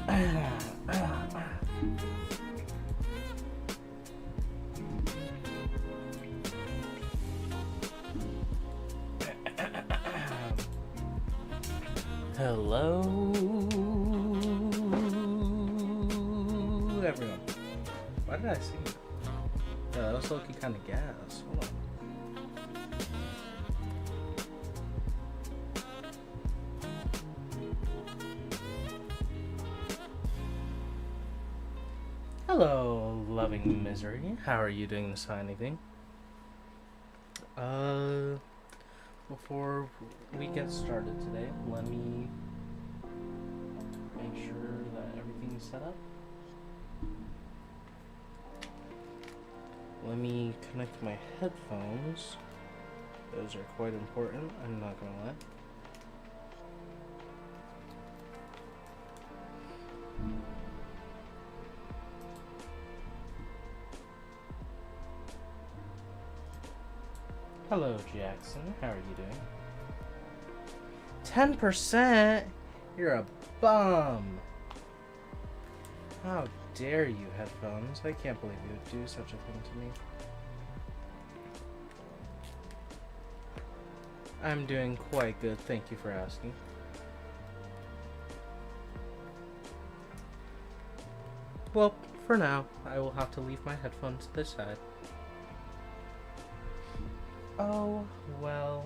Hello, everyone. Why did I sing that? That was looking kind of gas. Hold on. Hello, loving misery. How are you doing this fine evening? Before we get started today, let me make sure that everything's set up. Let me connect my headphones. Those are quite important, I'm not gonna lie. Hello, Jackson. How are you doing? 10%? You're a bum. How dare you, headphones? I can't believe you would do such a thing to me. I'm doing quite good, thank you for asking. Well, for now, I will have to leave my headphones to the side. Oh, well.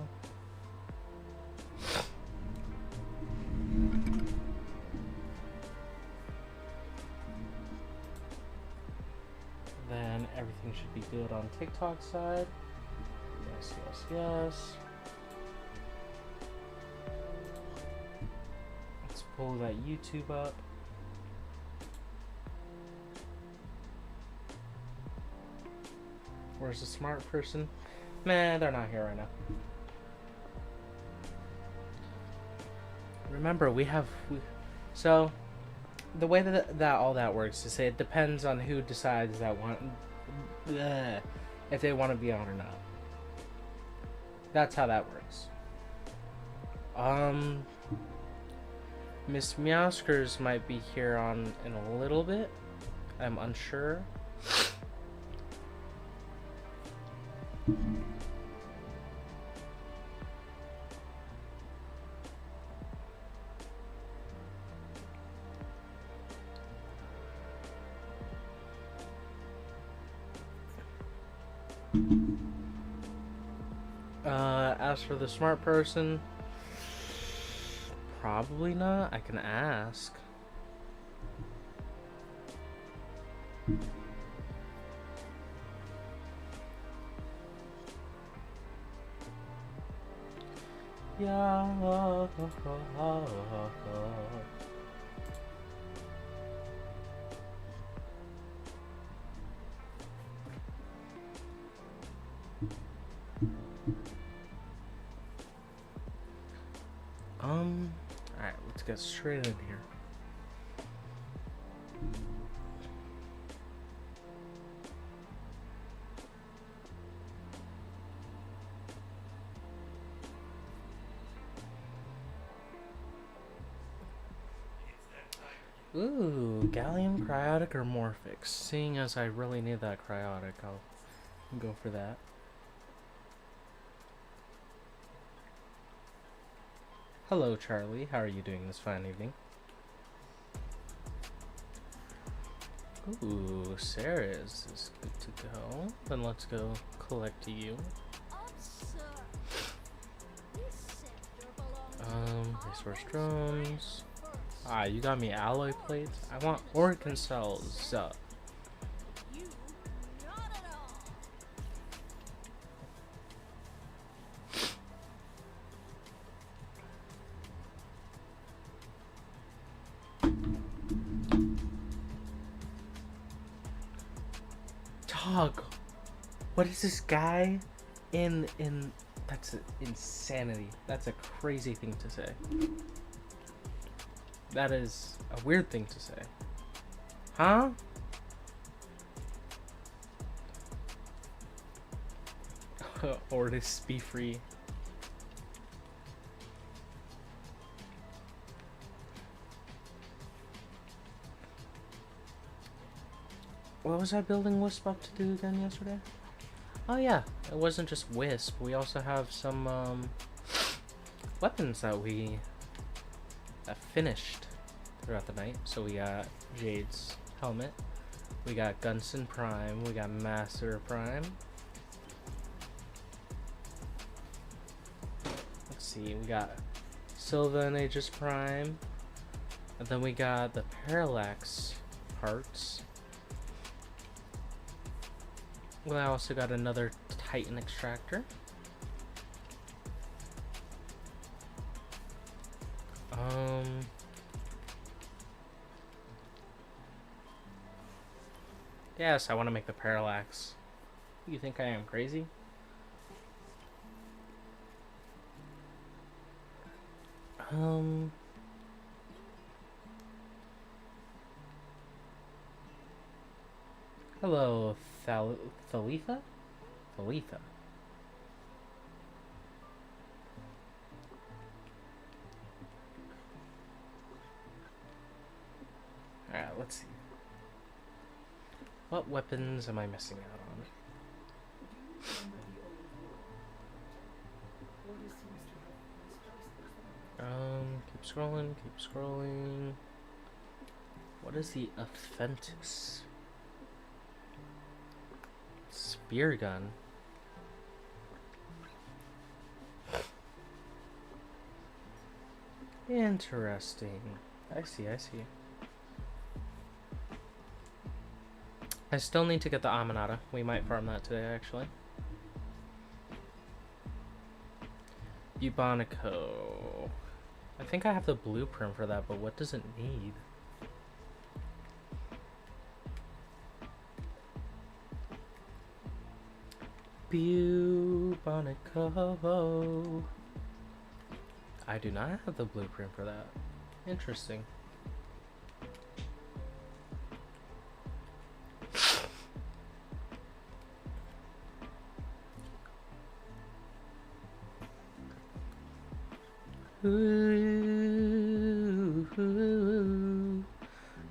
Then everything should be good on TikTok side. Yes, yes, yes. Let's pull that YouTube up. Where's the smart person? Man, they're not here right now. Remember, so the way that all that works is it depends on who decides that if they want to be on or not. That's how that works. Miss Meowskers might be here in a little bit. I'm unsure. As for the smart person, probably not. I can ask. Yeah. Alright, let's get straight in here. Ooh, Galleon, Cryotic, or Morphix. Seeing as I really need that Cryotic, I'll go for that. Hello, Charlie. How are you doing this fine evening? Ooh, Sarah is good to go. Then let's go collect you. Resource drones. Ah, you got me alloy plates. I want organ cells. Dog, what is this guy in? That's insanity. That's a crazy thing to say. That is a weird thing to say. Huh? Ortis, be free. What was I building Wisp up to do again yesterday? Oh yeah, it wasn't just Wisp. We also have some weapons that we finished throughout the night. So we got Jade's helmet, we got Gunson Prime, we got Master Prime. Let's see, we got Silva and Aegis Prime, and then we got the Parallax parts. Well, I also got another Titan extractor. Yes, I want to make the Parallax. You think I am crazy? Hello, Thalitha? Thalitha. Alright, let's see. What weapons am I missing out on? Keep scrolling, keep scrolling. What is the Aphentus? Spear gun. Interesting. I see, I see. I still need to get the Aminata. We might farm that today, actually. Bubonico. I think I have the blueprint for that, but what does it need? Bubonico. I do not have the blueprint for that. Interesting. Ooh,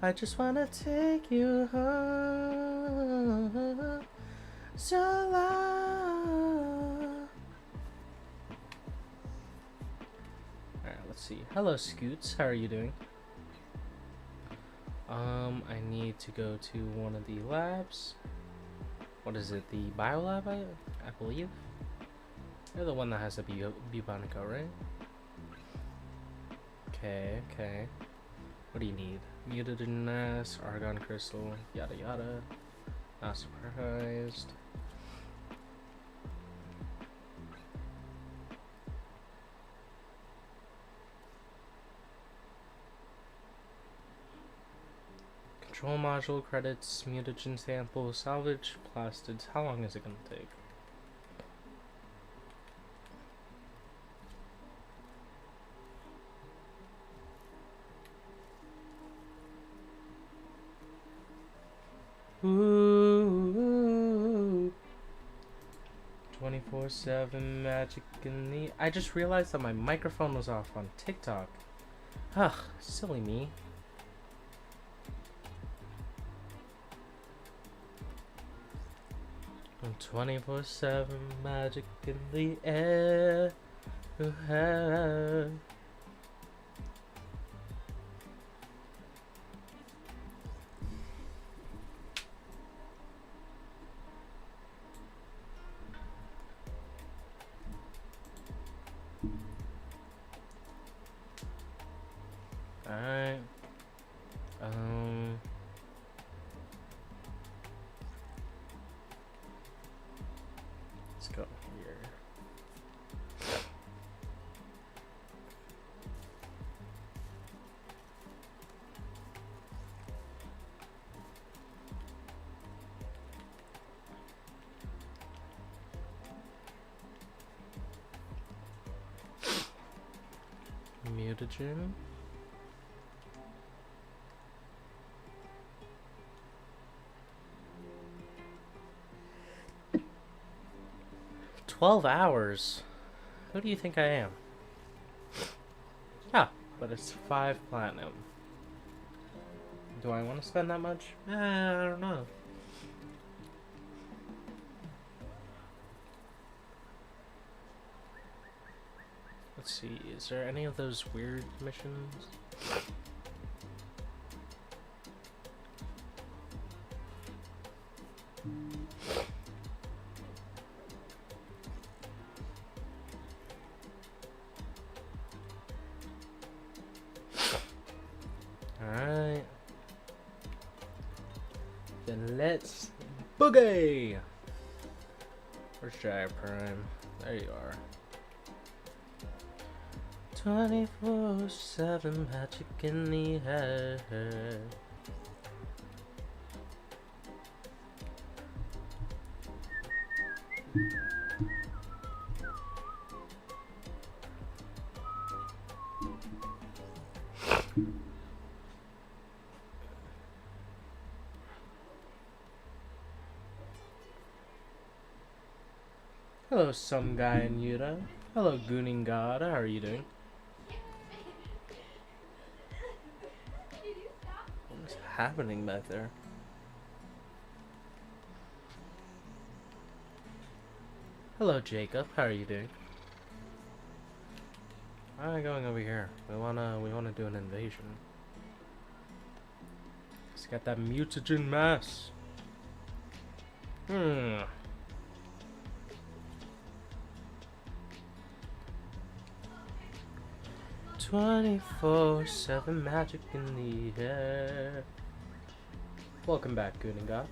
I just wanna take you home so long. Alright, let's see. Hello, Scoots. How are you doing? I need to go to one of the labs. What is it? The biolab, I believe? You're the one that has the Bubonico, right? Okay, okay. What do you need? Mutagenous, Argon Crystal, yada yada. Not surprised. Control module credits, mutagen sample, salvage, plastids. How long is it gonna take? Ooh, 24/7 magic in the... I just realized that my microphone was off on TikTok. Ugh, silly me. I'm 24/7 magic in the air. Alright. Let's go here. Mutagen. $12. Who do you think I am? Ah, but it's 5 platinum. Do I want to spend that much? I don't know. Let's see, is there any of those weird missions? Alright. Then let's boogie! Where's Giant Prime? There you are. 24/7 magic in the air. Hello, some guy in Yuta. Hello, Gooning God. How are you doing? What's happening back there? Hello, Jacob. How are you doing? Why am I going over here? We wanna do an invasion. It's got that mutagen mass. 24/7 magic in the air. Welcome back, Gooning God.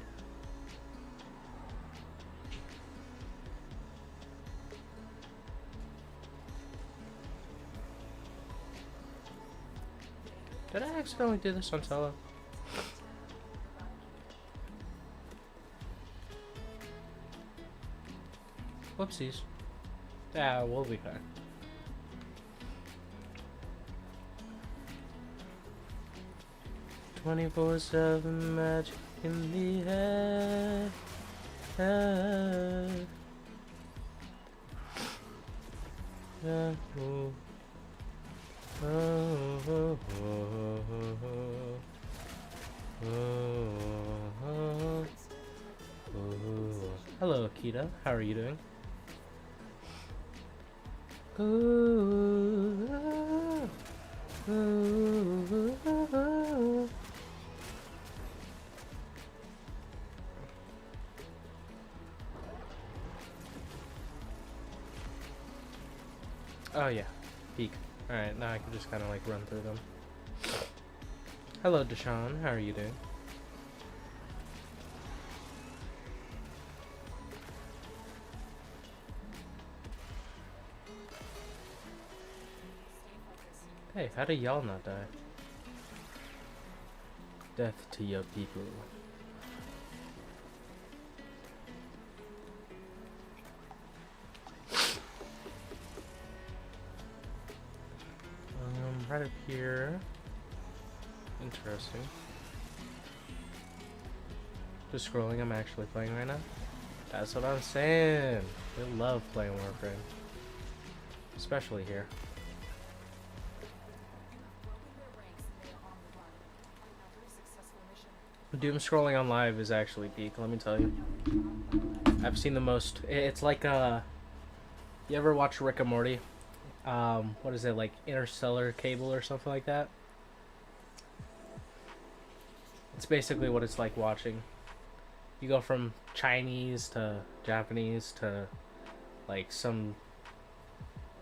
Did I accidentally do this on solo? Whoopsies. Yeah, we'll be fine. "24/7 magic in the air." Yeah, oh. Oh, hello, Akita. How are you doing? Oh yeah, peek. Alright, now I can just kind of like run through them. Hello, Deshaun. How are you doing? Hey, how did y'all not die? Death to your people. Right up here. Interesting. Just scrolling, I'm actually playing right now. That's what I'm saying. We love playing Warframe. Especially here. Doom scrolling on live is actually peak, let me tell you. I've seen the most. It's like, you ever watch Rick and Morty? What is it, like interstellar cable or something like that? It's basically what it's like watching. You go from Chinese to Japanese to like some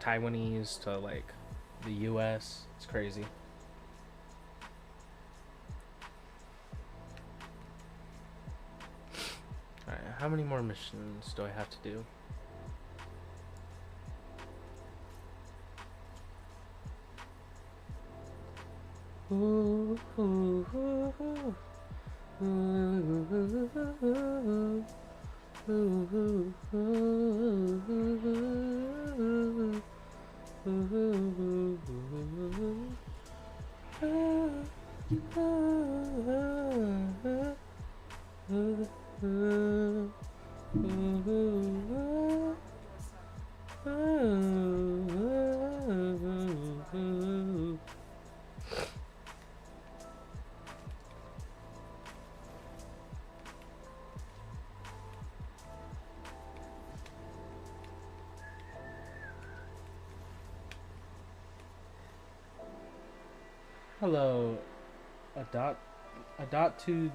Taiwanese to like the US. It's crazy. Alright, how many more missions do I have to do? Ooh, ooh, ooh, ooh. Ooh, ooh, ooh, ooh, ooh, Hello, a dot, a dot too,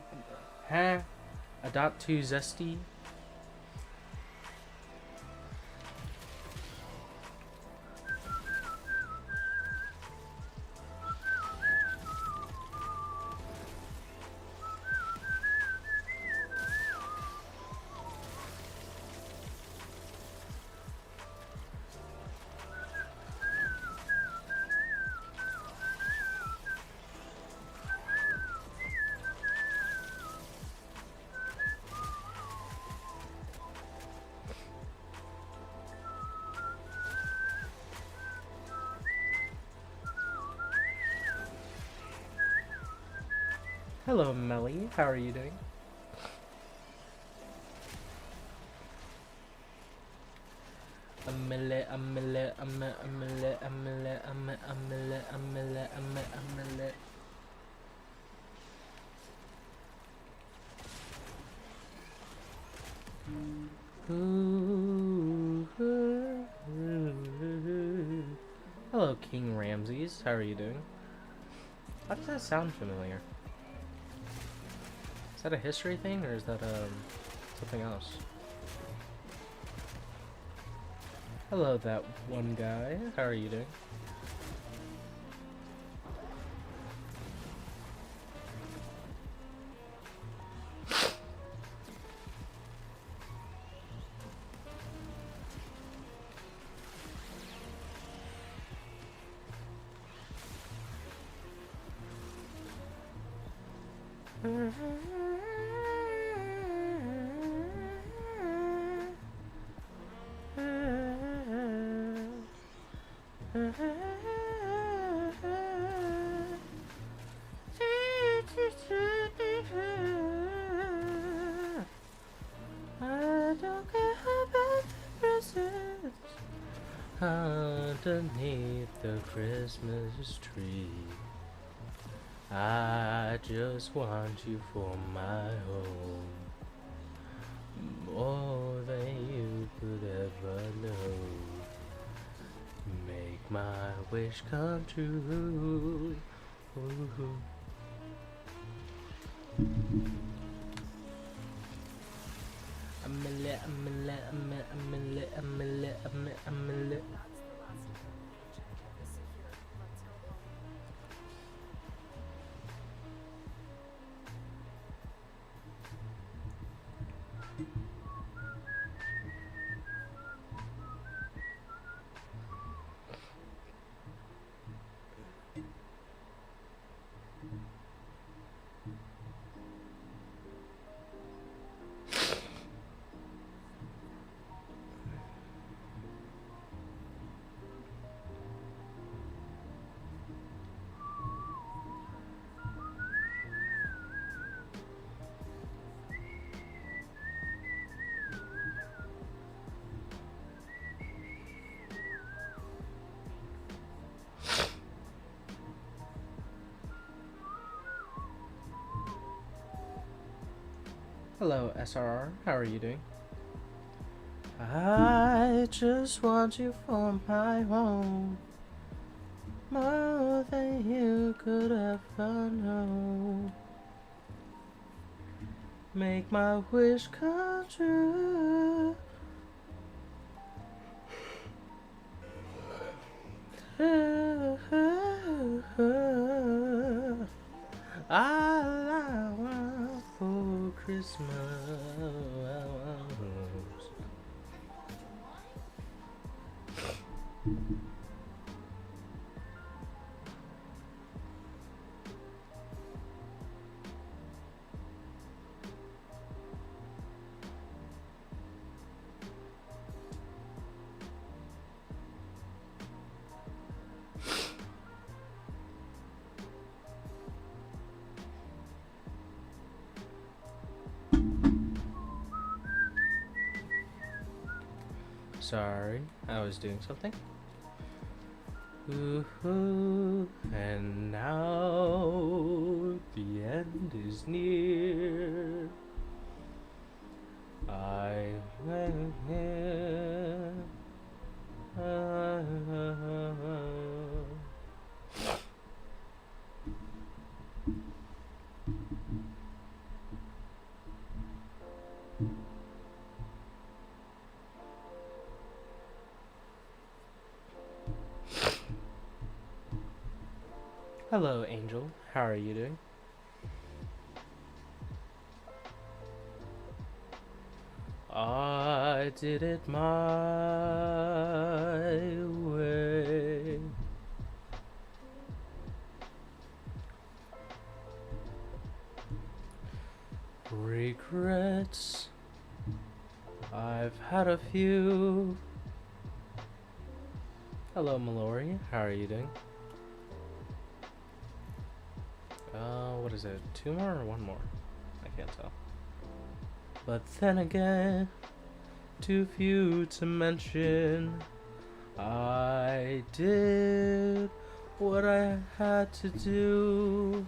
huh? A dot too zesty. Hello, Melly. How are you doing? Amele, amele, amele, amele, amele, amele, amele, amele, amele. Hello, King Ramses. How are you doing? Why does that sound familiar? Is that a history thing, or is that something else? Hello, that one guy. How are you doing? I don't care about the presents underneath the Christmas tree. I just want you for my home, more than you could ever know. Make my wish come true. Ooh. I'm Hello, SRR. How are you doing? I just want you for my home, more than you could ever know. Make my wish come true. All I want for Christmas. Sorry, I was doing something. Ooh, and now the end is near. I Hello, Angel. How are you doing? I did it my way. Regrets, I've had a few. Hello, Mallory. How are you doing? What is it? 2 more or 1 more? I can't tell. But then again, too few to mention. I did what I had to do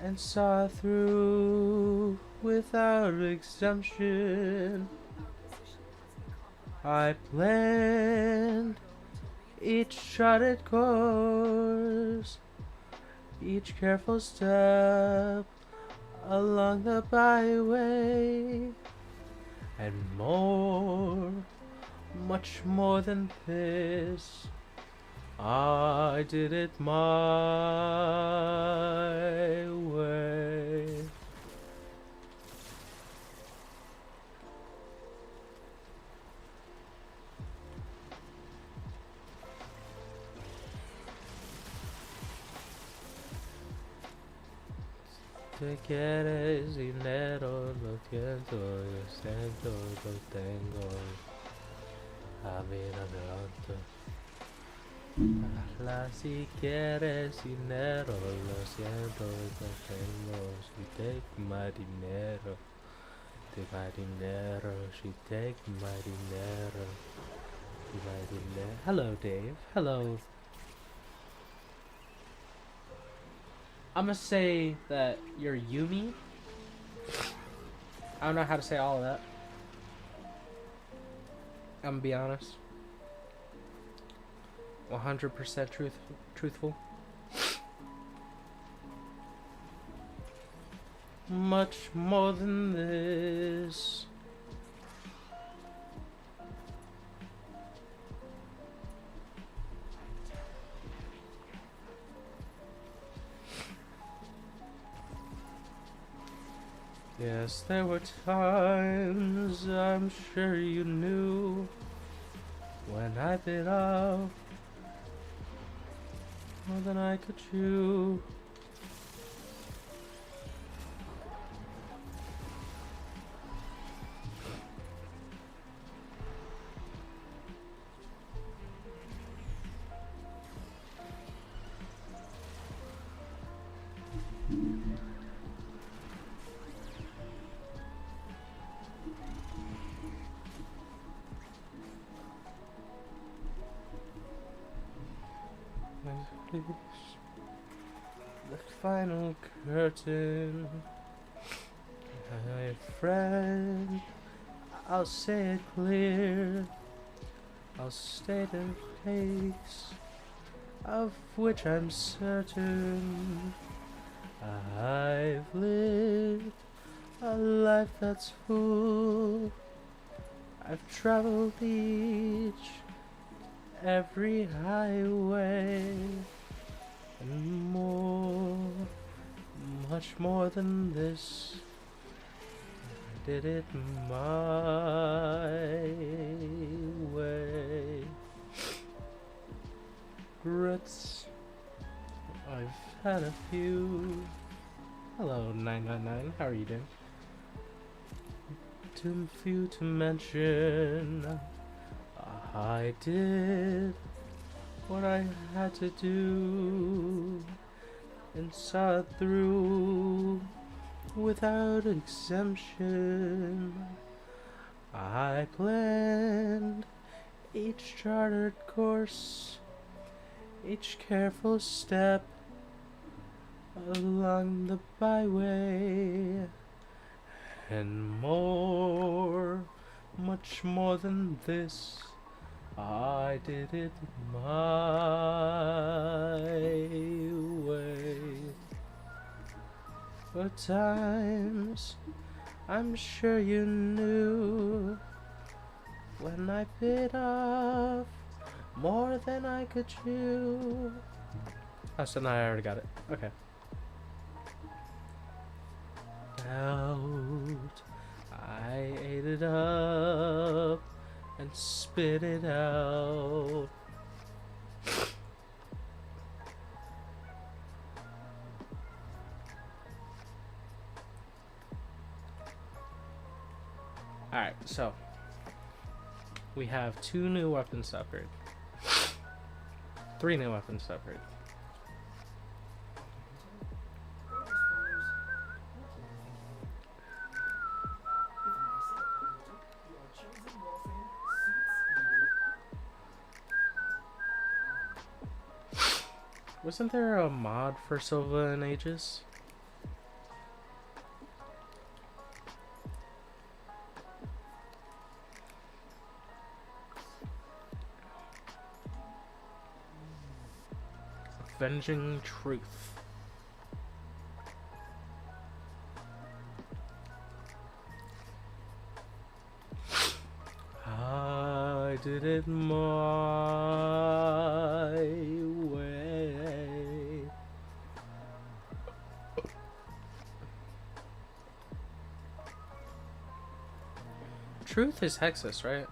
and saw through without exemption. I planned each charted course, each careful step along the byway, and more, much more than this, I did it my way. Te quieres dinero, lo siento, yo siento, lo tengo. A ver, adelante. Hazla si quieres dinero, lo siento, lo tengo. She take my dinero, take my dinero. She take my dinero, take my dinero. Hello, Dave. Hello. I'm gonna say that you're Yumi. I don't know how to say all of that. I'm gonna be honest. 100% truthful. Much more than this. Yes, there were times I'm sure you knew when I bit off more than I could chew. The final curtain, my friend, I'll say it clear, I'll state a case of which I'm certain. I've lived a life that's full, I've traveled every highway, and more, much more than this, I did it my way. Regrets, I've had a few. Hello, 999, how are you doing? Too few to mention. I did what I had to do and saw it through without exemption. I planned each chartered course, each careful step along the byway, and more, much more than this, I did it my way. For times I'm sure you knew when I bit off more than I could chew, Oh, so now I already got it. Okay. Out. I ate it up and spit it out. Alright, so we have 2 new weapons to upgrade. 3 new weapons to upgrade. Wasn't there a mod for Silva in Aegis? Avenging Truth. I did it my way. Truth is Hexus, right?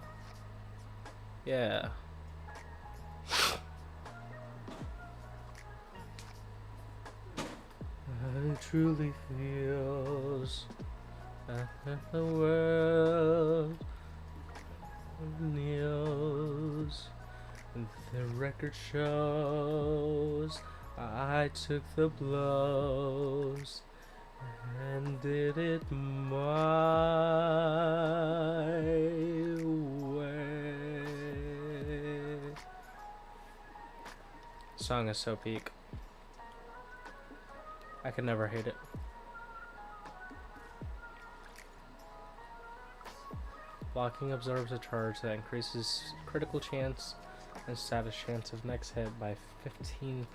Yeah. It truly feels that the world kneels, and the record shows I took the blows and did it my way. Song is so peak. I could never hate it. Blocking absorbs a charge that increases critical chance and status chance of next hit by 15%.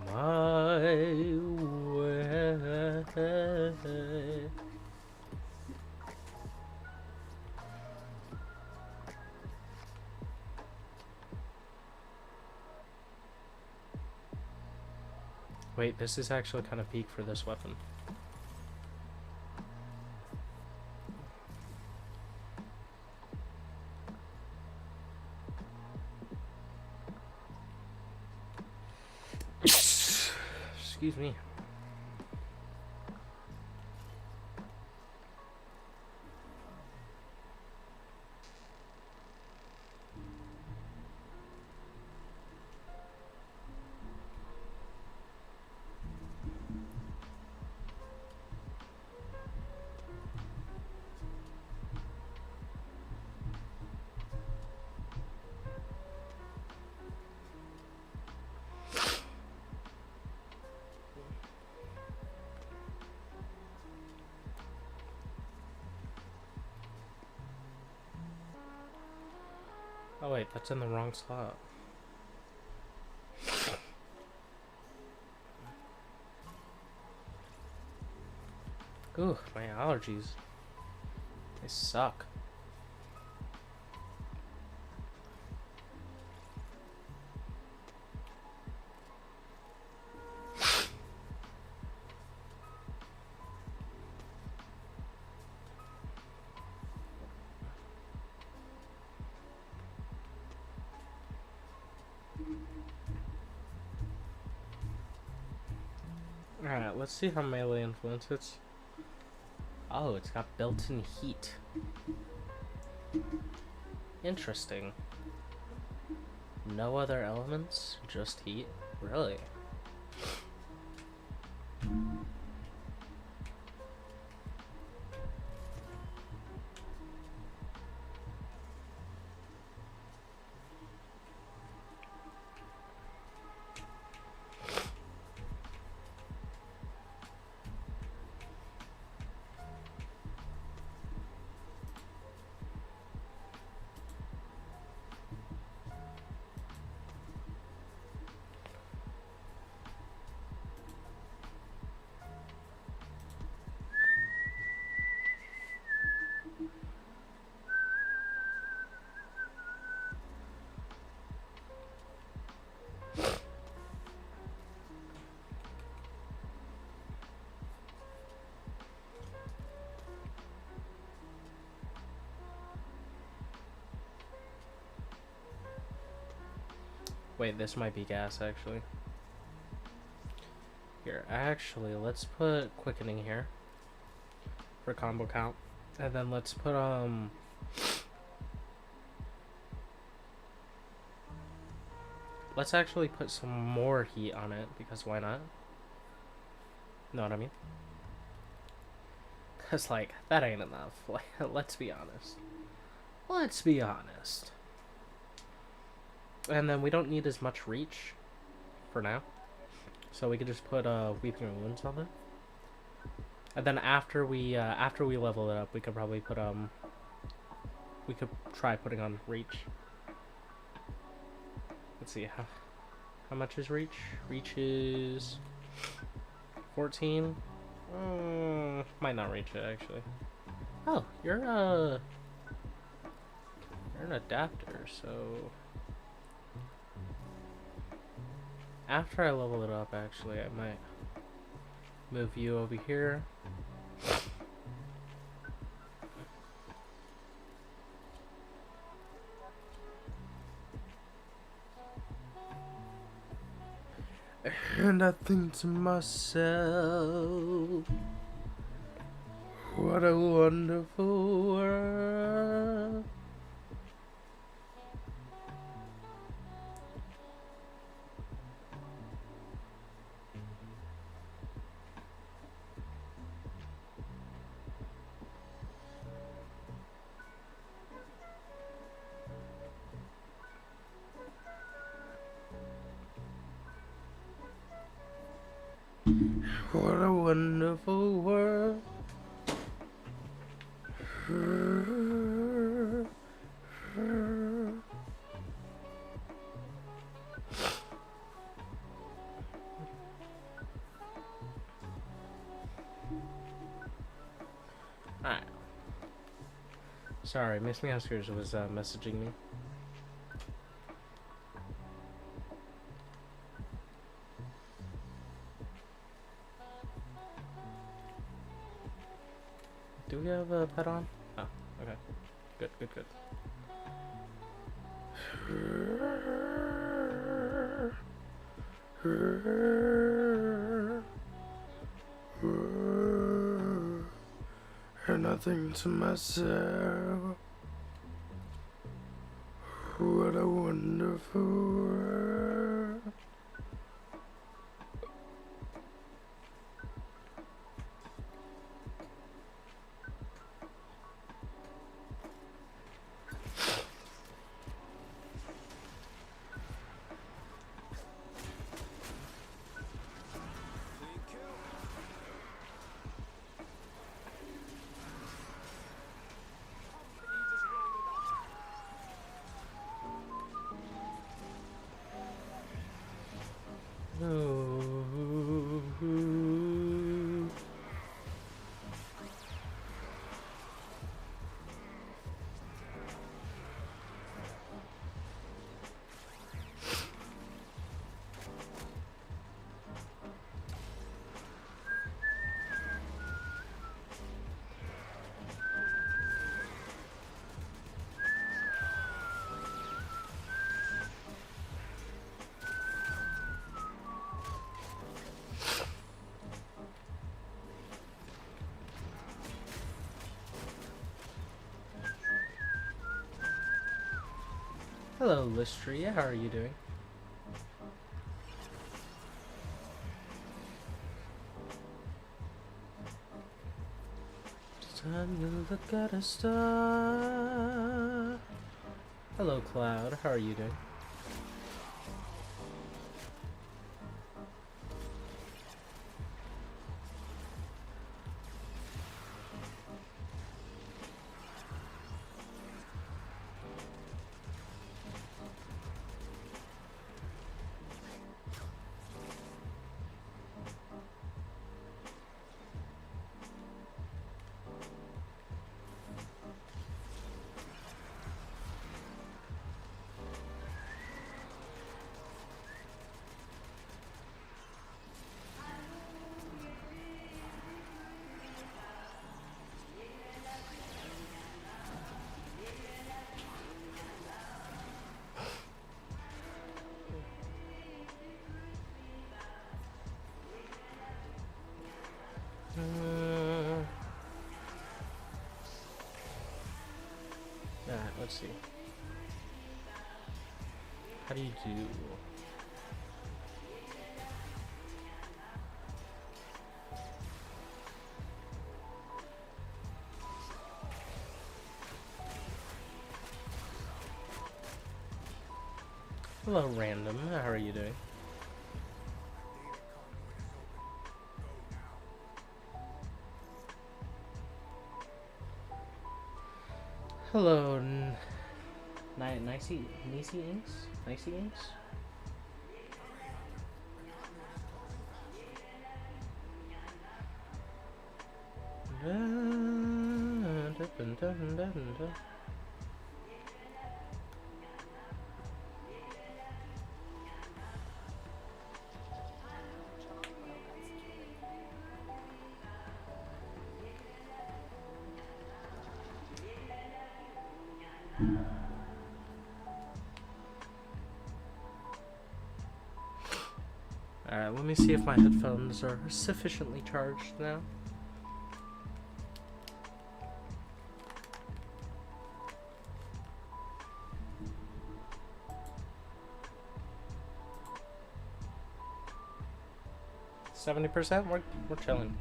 My way. Wait, this is actually kind of peak for this weapon. Excuse me. Oh wait, that's in the wrong slot. Ooh, my allergies. They suck. Alright, let's see how melee influences. Oh, it's got built-in heat. Interesting. No other elements, just heat? Really? Wait, this might be gas, actually. Here, actually, let's put quickening here. For combo count. And then let's put, let's actually put some more heat on it, because why not? Know what I mean? Because, like, that ain't enough. Like, let's be honest. Let's be honest. And then we don't need as much reach for now. So we could just put Weeping Wounds on it. And then after we level it up, we could probably put we could try putting on reach. Let's see how much is reach? Reach is 14. Might not reach it actually. Oh, you're an adapter, so after I level it up, actually, I might move you over here. And I think to myself, what a wonderful world. What a wonderful world. Alright. Sorry, Miss Meowskers was messaging me. Do we have a pet on? Oh, okay. Good, good, good. And I think to myself, what a wonderful world. Hello, Lystria. How are you doing? Time to look at a star. Hello, Cloud. How are you doing? How do you do? Hello, random. How are you doing? Hello, Nicey Inks? Nicey Inks? Alright, let me see if my headphones are sufficiently charged now. %? We're chilling.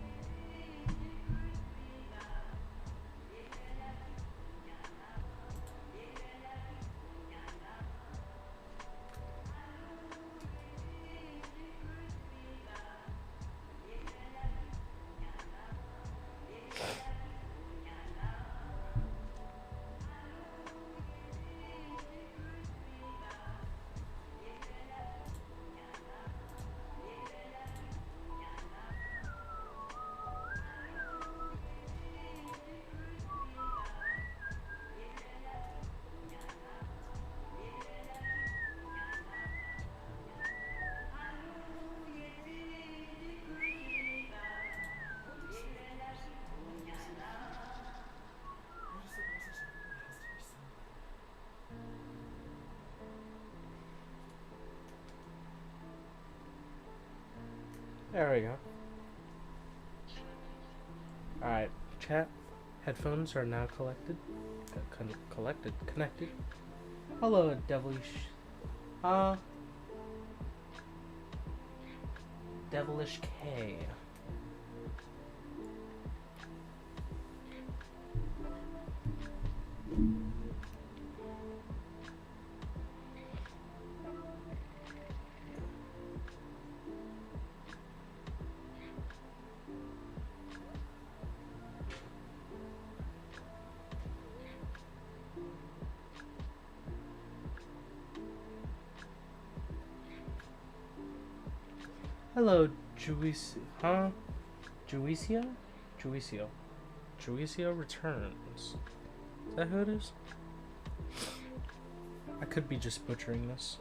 There we go. Alright, chat. Headphones are now connected. Hello, devilish. Devilish K. Hello, Juicio returns. Is that who it is? I could be just butchering this.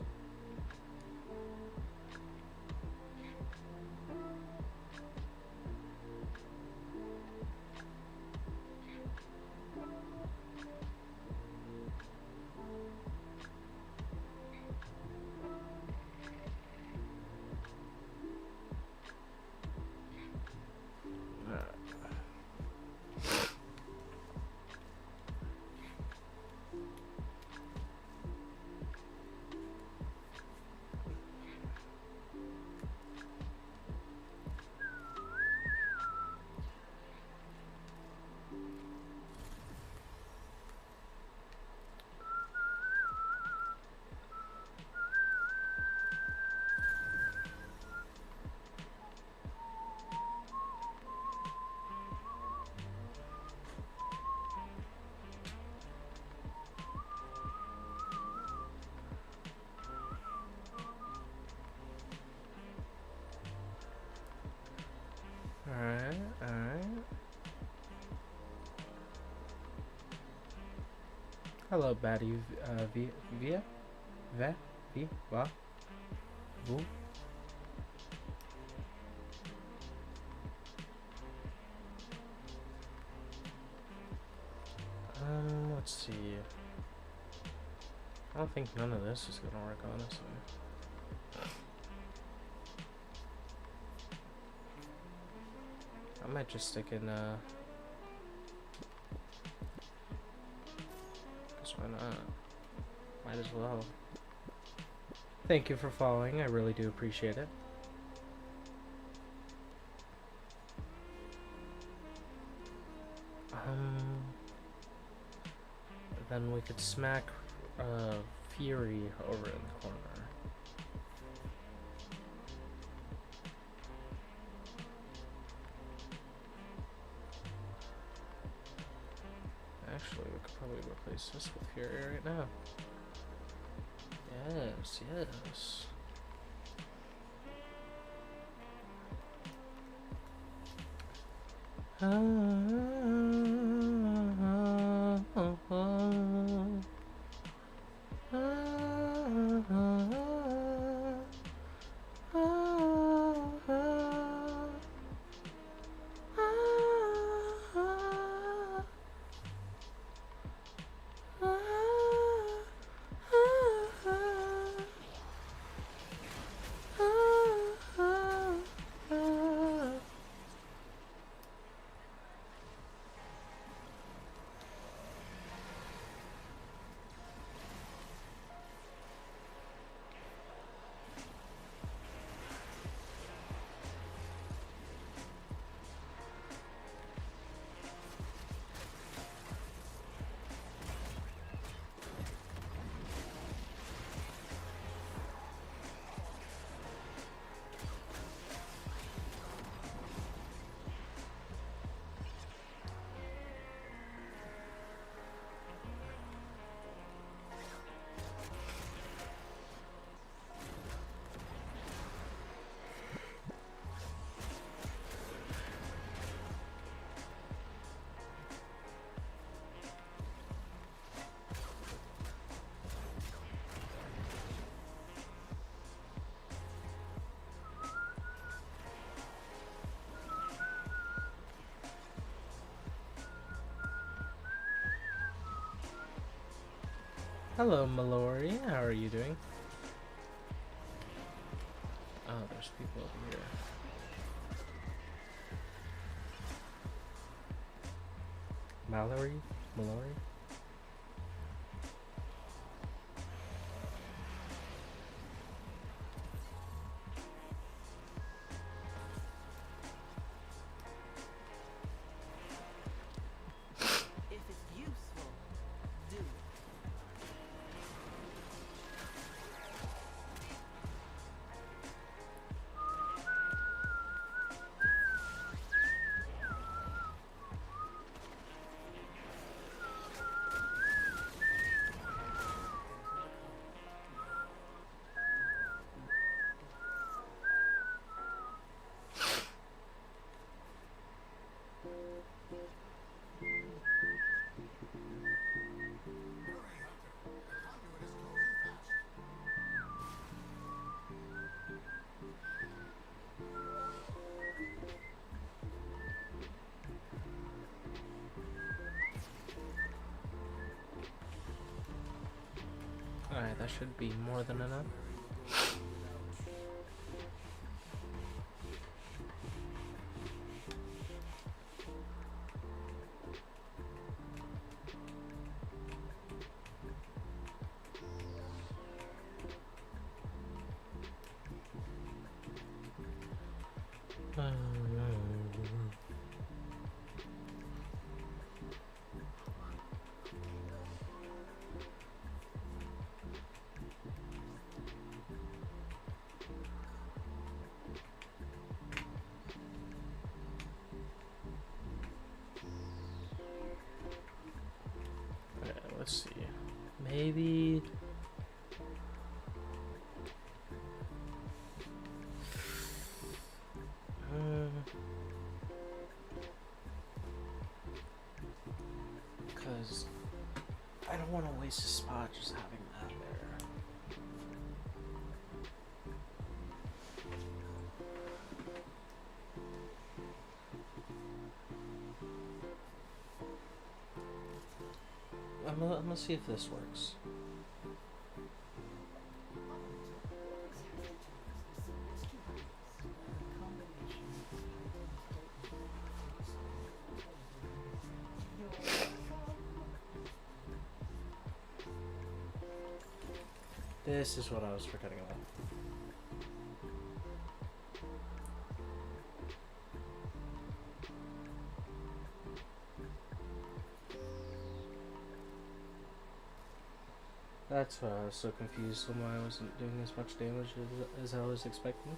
Alright. Hello, Batty Via? Va? Vous? Let's see. I don't think none of this is gonna work, honestly. I might just stick in, guess why not? Might as well. Thank you for following. I really do appreciate it. Then we could smack Fury over in the corner. Actually, we could probably replace this with Fury right now. Yes, yes. Hello, Mallory. How are you doing? Oh, there's people over here. Mallory? Mallory? Alright, that should be more than enough. Let's see. Maybe. Because I don't want to waste a spot just having that there. I'm gonna see if this works. This is what I was forgetting about. That's why I was so confused on why I wasn't doing as much damage as I was expecting.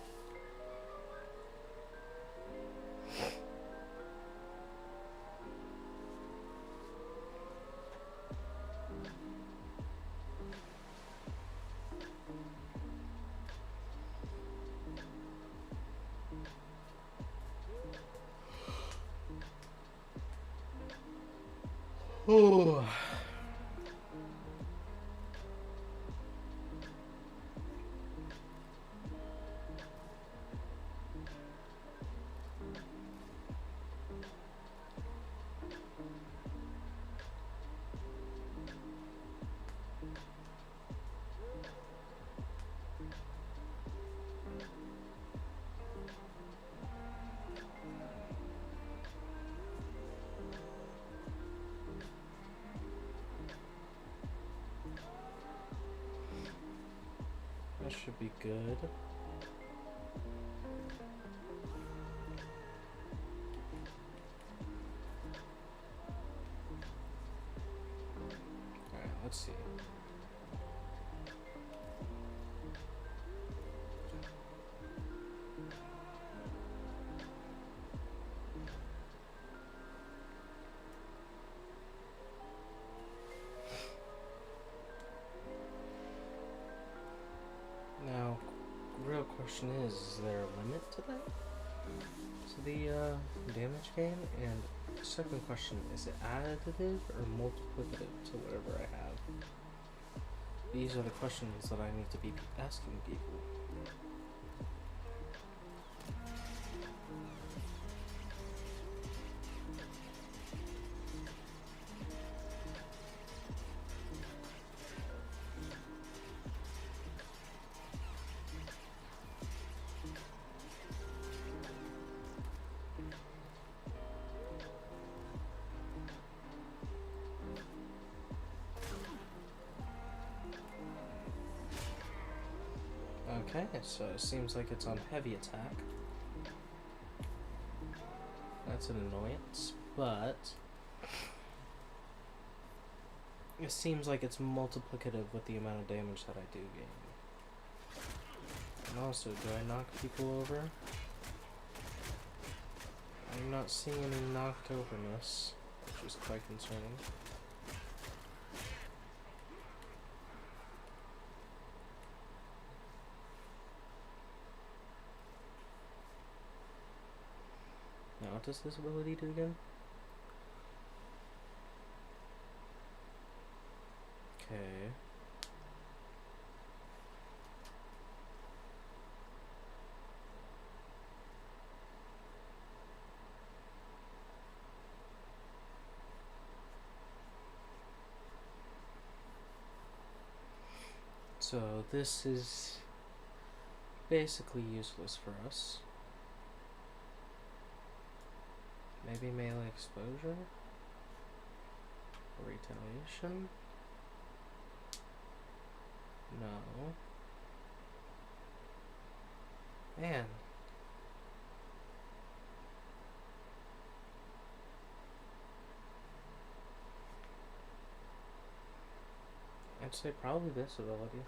Oh. That should be good. Alright, let's see. Now, real question is there a limit to that? To the damage gain? And second question, is it additive or multiplicative to whatever I have? These are the questions that I need to be asking people. Okay, so it seems like it's on heavy attack. That's an annoyance, but it seems like it's multiplicative with the amount of damage that I do gain. And also, do I knock people over? I'm not seeing any knocked overness, which is quite concerning. Now, what does this ability do again? Okay. So this is basically useless for us. Maybe melee exposure? Or retaliation? No. Man. I'd say probably this ability.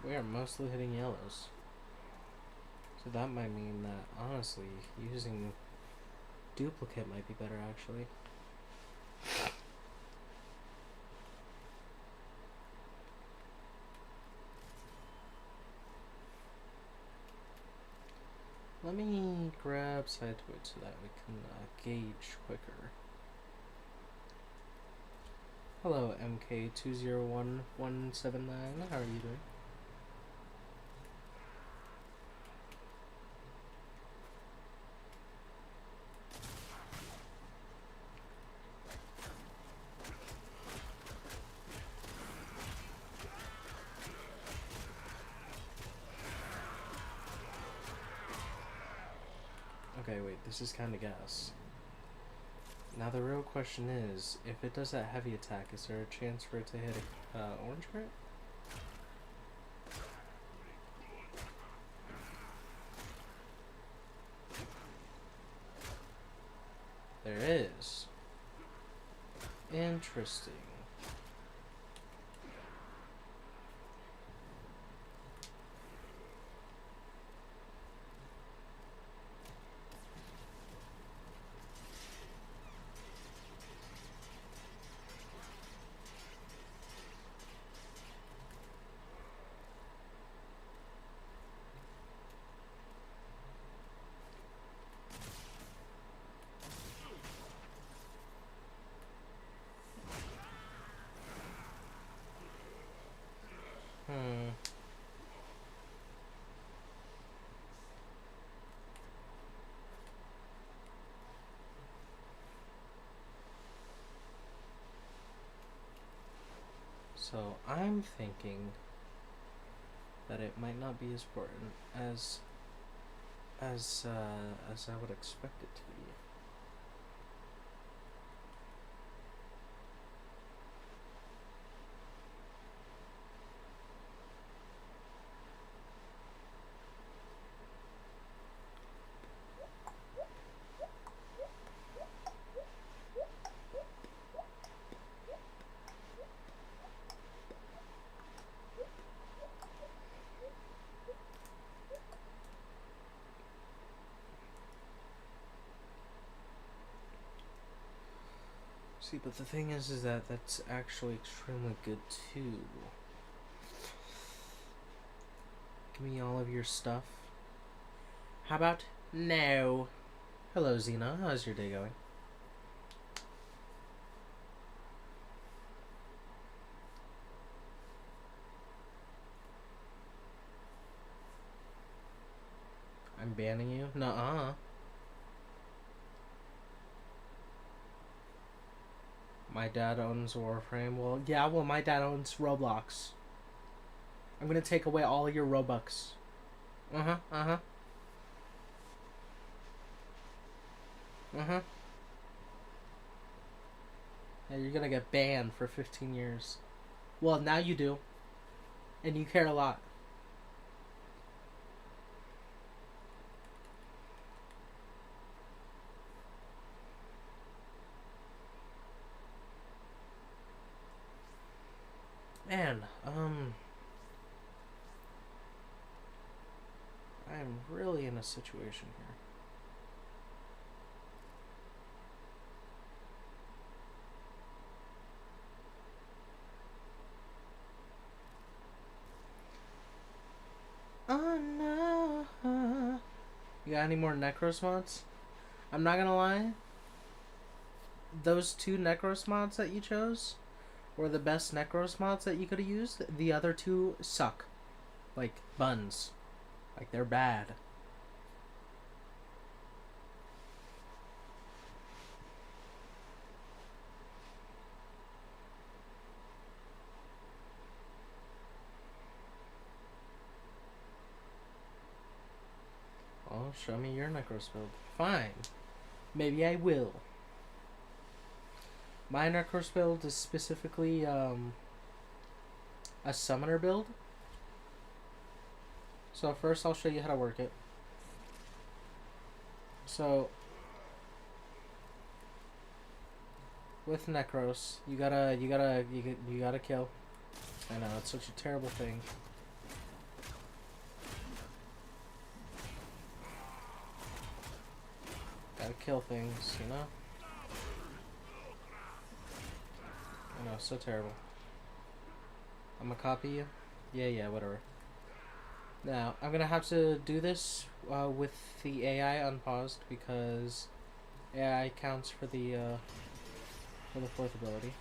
We are mostly hitting yellows. That might mean that, honestly, using duplicate might be better, actually. Let me grab side twitch so that we can gauge quicker. Hello, MK201179. How are you doing? Okay, wait, this is kind of gas. Now the real question is, if it does that heavy attack, is there a chance for it to hit a orange crit? There is. Interesting. So I'm thinking that it might not be as important as I would expect it to be. See, but the thing is that that's actually extremely good too. Give me all of your stuff. How about no? Hello, Xena. How's your day going? I'm banning you? Nuh-uh. My dad owns Warframe. Well, yeah, well, my dad owns Roblox. I'm gonna take away all of your Robux. Uh-huh, uh-huh. Uh-huh. Yeah, you're gonna get banned for 15 years. Well, now you do. And you care a lot. Man, I'm really in a situation here. Oh no. You got any more Necros mods? I'm not gonna lie. Those two Necros mods that you chose were the best Necros mods that you could have used. The other two suck. Like buns. Like they're bad. Oh, show me your Necros build. Fine. Maybe I will. My Necros build is specifically a summoner build. So first I'll show you how to work it. So with Necros, you gotta kill. I know, it's such a terrible thing. gotta kill things, you know? I know, so terrible. I'm gonna copy you. Yeah, whatever. Now, I'm gonna have to do this with the AI unpaused because AI counts for the fourth ability.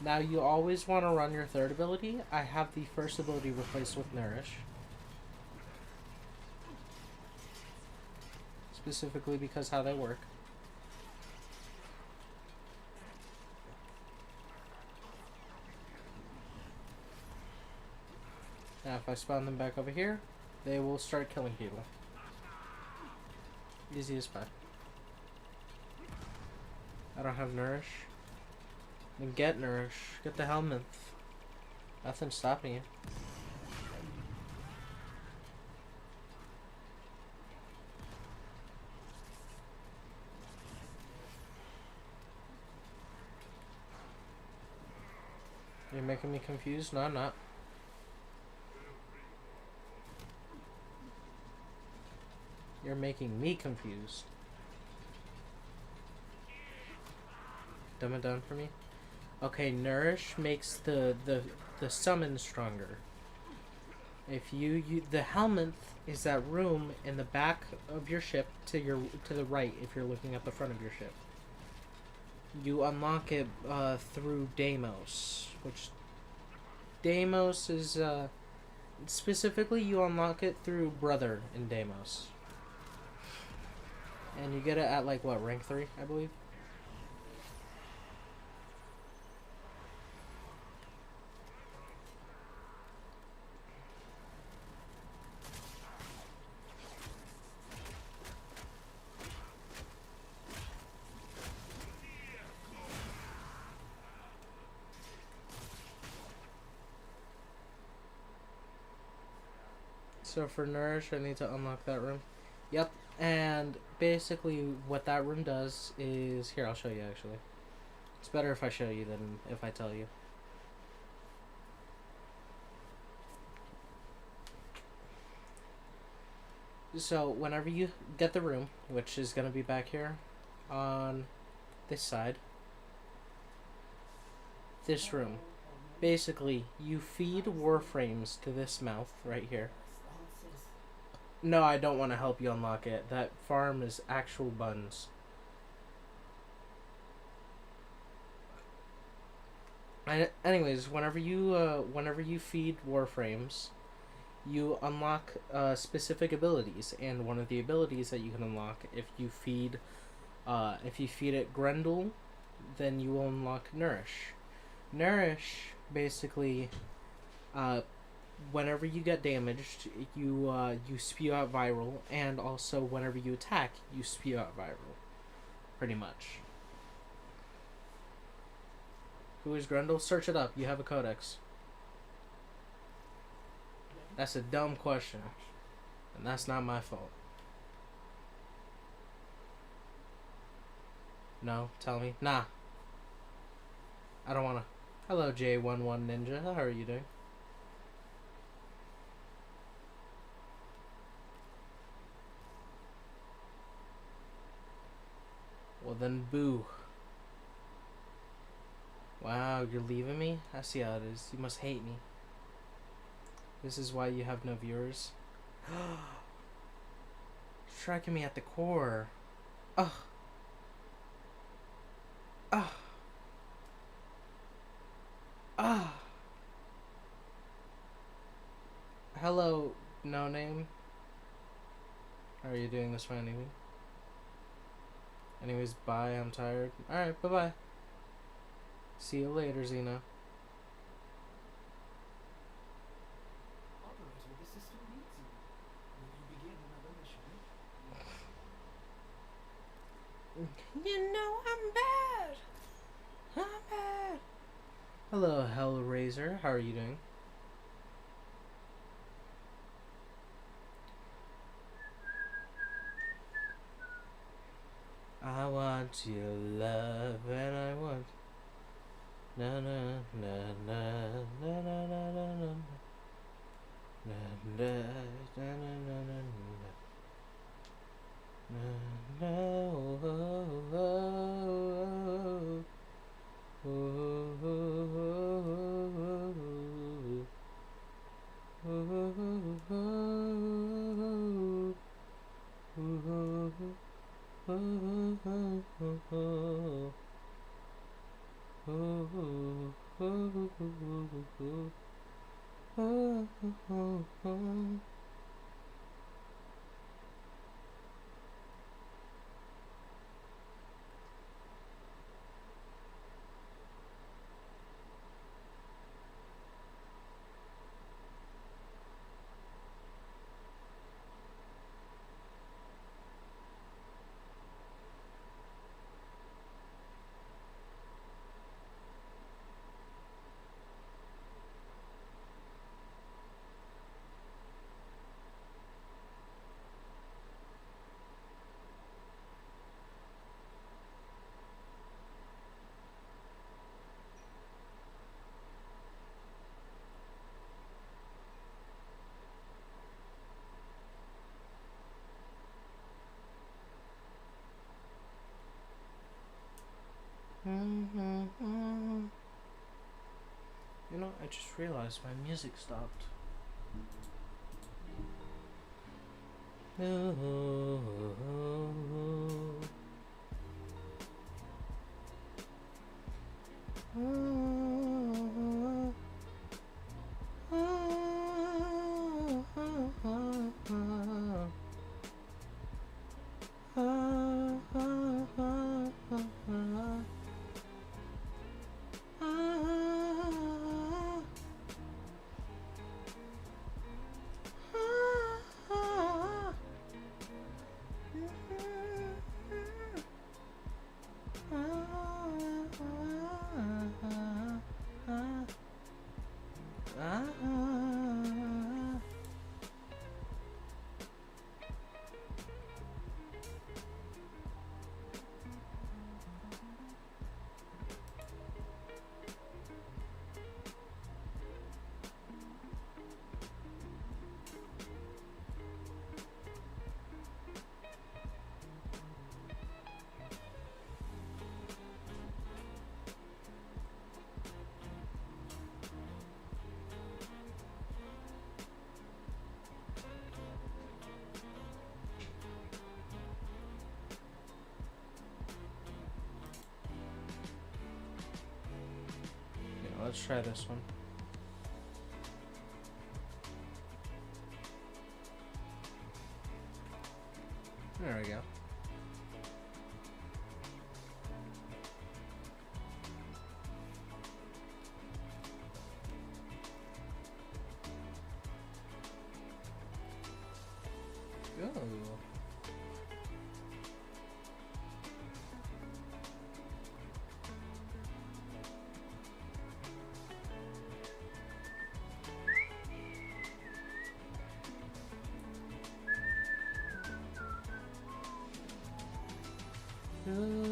Now, you always want to run your third ability. I have the first ability replaced with Nourish. Specifically because how they work. Now, if I spawn them back over here, they will start killing people. Easy as pie. I don't have Nourish. Then get Nourish. Get the helmet. Nothing's stopping you. You're making me confused? No, I'm not. You're making me confused. Dumb it down for me. Okay, Nourish makes the summon stronger. If the helmet is that room in the back of your ship to the right if you're looking at the front of your ship. You unlock it through Deimos, which Deimos is specifically you unlock it through Brother in Deimos. And you get it at like what, rank 3, I believe. So for Nourish, I need to unlock that room. Yep, and basically what that room does is... Here, I'll show you actually. It's better if I show you than if I tell you. So whenever you get the room, which is going to be back here on this side, this room, basically you feed Warframes to this mouth right here. No, I don't want to help you unlock it. That farm is actual buns. Anyways, whenever you feed Warframes, you unlock specific abilities, and one of the abilities that you can unlock if you feed it Grendel, then you will unlock Nourish. Nourish basically, whenever you get damaged, you spew out viral, and also whenever you attack, you spew out viral, pretty much. Who is Grendel? Search it up. You have a codex. That's a dumb question, and that's not my fault. No, tell me. Nah. I don't wanna. Hello, J11 Ninja. How are you doing? Well then, boo. Wow, you're leaving me? I see how it is. You must hate me. This is why you have no viewers. Striking me at the core. Ugh. Ugh. Ugh. Hello, no name. How are you doing this finding me? Anyways, bye. I'm tired. Alright, bye-bye. See you later, Xena. You know I'm bad. I'm bad. Hello, Hellraiser. How are you doing? I want your love and I want na na na na na na na na na na na na na na na I just realized my music stopped. Let's try this one. There we go. Ooh.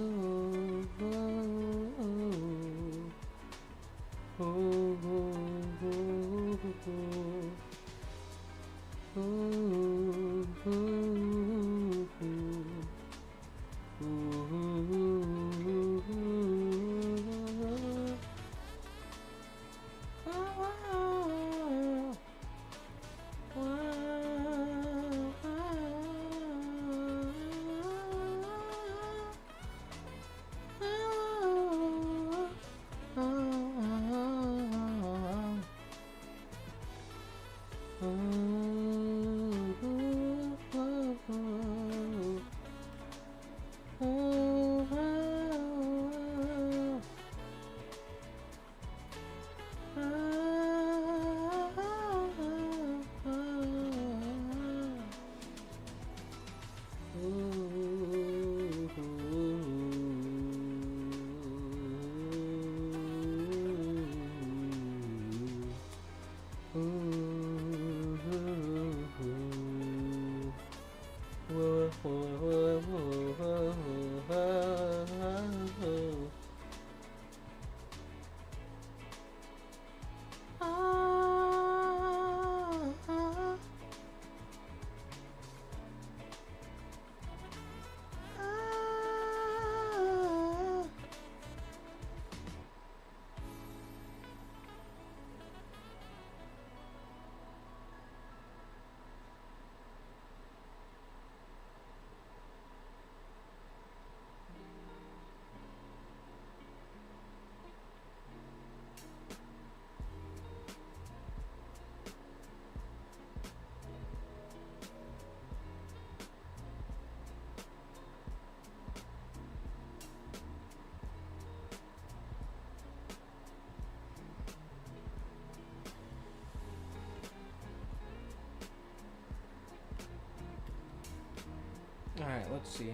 Alright, let's see.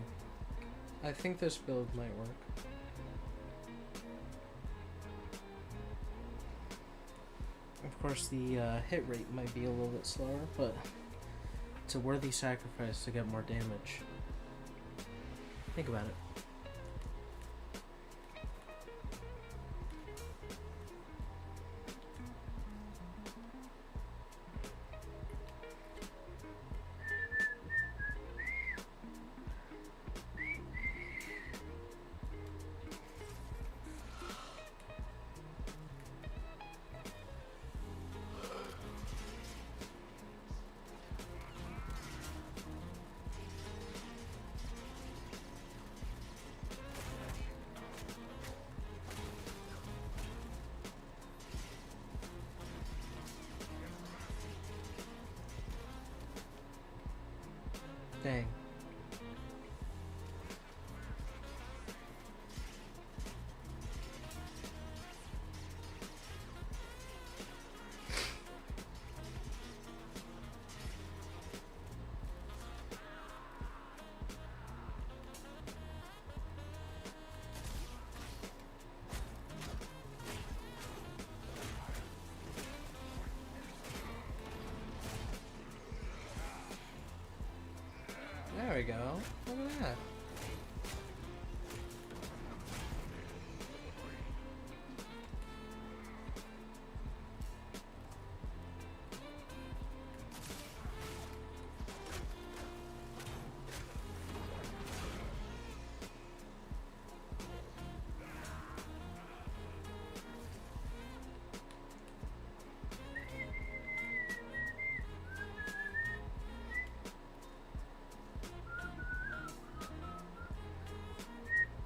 I think this build might work. Of course, the hit rate might be a little bit slower, but it's a worthy sacrifice to get more damage. Think about it. Dang. There we go. Look at that.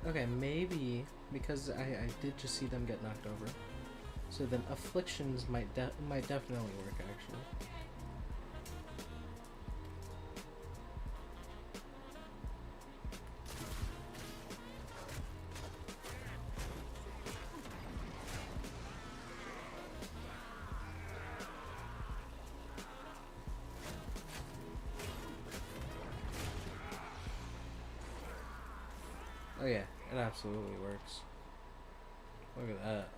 Okay, maybe because I did just see them get knocked over, so then afflictions might definitely work actually. Oh yeah, it absolutely works. Look at that.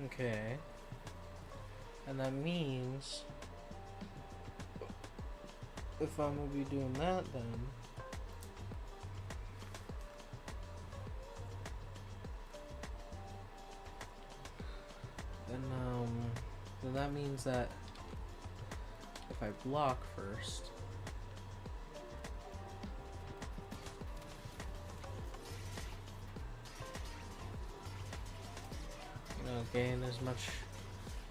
Okay. And that means if I'm gonna be doing that then that means that if I block first, you know, gain as much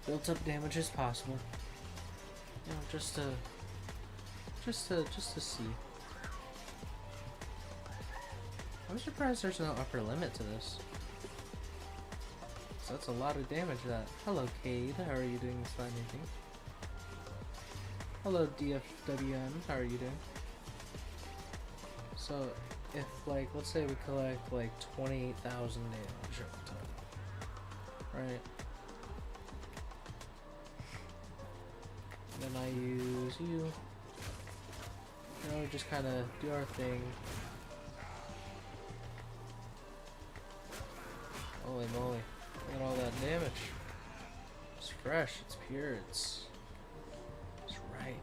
built up damage as possible. You know, just to see. I'm surprised there's no upper limit to this. So that's a lot of damage. That. Hello, Cade. How are you doing this fine evening? Hello, DFWM. How are you doing? So, if like, let's say we collect like 28,000 damage over time, right? Then I use you. You know, just kind of do our thing. Holy moly. Look at all that damage. It's fresh, it's pure, it's ripe.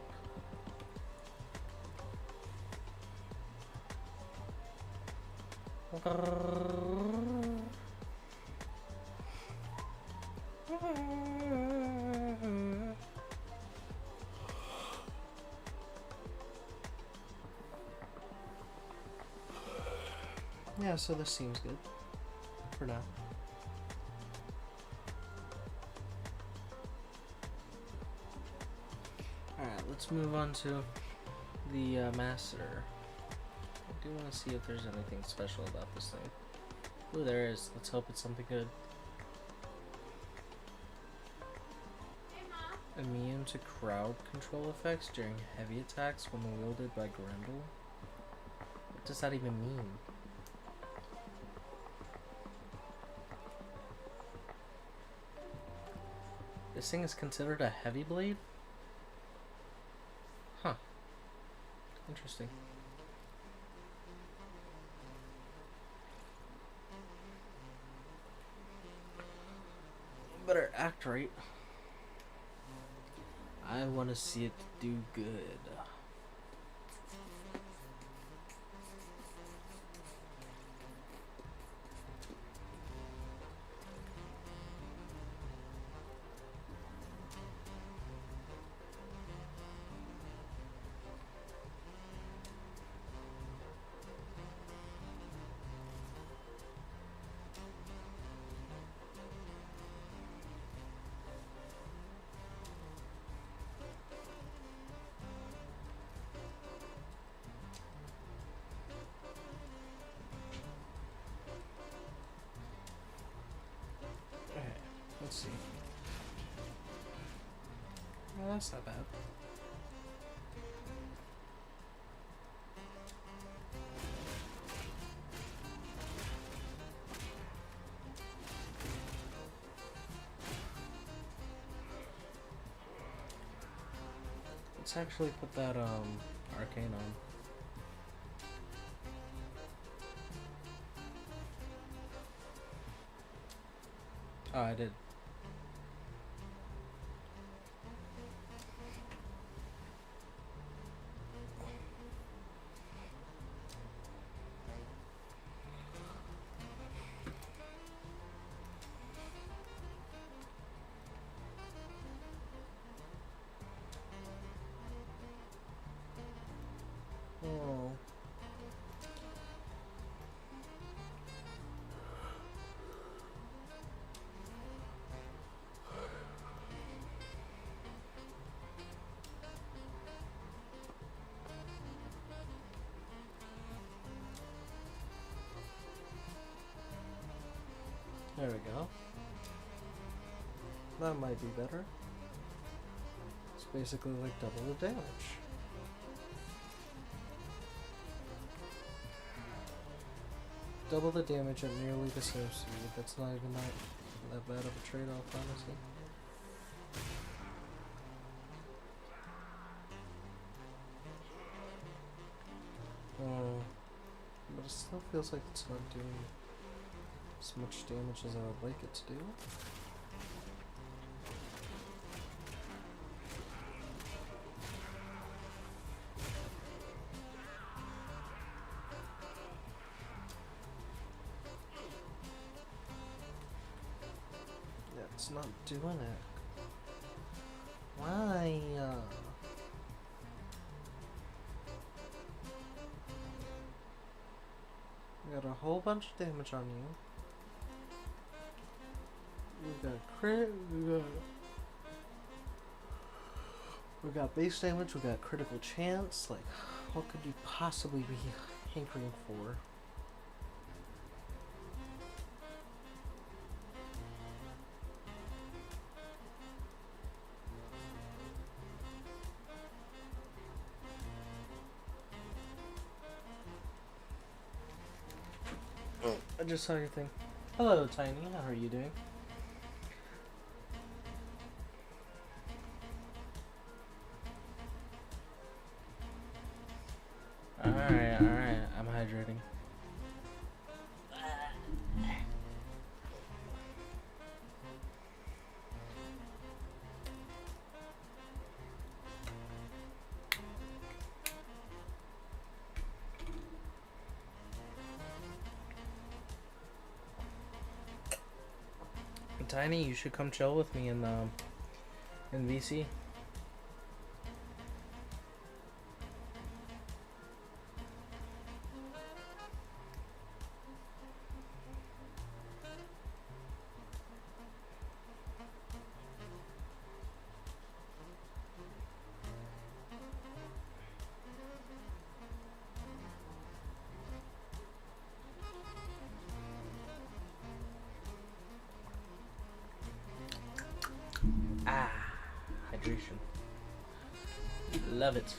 Yeah, so this seems good for now. Alright, let's move on to the master. I do want to see if there's anything special about this thing. Ooh, there is. Let's hope it's something good. Immune to crowd control effects during heavy attacks when wielded by Grendel? What does that even mean? This thing is considered a heavy blade? Huh. Interesting. Better act right. I want to see it do good. that's not bad. Let's actually put that arcane on. Oh, I did. Oh. There we go. That might be better. It's basically like double the damage. Double the damage at nearly the same speed. That's not even that bad of a trade-off, honestly. Oh, but it still feels like it's not doing as much damage as I would like it to do. Yeah, it's not doing it. Why? We got a whole bunch of damage on you. We got crit. We got base damage. We got critical chance. Like, what could you possibly be hankering for? I just saw your thing. Hello, Tiny. How are you doing? Alright. I'm hydrating. Tiny, you should come chill with me in VC. Hydration. Love it.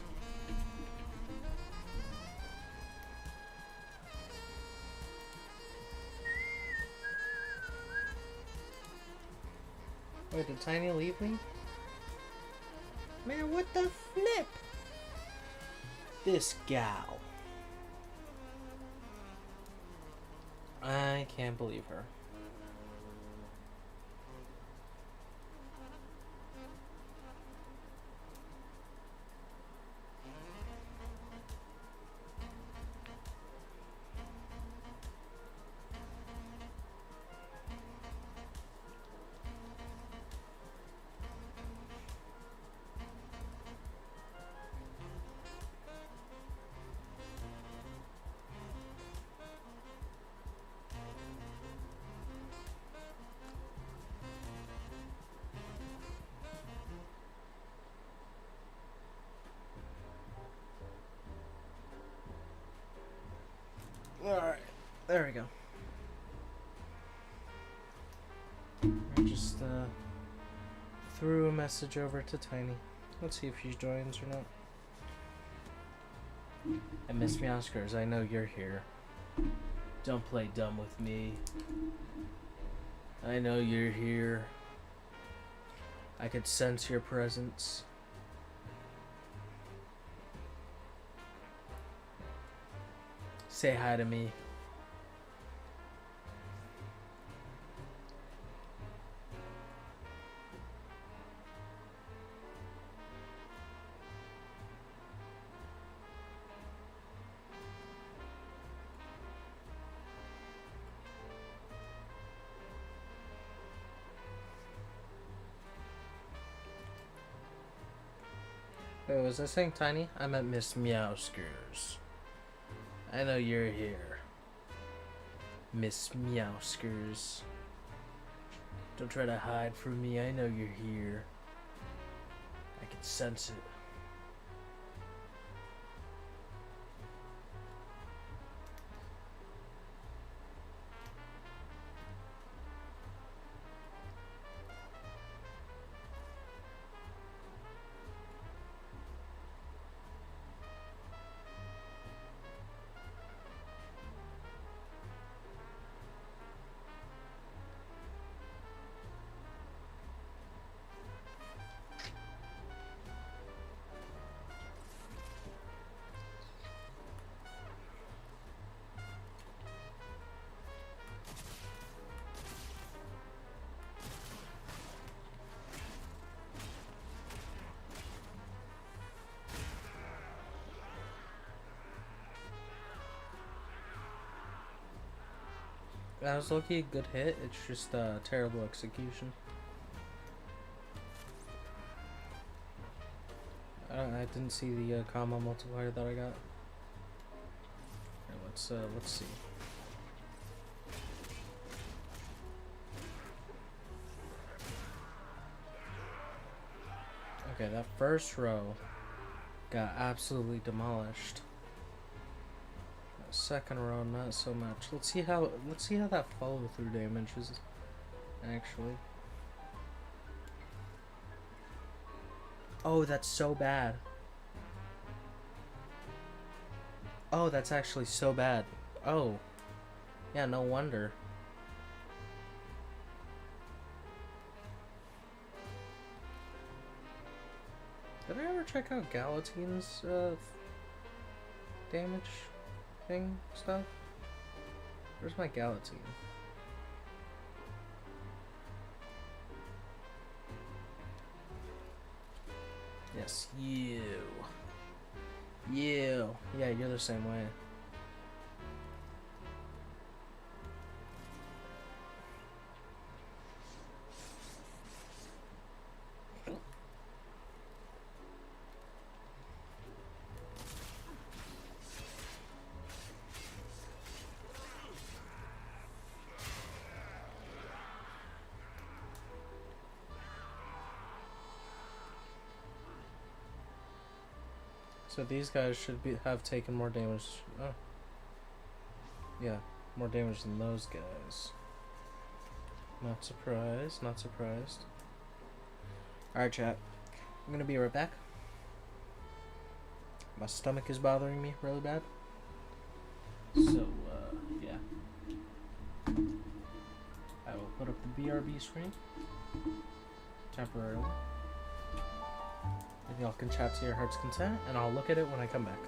Wait, did Tiny leave me? Man, what the flip? This gal. I can't believe her. Alright, there we go. I just threw a message over to Tiny. Let's see if she joins or not. And Miss Meowskers, I know you're here. Don't play dumb with me. I know you're here. I could sense your presence. Say hi to me. Wait, was I saying tiny? I meant Miss Meowskers. I know you're here. Miss Meowskers. Don't try to hide from me. I know you're here. I can sense it. That was lucky a good hit. It's just terrible execution. I didn't see the combo multiplier that I got. Here, let's see. Okay, that first row got absolutely demolished. That second row, not so much. Let's see how that follow through damage is actually. Oh, that's so bad. Oh, that's actually so bad. Oh. Yeah, no wonder. Did I ever check out Galatine's damage thing stuff? Where's my Galatine? Yes, you. You. Yeah, you're the same way. So these guys should have taken more damage. Oh. Yeah, more damage than those guys. Not surprised, not surprised. Alright, chat. I'm gonna be right back. My stomach is bothering me really bad. So, yeah. I will put up the BRB screen temporarily. And y'all can chat to your heart's content, and I'll look at it when I come back.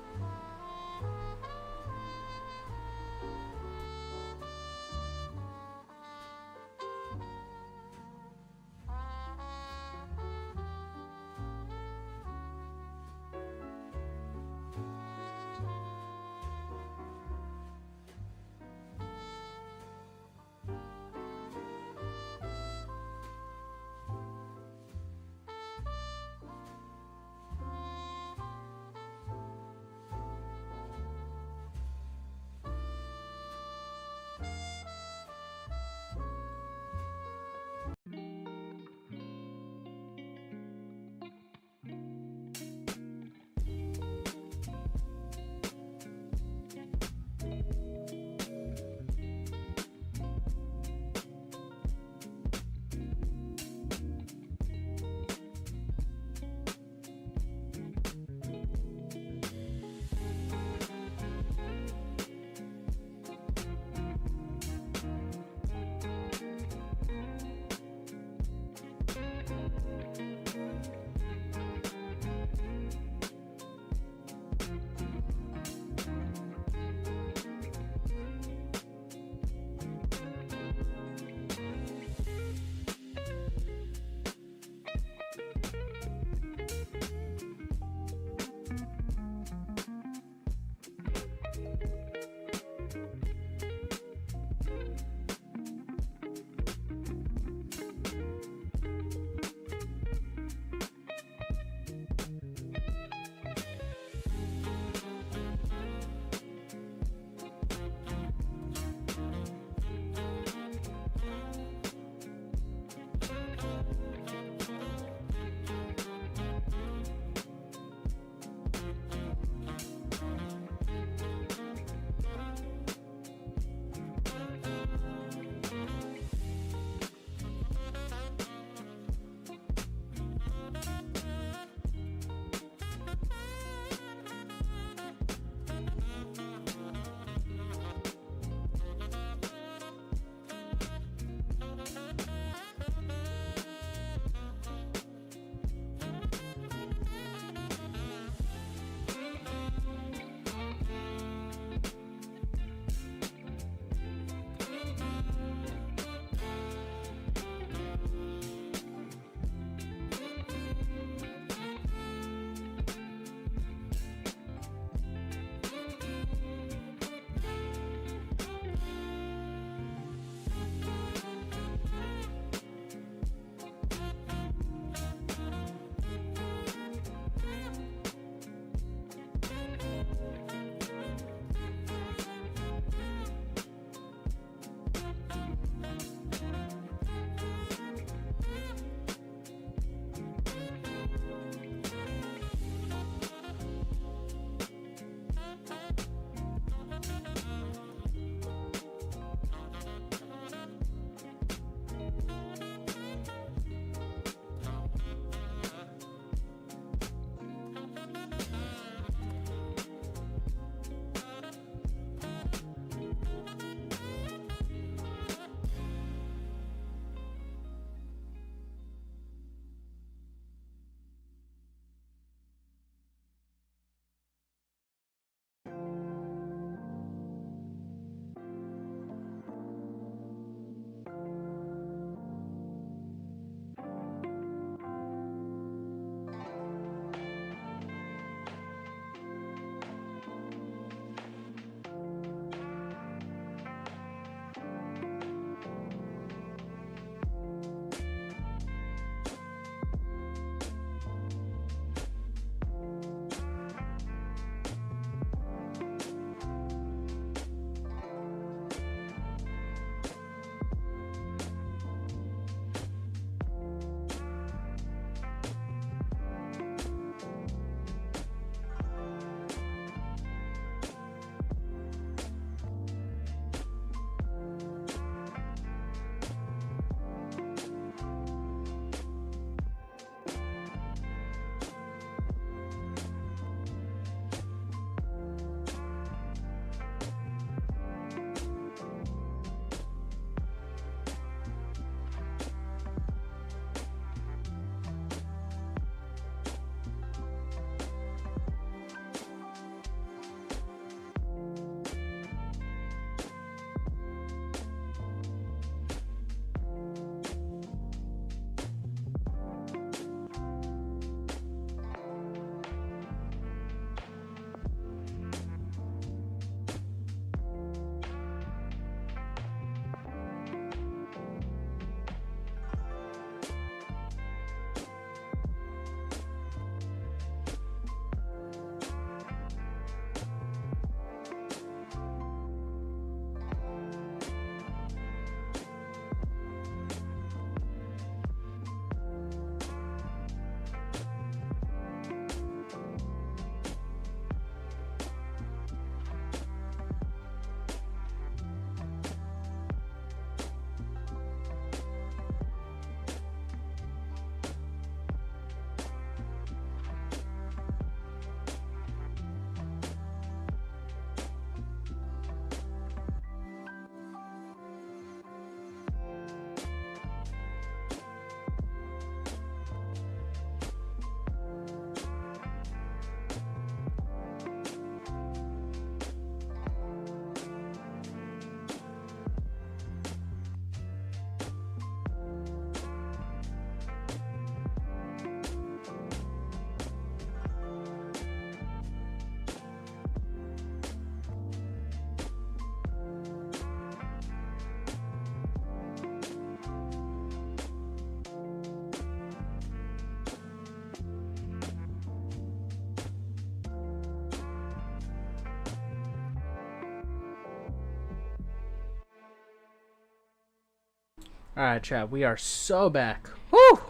Alright, chat, we are so back. Woo!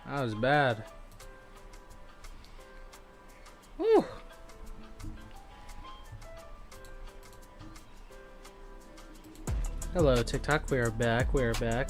That was bad. Woo! Hello, TikTok. We are back. We are back.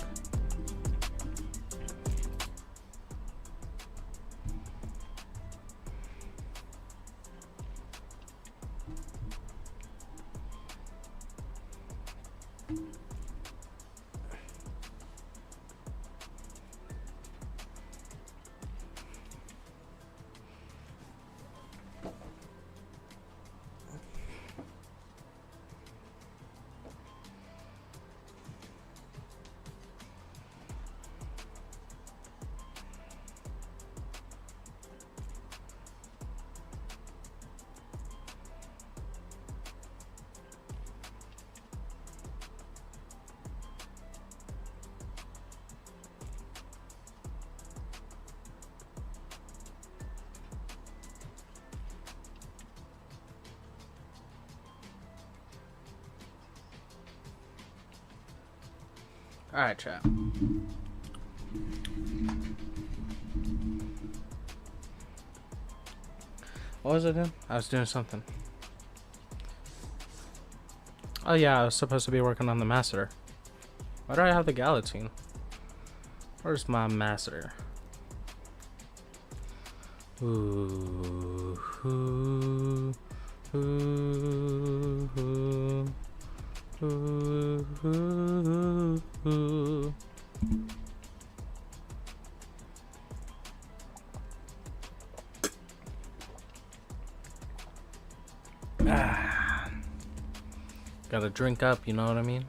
Alright, chat. What was I doing? I was doing something. Oh yeah, I was supposed to be working on the master. Why do I have the Galatine? Where's my master? Ooh, ooh, ooh, ooh. Ooh, ooh, ooh. Ah. Gotta drink up, you know what I mean?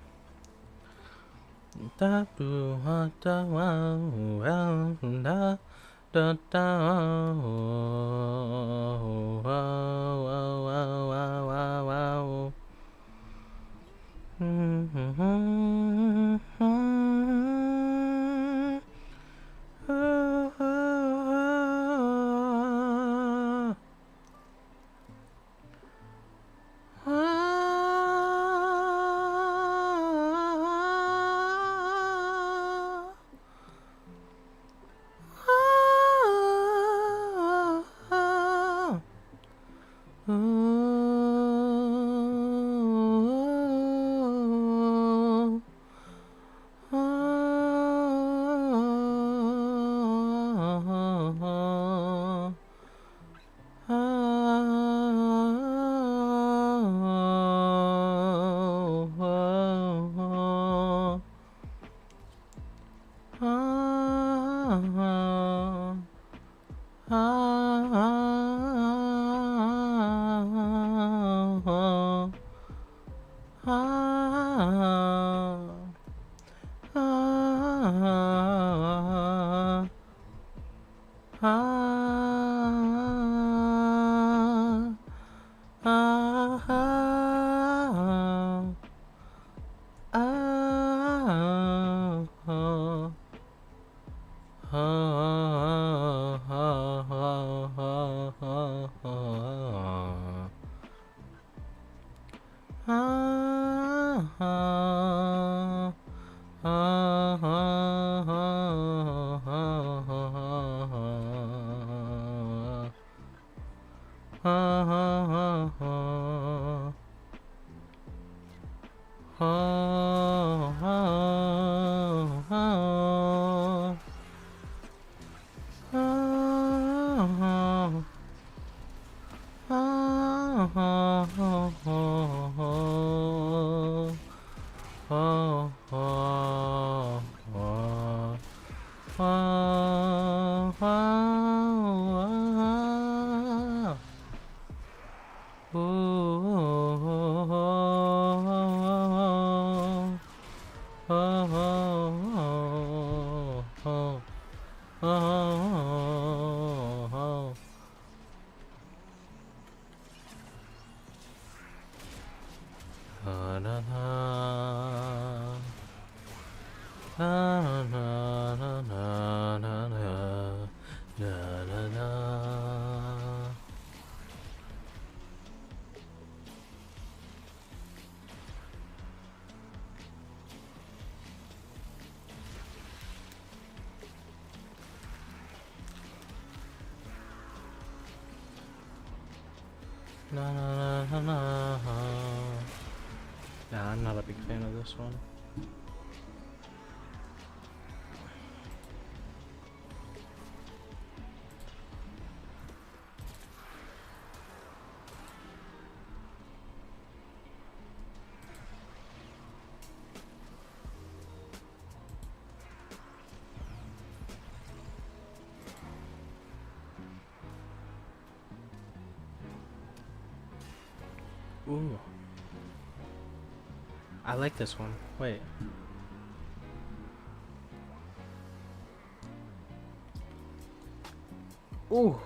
Na, na, na, na, na. Nah, I'm not a big fan of this one. Ooh. I like this one. Wait. Ooh.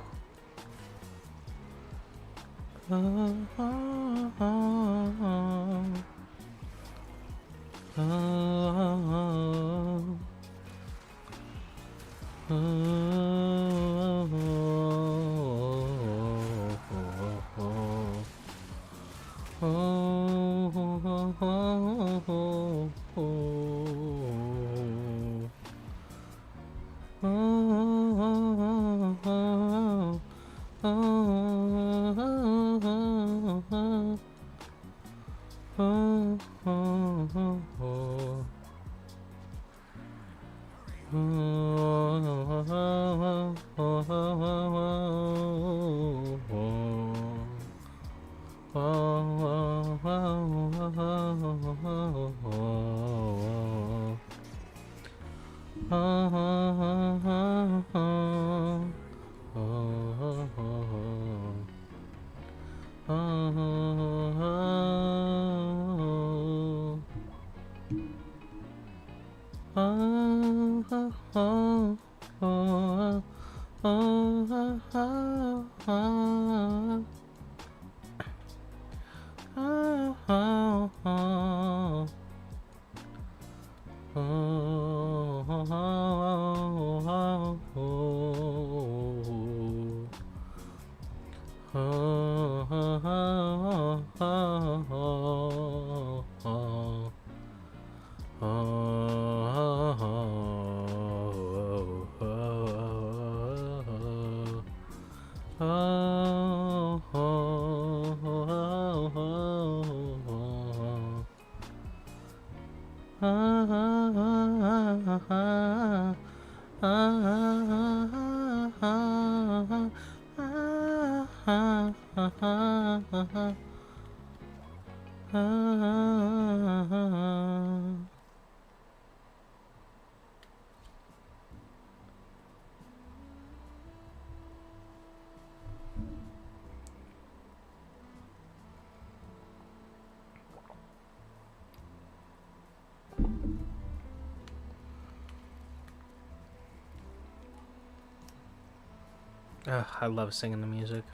Ugh, I love singing the music.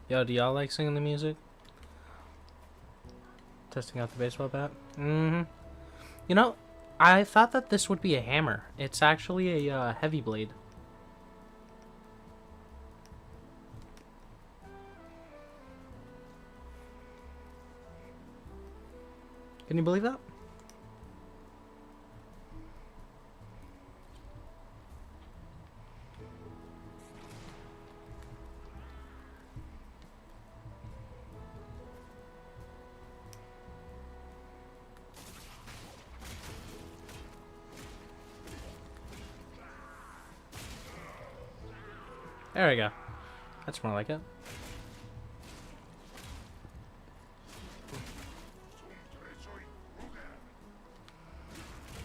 Yo, do y'all like singing the music? Testing out the baseball bat? Mm-hmm. You know, I thought that this would be a hammer. It's actually a heavy blade. Can you believe that? There we go. That's more like it.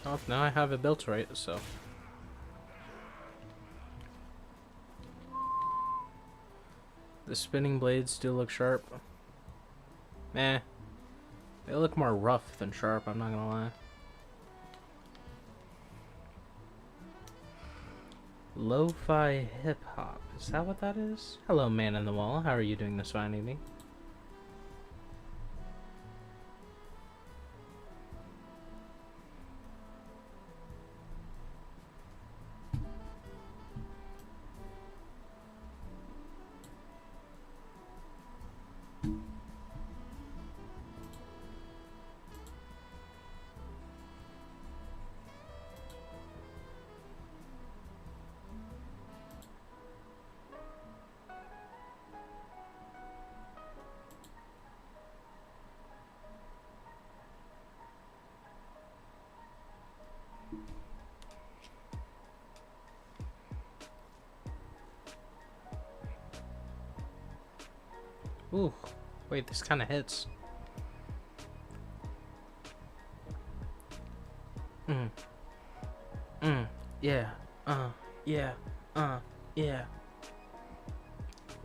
Oh, now I have it built right, so. The spinning blades do look sharp. Eh. They look more rough than sharp, I'm not gonna lie. Lo-fi hip-hop. Is that what that is? Hello, man in the wall. How are you doing this fine evening? Ooh, wait, this kind of hits. Yeah, yeah, yeah.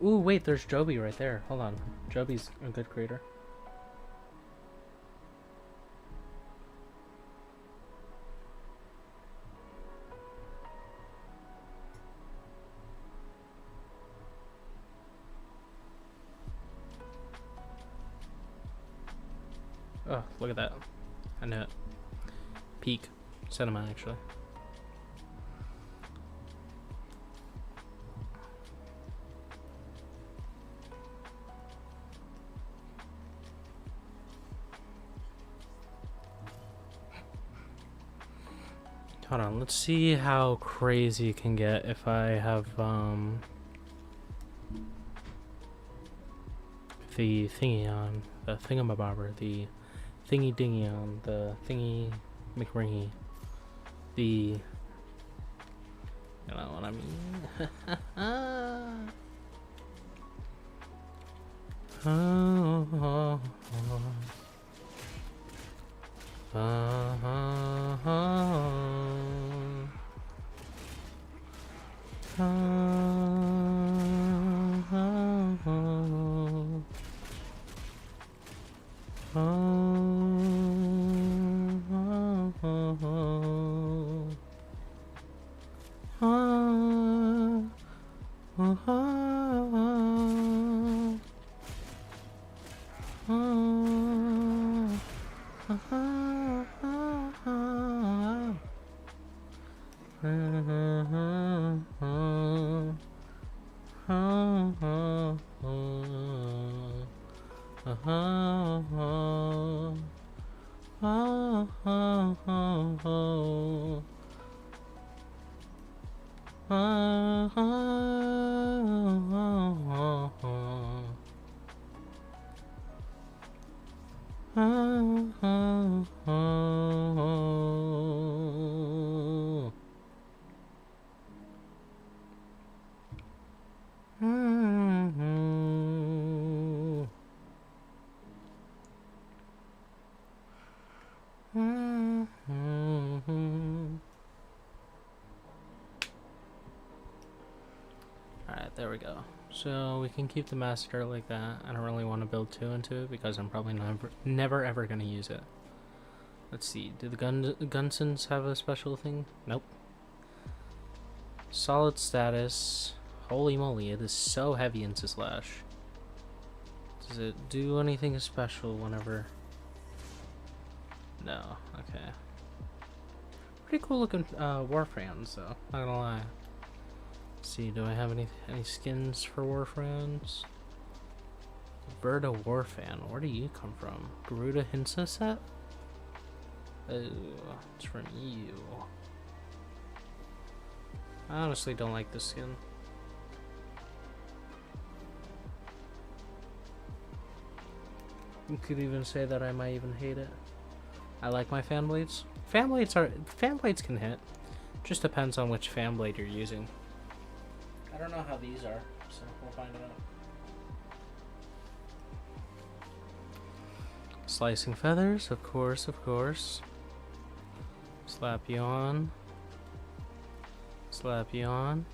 Ooh, wait, there's Joby right there. Hold on. Joby's a good creator. Oh, look at that. I knew it. Peak. Cinema, actually. Hold on, let's see how crazy it can get if I have, the thingy on, the thingamabobber, the thingy dingy on, the thingy McRingy, the, you know what I mean? Alright, there we go. So we can keep the master like that. I don't really want to build 2 into it because I'm probably never ever going to use it. Let's see, do the Gunsons have a special thing? Nope. Solid status. Holy moly, it is so heavy into slash. Does it do anything special whenever? No, okay. Pretty cool looking Warframes though, not gonna lie. Let's see, do I have any skins for Warframes? Verda Warfan, where do you come from? Garuda Hinsa set? Oh, it's from you. I honestly don't like this skin. You could even say that I might even hate it. I like my fan blades. Fan blades can hit. Just depends on which fan blade you're using. I don't know how these are, so we'll find out. Slicing feathers, of course, of course. Slap you on. Slap you on.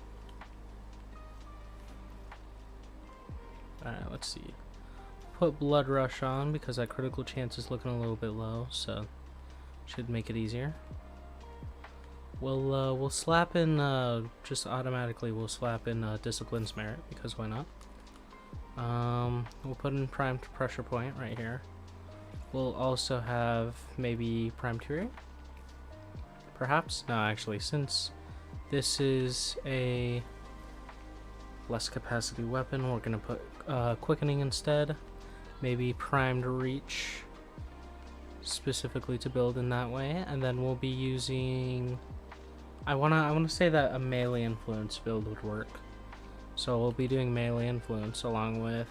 Alright, let's see. Put Blood Rush on because that critical chance is looking a little bit low, so should make it easier. We'll slap in just automatically. We'll slap in Discipline's Merit because why not? We'll put in Primed Pressure Point right here. We'll also have maybe Primed Fury. Perhaps? No, actually, since this is a less capacity weapon, we're gonna put Quickening instead. Maybe Primed Reach specifically to build in that way, and then we'll be using. I wanna say that a melee influence build would work. So we'll be doing melee influence along with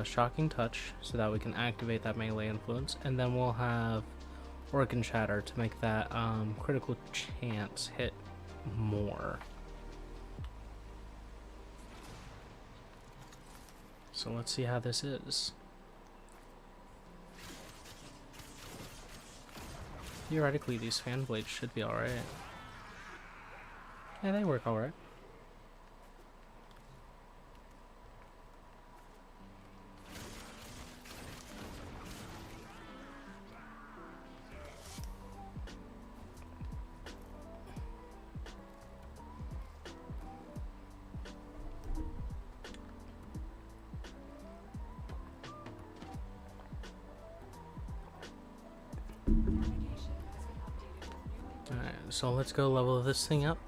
Shocking Touch, so that we can activate that melee influence, and then we'll have Organ Shatter to make that critical chance hit more. So let's see how this is. Theoretically, these fan blades should be alright. Yeah, they work alright. Alright, so let's go level this thing up.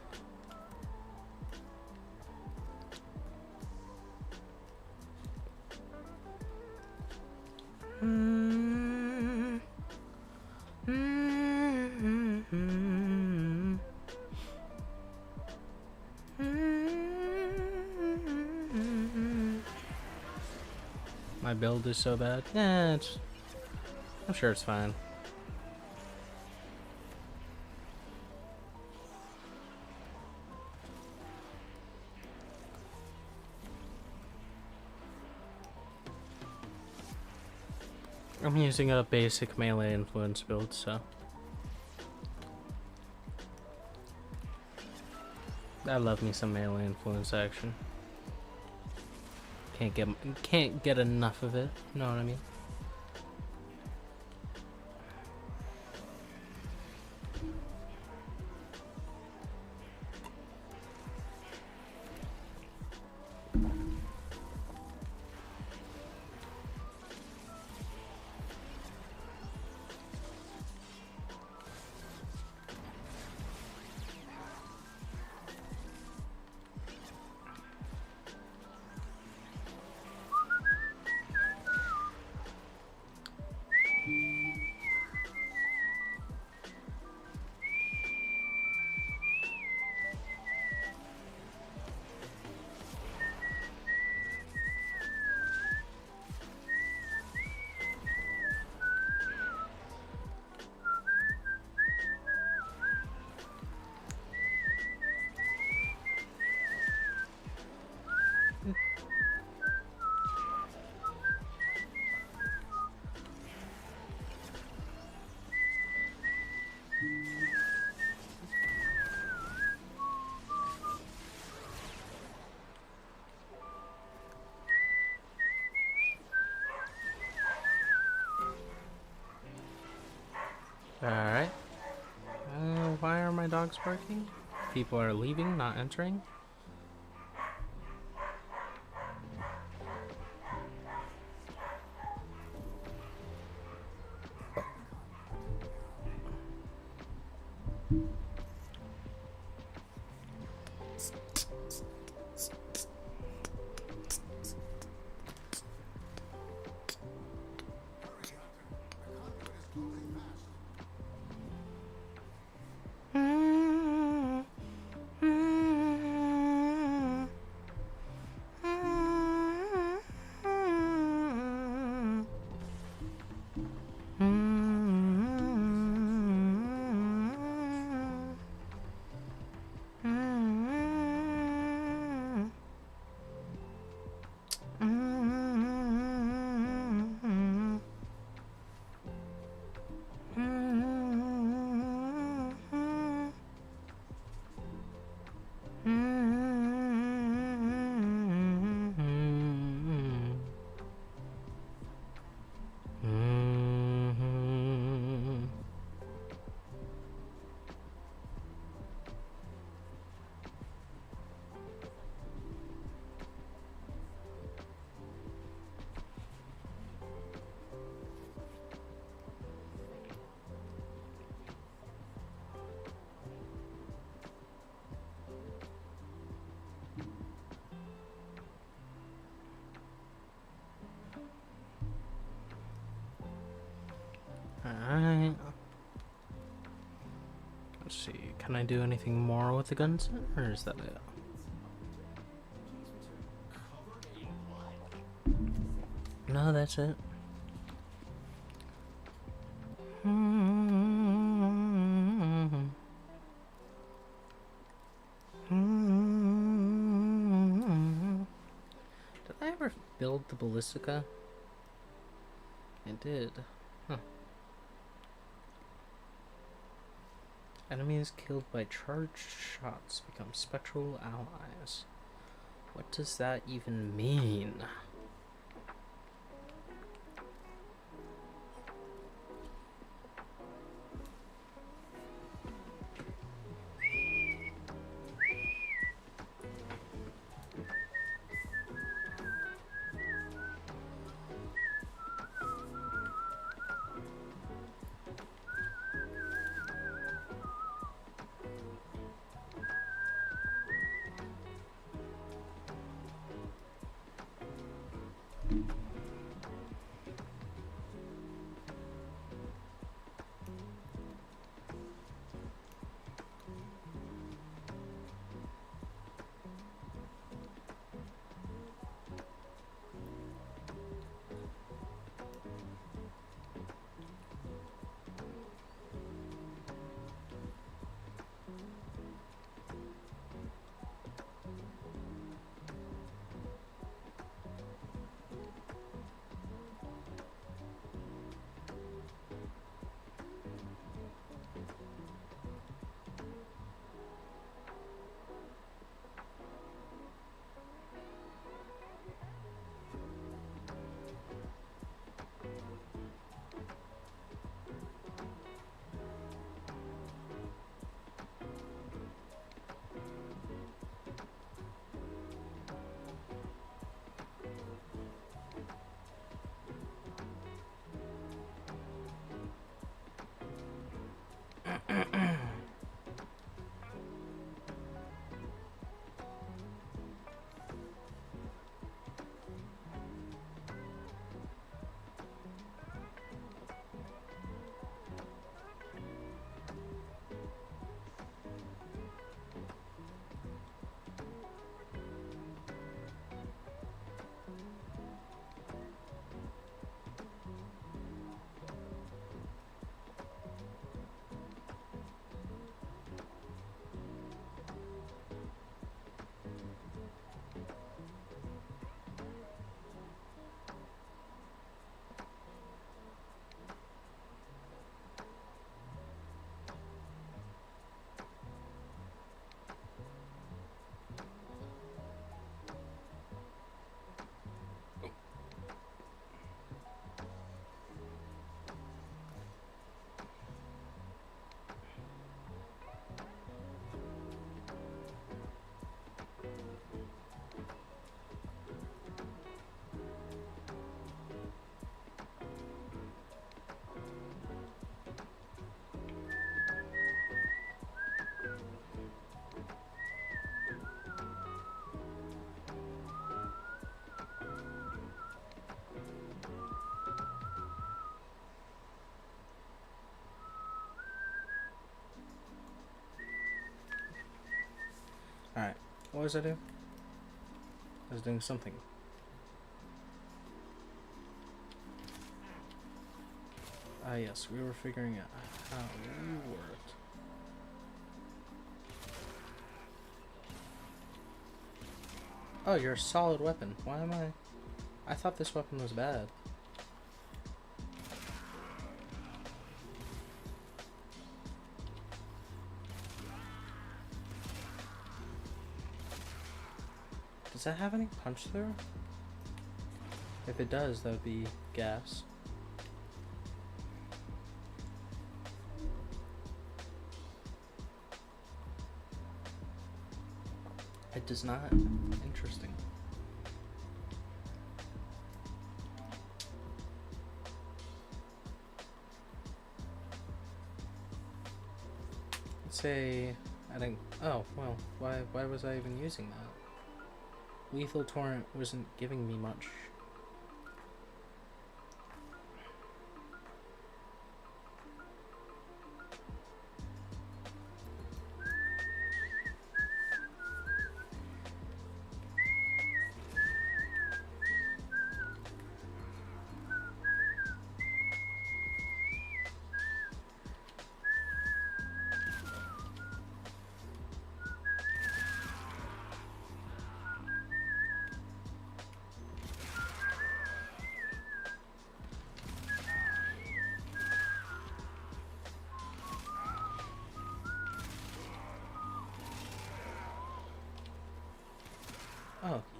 My build is so bad. Yeah, I'm sure it's fine. I'm using a basic melee influence build, so I love me some melee influence action. Can't get enough of it. You know what I mean? Alright. Why are my dogs barking? People are leaving, not entering. Alright. Let's see. Can I do anything more with the guns? Or is that it? No, that's it. Did I ever build the Ballistica? It did. Huh. Enemies killed by charged shots become spectral allies. What does that even mean? Alright, what was I doing? I was doing something. Ah, yes, we were figuring out how we worked. Oh, you're a solid weapon. Why am I thought this weapon was bad. Does that have any punch through? If it does, that would be gas. It does not. Interesting. Let's say I didn't. Oh well. Why was I even using that? Lethal Torrent wasn't giving me much.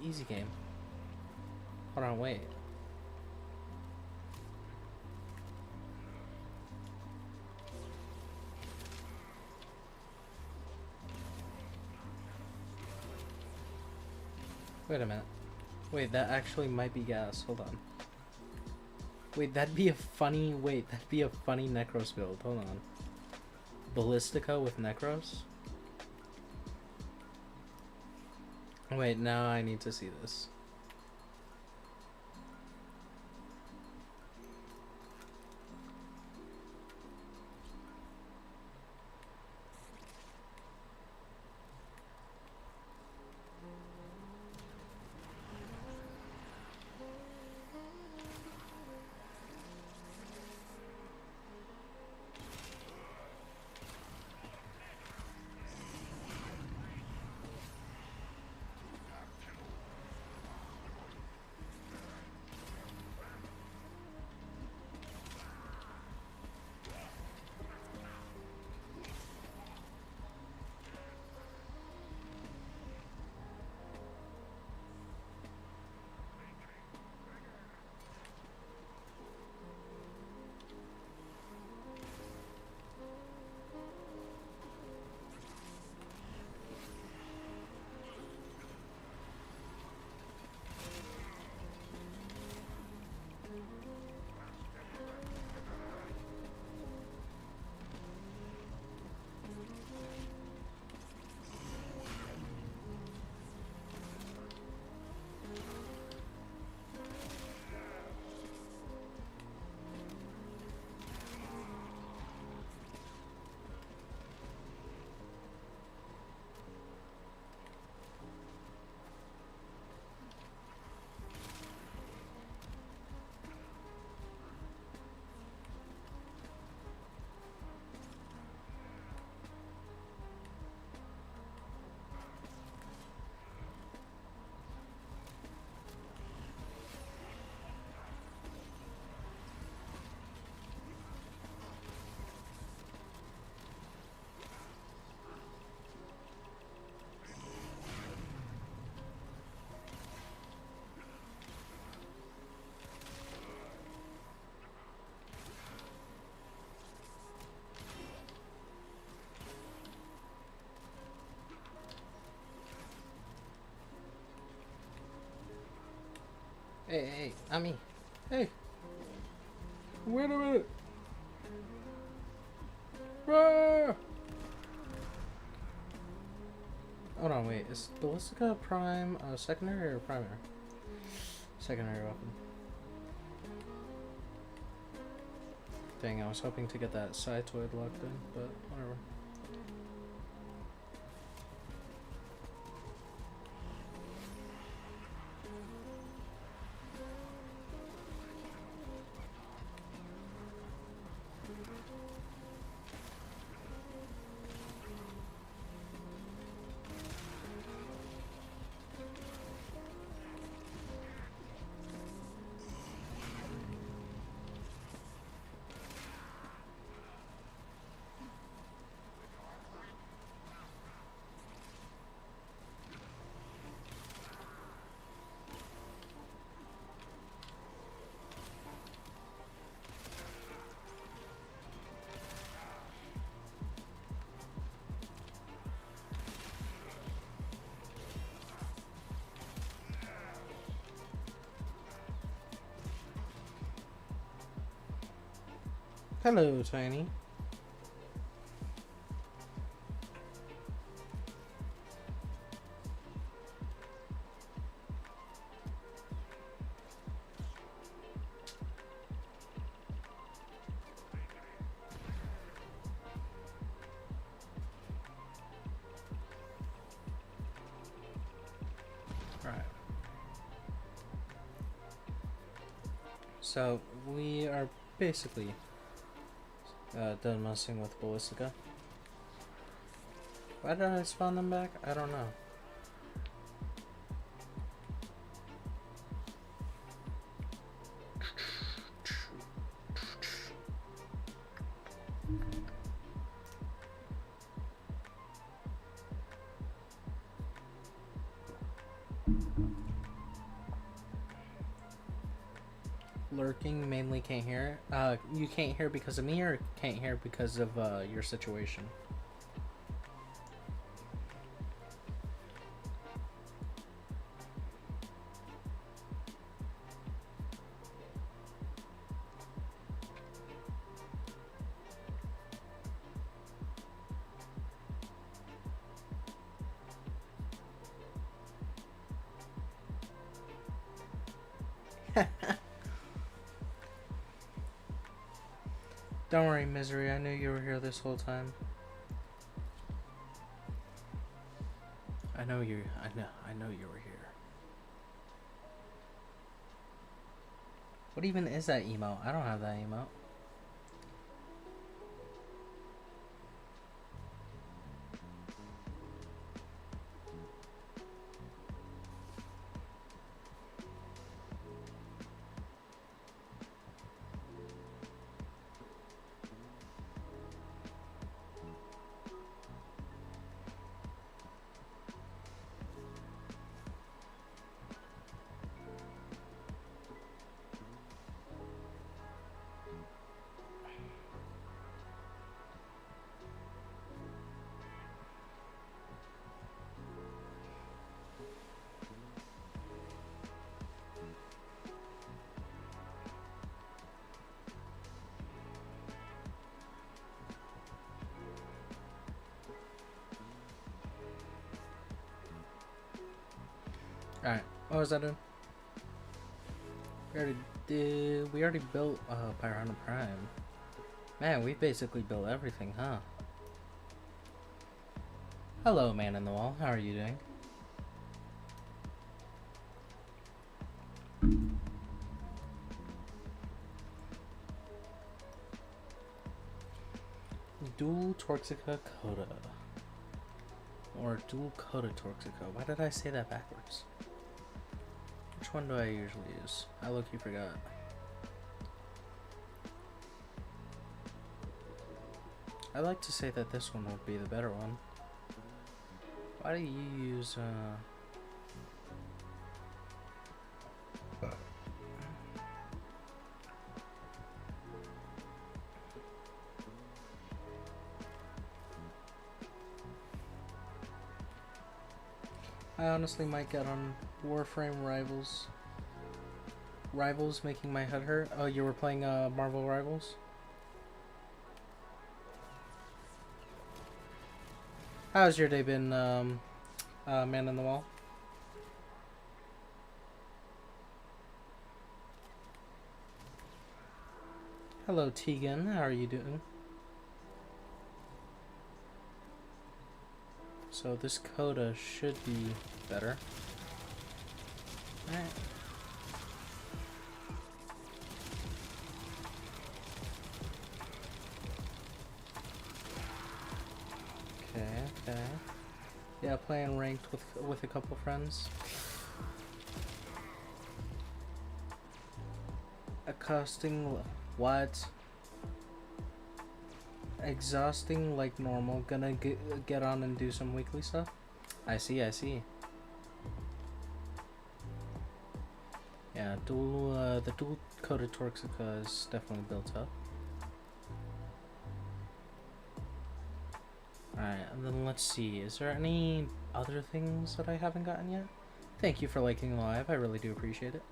Easy game. Hold on, wait. Wait a minute. Wait, that actually might be gas. Hold on. Wait, that'd be a funny... Wait, that'd be a funny Necros build. Hold on. Ballistica with Necros? Wait, now I need to see this. Hey, Ami. Hey. Wait a minute. Ah! Hold on, wait. Is Ballistica Prime a secondary or primary? Secondary weapon. Dang, I was hoping to get that Cytoid locked in, but whatever. Hello, Tiny. Alright. So, we are basically done messing with Ballistica. Why did I spawn them back? I don't know. Lurking, mainly can't hear. You can't hear because of me, or can't hear because of your situation? Don't worry, Misery. I knew you were here this whole time. I know you were here. What even is that emote? I don't have that emote. Alright, what was that doing? We already built Piranha Prime. Man, we basically built everything, huh? Hello, man in the wall. How are you doing? Dual Torxica Coda. Or Dual Coda Torxica. Why did I say that backwards? Which one do I usually use? I look, you forgot. I like to say that this one would be the better one. Why do you use I honestly might get on Warframe Rivals. Rivals making my head hurt. Oh, you were playing Marvel Rivals? How's your day been, man in the wall? Hello, Tegan. How are you doing? So this coda should be better. Alright. Okay. Yeah, playing ranked with a couple friends. Accosting what? Exhausting like normal. Gonna get on and do some weekly stuff. I see. Yeah, the dual Coda Torxica is definitely built up. Alright, and then let's see. Is there any other things that I haven't gotten yet? Thank you for liking live. I really do appreciate it.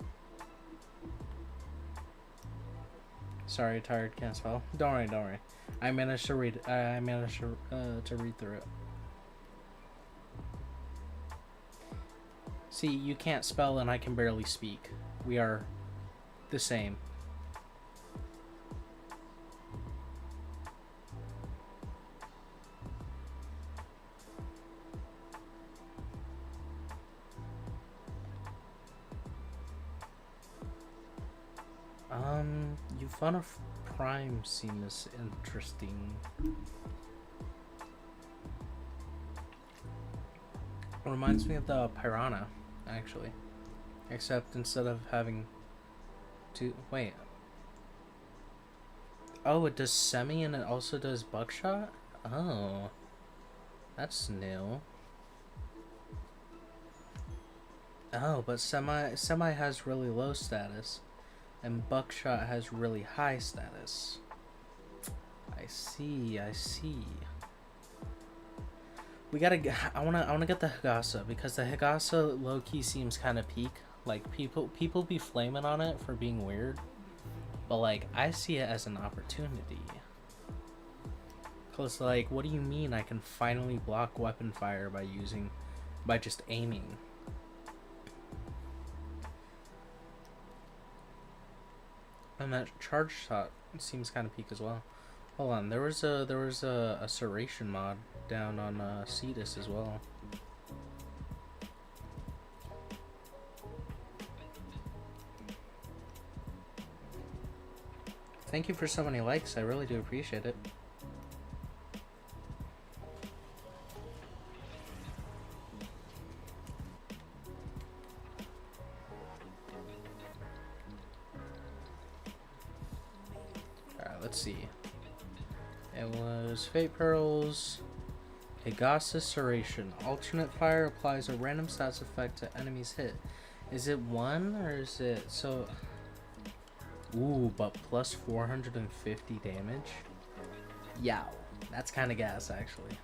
Sorry, tired, can't spell. Don't worry. I managed to read. I managed to read through it. See, you can't spell and I can barely speak. We are the same. You found a Prime seems interesting. Reminds me of the Piranha, actually. Except instead of having to wait. Oh, it does semi and it also does buckshot? Oh. That's new. Oh, but semi has really low status. And buckshot has really high status. I see, I see. We gotta get, I wanna get the Higasa, because the Higasa low-key seems kind of peak. Like, people be flaming on it for being weird. But, like, I see it as an opportunity. Cause, like, what do you mean I can finally block weapon fire by just aiming? And that charge shot seems kind of peak as well. Hold on, there was a serration mod down on Cetus as well. Thank you for so many likes. I really do appreciate it. Alright, let's see. It was Fate Pearls, Higasa Serration. Alternate fire applies a random stats effect to enemies hit. Is it 1 or is it so? Ooh, but plus 450 damage. Yow, that's kind of gas actually.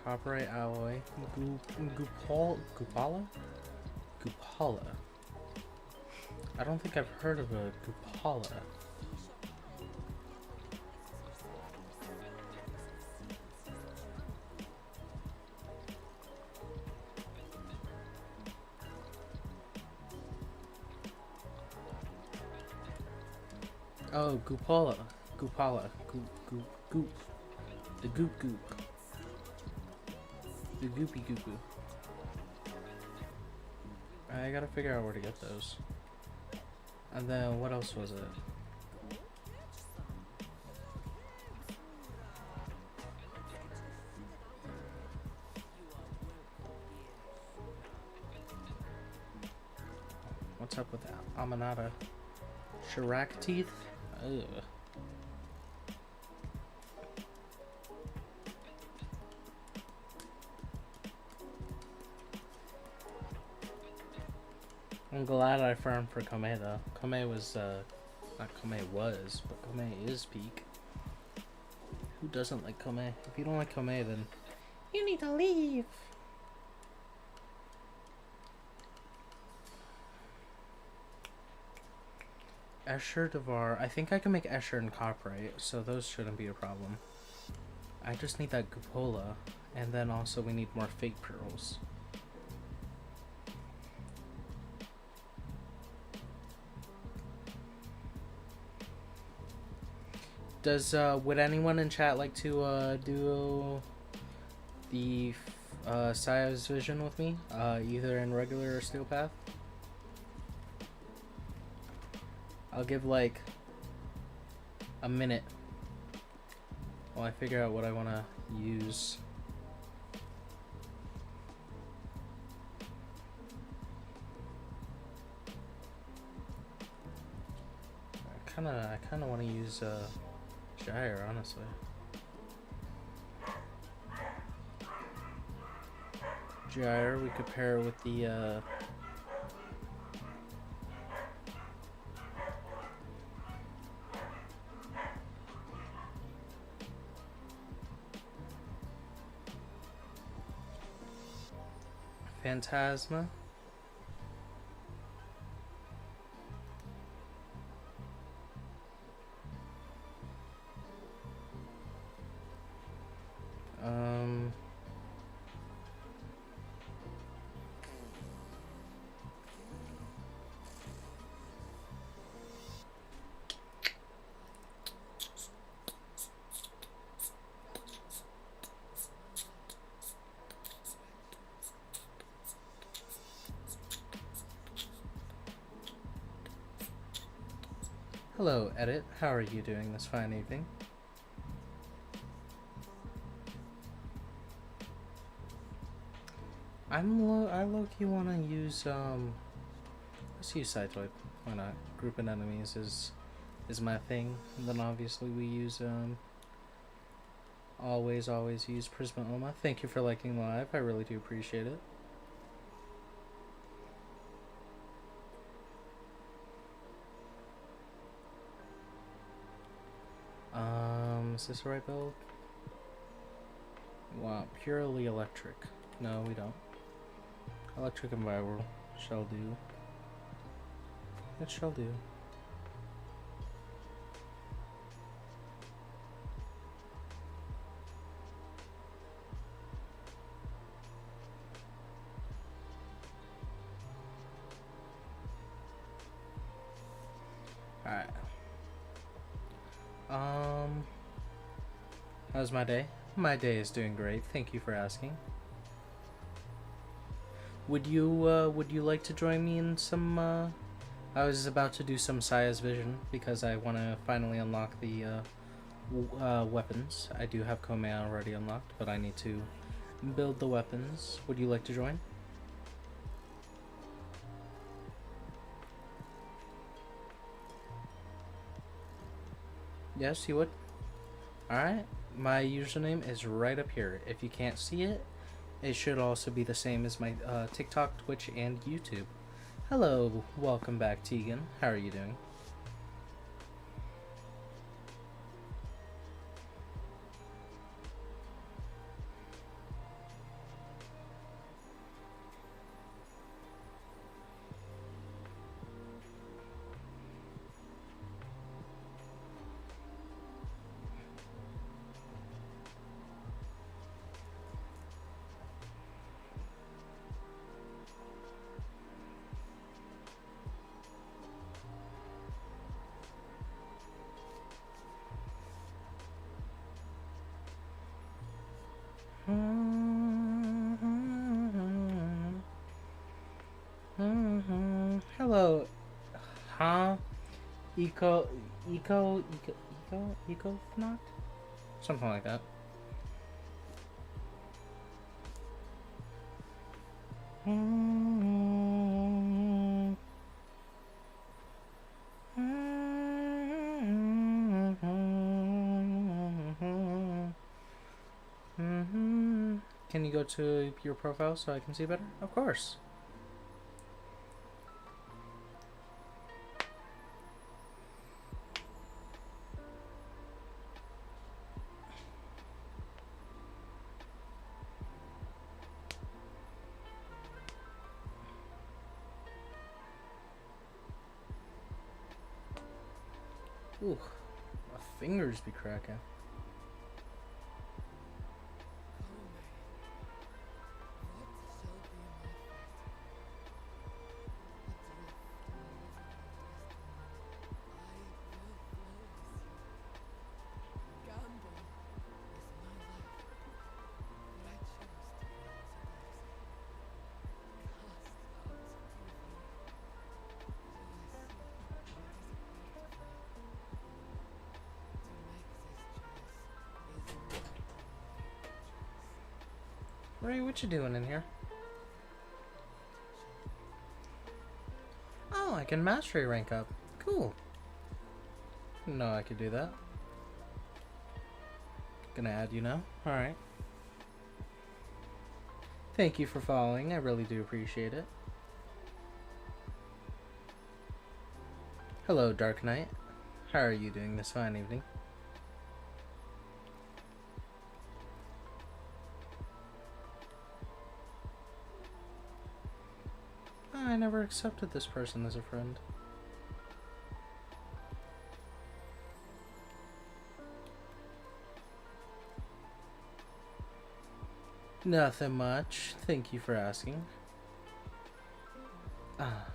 Copperite alloy, Gupala. I don't think I've heard of a Gupala. Oh, Gupala. Goop. The goop. The goopy goo. I gotta figure out where to get those. And then what else was it? What's up with Amanata? Shirak teeth? Ugh. I'm glad I farmed for Kome though. Kome was, not Kome was, but Kome is peak. Who doesn't like Kome? If you don't like Kome, then you need to leave. Escher, Devar. I think I can make Escher and Copperite, so those shouldn't be a problem. I just need that Cupola, and then also we need more Fate Pearls. Does would anyone in chat like to do the Saya's Vision with me, either in regular or Steel Path? I'll give like a minute while I figure out what I want to use. I kind of want to use Gyre, honestly. Gyre, we could pair with the Phantasma. Hello, Edit. How are you doing this fine evening? I low-key want to use let's use Sideswipe. Why not? Grouping enemies is my thing. And then obviously we use always use Prisma Oma. Thank you for liking live. I really do appreciate it. Is this the right build? We want purely electric. No, we don't. Electric and viral shall do. It shall do. Alright. How's my day? My day is doing great. Thank you for asking. Would you like to join me in some, I was about to do some Saya's Vision because I want to finally unlock the, weapons. I do have Kome already unlocked, but I need to build the weapons. Would you like to join? Yes, you would? Alright, my username is right up here. If you can't see it, it should also be the same as my TikTok, Twitch, and YouTube. Hello, welcome back, Tegan. How are you doing? Hello, huh? Eco not? Something like that. Can you go to your profile so I can see better? Of course. Ooh, my fingers be cracking. Ray, what you doing in here? Oh, I can mastery rank up. Cool. No, I could do that. Gonna add you now. Alright. Thank you for following. I really do appreciate it. Hello, Dark Knight. How are you doing this fine evening? I never accepted this person as a friend. Nothing much. Thank you for asking. Ah,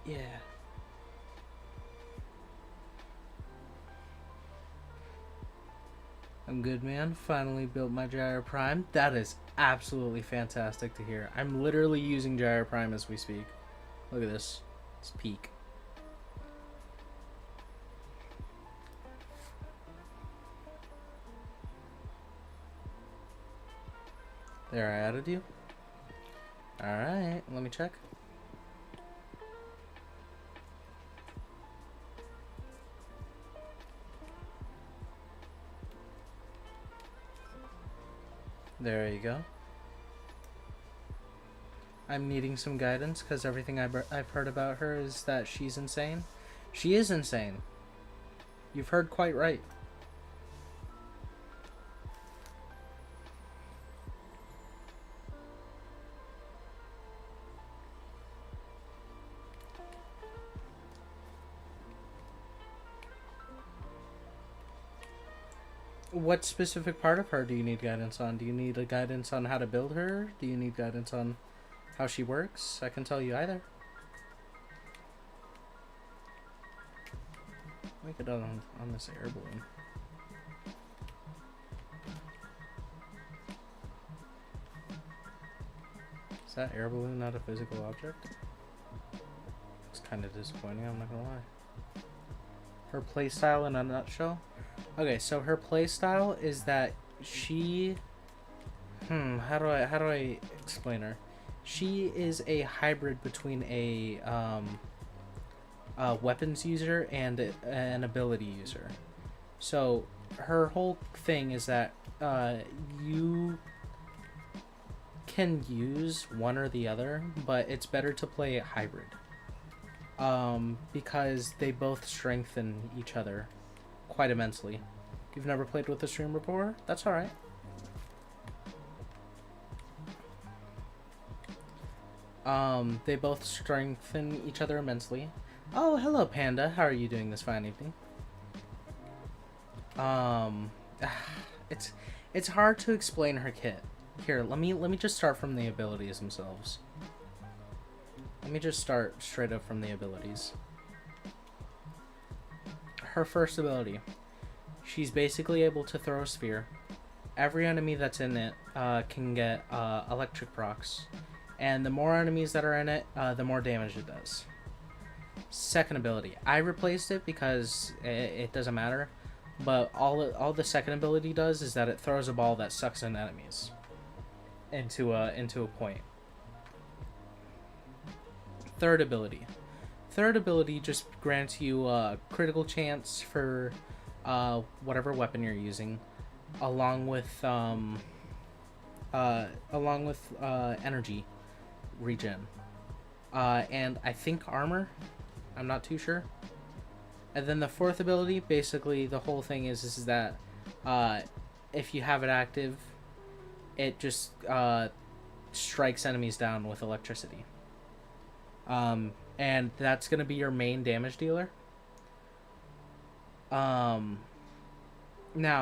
yeah. I'm good, man. Finally built my Gyro Prime. That is absolutely fantastic to hear. I'm literally using Gyro Prime as we speak. Look at this. It's peak. There, I added you. Alright, let me check. There you go. I'm needing some guidance because everything I've heard about her is that she's insane. She is insane. You've heard quite right. What specific part of her do you need guidance on? Do you need a guidance on how to build her? Do you need guidance on how she works? I can tell you either. Make it on this air balloon. Is that air balloon not a physical object? It's kind of disappointing, I'm not gonna lie. Her playstyle in a nutshell? Okay, so her playstyle is that she... how do I explain her? She is a hybrid between a weapons user and an ability user. So her whole thing is that you can use one or the other, but it's better to play a hybrid. Because they both strengthen each other quite immensely. You've never played with a streamer before? That's alright. They both strengthen each other immensely. Oh, hello, Panda. How are you doing this fine evening? It's hard to explain her kit. Here, let me just start from the abilities themselves. Let me just start straight up from the abilities. Her first ability. She's basically able to throw a sphere. Every enemy that's in it can get electric procs. And the more enemies that are in it, the more damage it does. Second ability. I replaced it because it doesn't matter. But all the second ability does is that it throws a ball that sucks in enemies into a point. Third ability. Third ability just grants you a critical chance for whatever weapon you're using, along with energy regen, and I think armor. I'm not too sure. And then the fourth ability, basically the whole thing is that if you have it active, it just strikes enemies down with electricity. And that's going to be your main damage dealer. Now,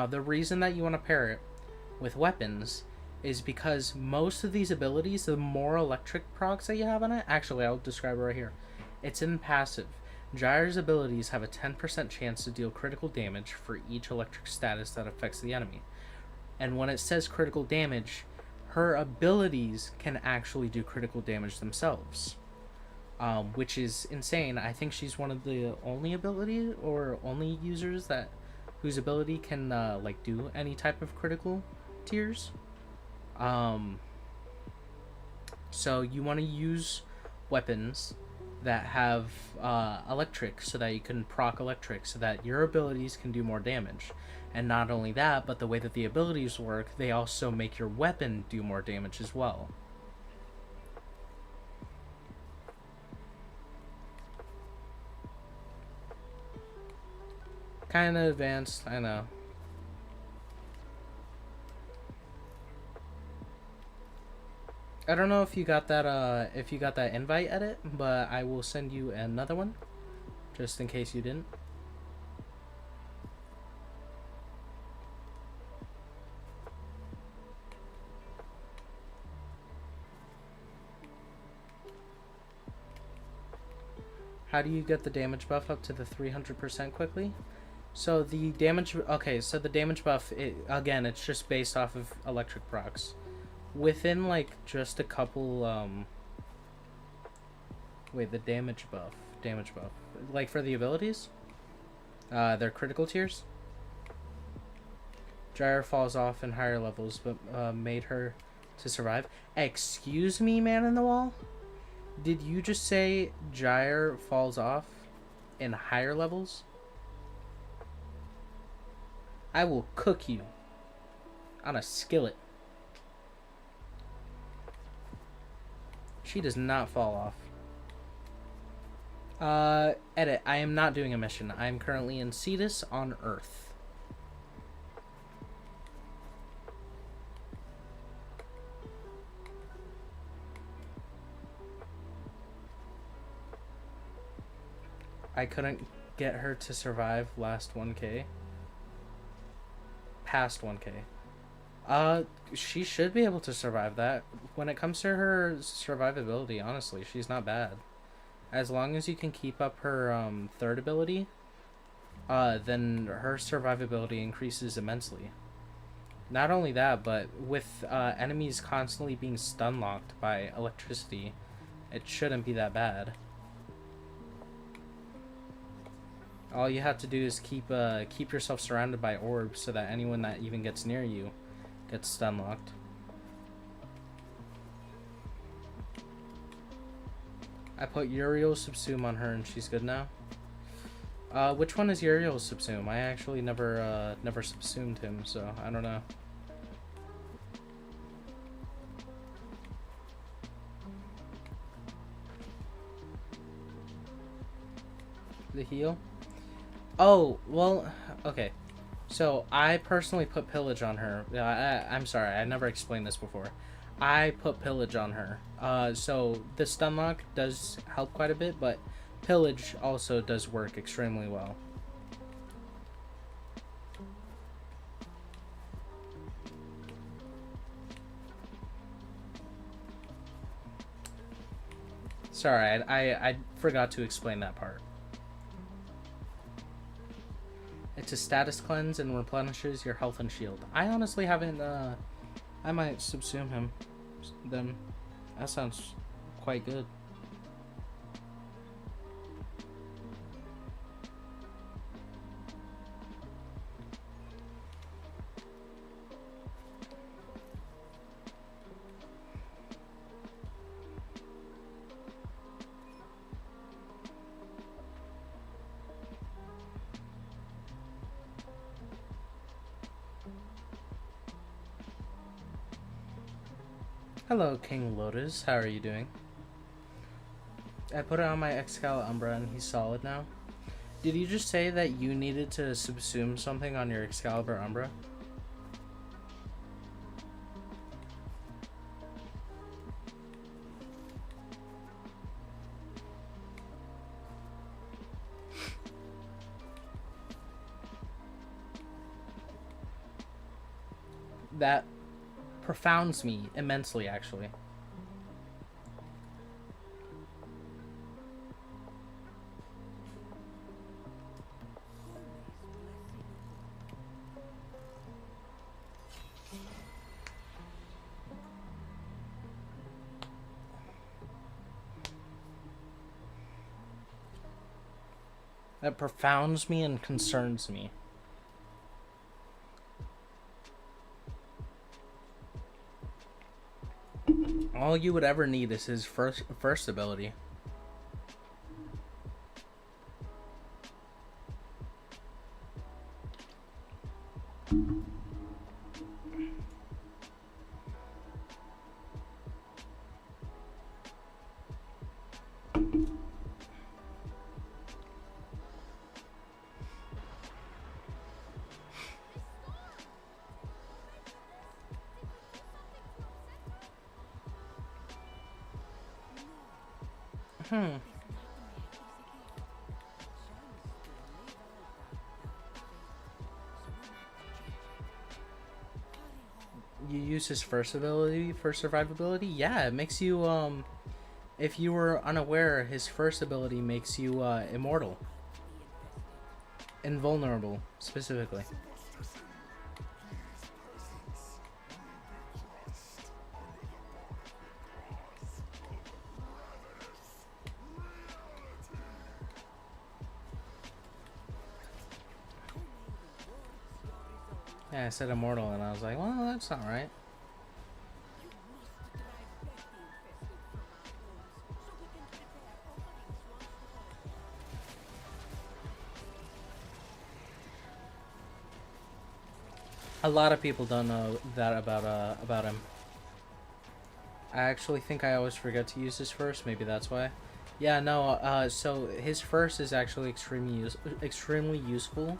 the reason that you want to pair it with weapons is because most of these abilities, the more electric procs that you have on it, actually, I'll describe it right here. It's in passive. Gyre's abilities have a 10% chance to deal critical damage for each electric status that affects the enemy. And when it says critical damage, her abilities can actually do critical damage themselves. Which is insane. I think she's one of the only ability or only users whose ability can like do any type of critical tiers. So you want to use weapons that have electric so that you can proc electric so that your abilities can do more damage. And not only that, but the way that the abilities work, they also make your weapon do more damage as well. Kind of advanced, I know. I don't know if you got that invite edit, but I will send you another one, just in case you didn't. How do you get the damage buff up to the 300% quickly? So the damage, okay, so the damage buff, again, it's just based off of electric procs. Within, like, just a couple, wait, the damage buff, like, for the abilities? They're critical tiers? Gyre falls off in higher levels, but, made her to survive. Excuse me, man in the wall? Did you just say Gyre falls off in higher levels? I will cook you on a skillet. She does not fall off. Edit. I am not doing a mission. I am currently in Cetus on Earth. I couldn't get her to survive last 1K. past 1K. Uh, she should be able to survive that. When it comes to her survivability, honestly, she's not bad. As long as you can keep up her third ability, then her survivability increases immensely. Not only that, but with enemies constantly being stun locked by electricity, it shouldn't be that bad. All you have to do is keep yourself surrounded by orbs so that anyone that even gets near you gets stun locked. I put Uriel Subsume on her and she's good now. Which one is Uriel Subsume? I actually never subsumed him, so I don't know. The heal? Oh, well, okay. So, I personally put Pillage on her. I'm sorry, I never explained this before. I put Pillage on her. So, the stun lock does help quite a bit, but Pillage also does work extremely well. Sorry, I forgot to explain that part. It's a status cleanse and replenishes your health and shield. I honestly haven't, I might subsume him then. That sounds quite good. Hello, King Lotus. How are you doing? I put it on my Excalibur Umbra and he's solid now. Did you just say that you needed to subsume something on your Excalibur Umbra? That profounds me immensely, actually. That profounds me and concerns me. All you would ever need is his first ability. You use his first ability for survivability? Yeah, it makes you, if you were unaware, his first ability makes you, immortal. Invulnerable, specifically. Yeah, I said immortal, and I was like, well, that's not right. A lot of people don't know that about him. I actually think I always forget to use his first. Maybe that's why. Yeah, no. So his first is actually extremely useful,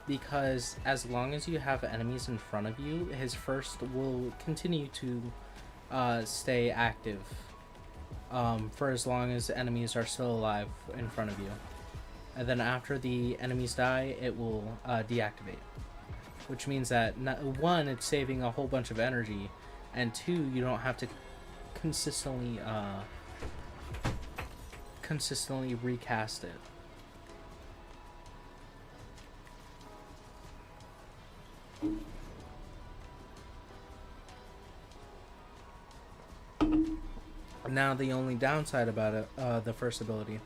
because as long as you have enemies in front of you, his first will continue to stay active for as long as enemies are still alive in front of you. And then after the enemies die, it will deactivate. which means that one, it's saving a whole bunch of energy, and two, you don't have to consistently consistently recast it. Now the only downside about it, the first ability,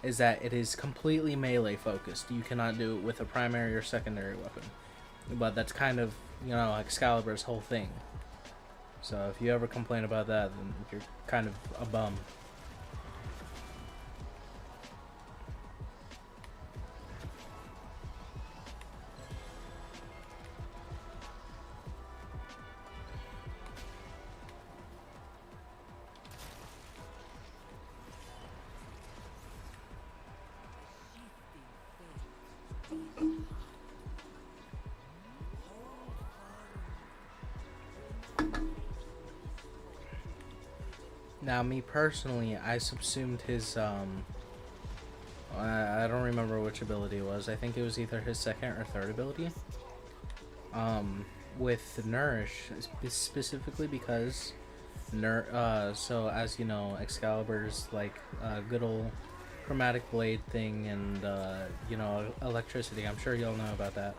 is that it is completely melee focused. You cannot do it with a primary or secondary weapon. But that's kind of, you know, Excalibur's whole thing. So if you ever complain about that, then you're kind of a bum. Now, me personally, I subsumed his, I don't remember which ability it was. I think it was either his second or third ability. With Nourish, specifically because, so as you know, Excalibur's like a good old chromatic blade thing and, you know, electricity. I'm sure you'll know about that.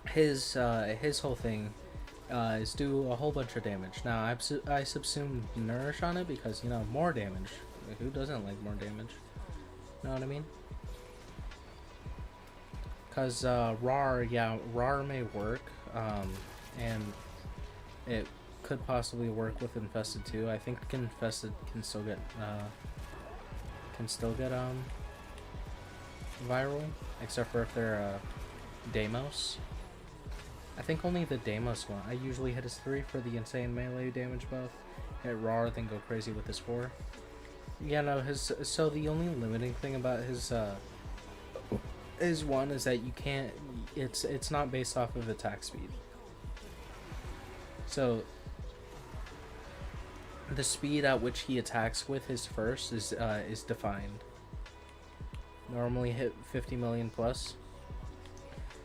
His whole thing is do a whole bunch of damage. Now, I subsumed Nourish on it because, you know, more damage. Who doesn't like more damage? Know what I mean? Because RAR, yeah, RAR may work, and it could possibly work with Infested too. I think Infested can still get viral, except for if they're Deimos. I think only the Deimos one. I usually hit his 3 for the insane melee damage buff, hit RAR, then go crazy with his 4. Yeah, no, so the only limiting thing about his one is that you can't, it's not based off of attack speed. So the speed at which he attacks with his first is defined. Normally hit 50 million plus.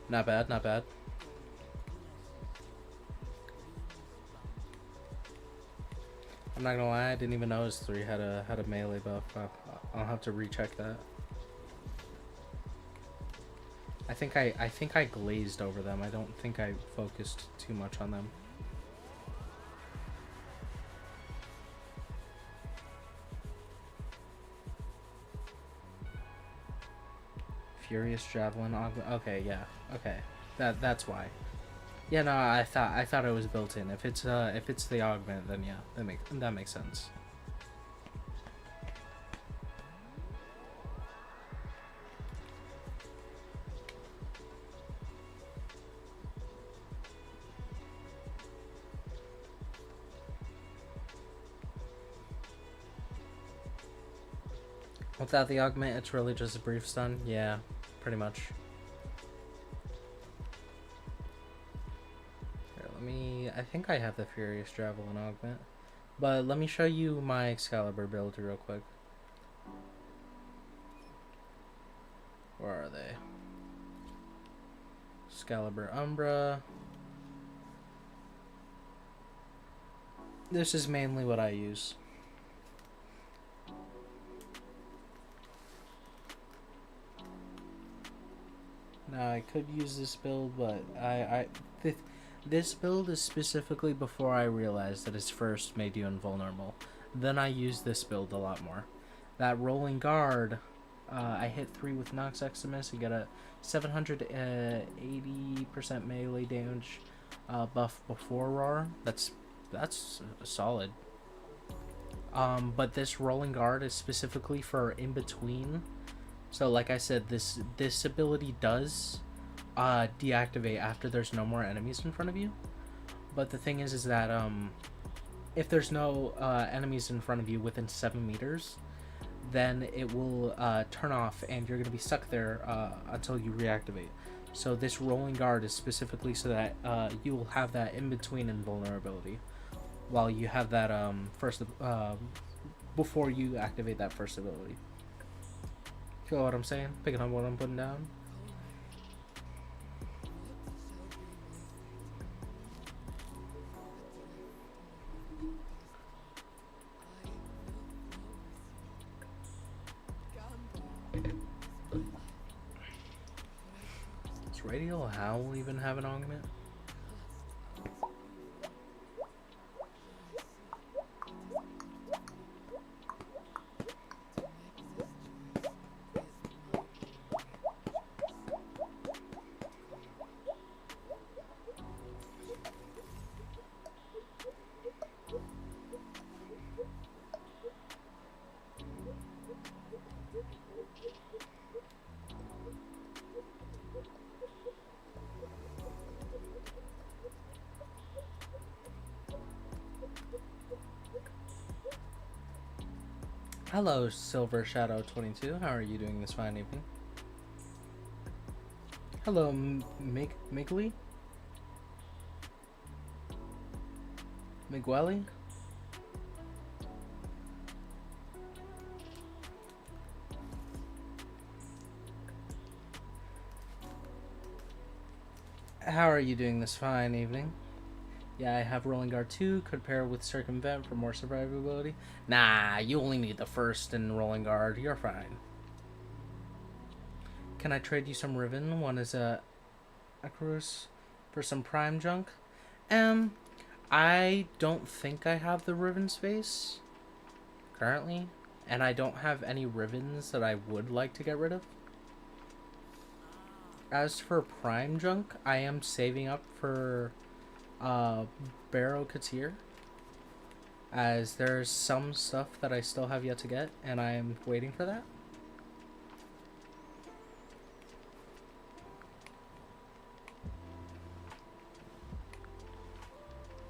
Not bad, not bad. I'm not gonna lie, I didn't even know his 3 had a melee buff. I'll have to recheck that. I think I glazed over them. I don't think I focused too much on them. Furious Javelin. Okay, yeah. Okay, that's why. Yeah, no, I thought it was built in. If it's the augment, then yeah, that makes sense. Without the augment, it's really just a brief stun. Yeah, pretty much. I think I have the Furious Javelin augment, but let me show you my Excalibur build real quick. Where are they? Excalibur Umbra. This is mainly what I use. Now I could use this build, but this build is specifically before I realized that his first made you invulnerable. Then I used this build a lot more. That rolling guard, I hit 3 with Nox Eximus. You get a 780% melee damage buff before RAR. That's solid. But this rolling guard is specifically for in between. So like I said, this ability does deactivate after there's no more enemies in front of you. But the thing is that if there's no enemies in front of you within 7 meters, then it will turn off and you're going to be stuck there until you reactivate. So this rolling guard is specifically so that you will have that in-between invulnerability while you have that first before you activate that first ability. Feel what I'm saying? Picking up what I'm putting down? Does Radial Howl even have an augment? Hello, Silver Shadow 22. How are you doing this fine evening? Hello, Migueli? Migueli? How are you doing this fine evening? Yeah, I have Rolling Guard 2, could pair with Circumvent for more survivability. Nah, you only need the first in Rolling Guard, you're fine. Can I trade you some Riven? One is a Acarus for some Prime junk. I don't think I have the Riven space currently, and I don't have any Rivens that I would like to get rid of. As for Prime junk, I am saving up for Barrow Katir, as there's some stuff that I still have yet to get, and I am waiting for that.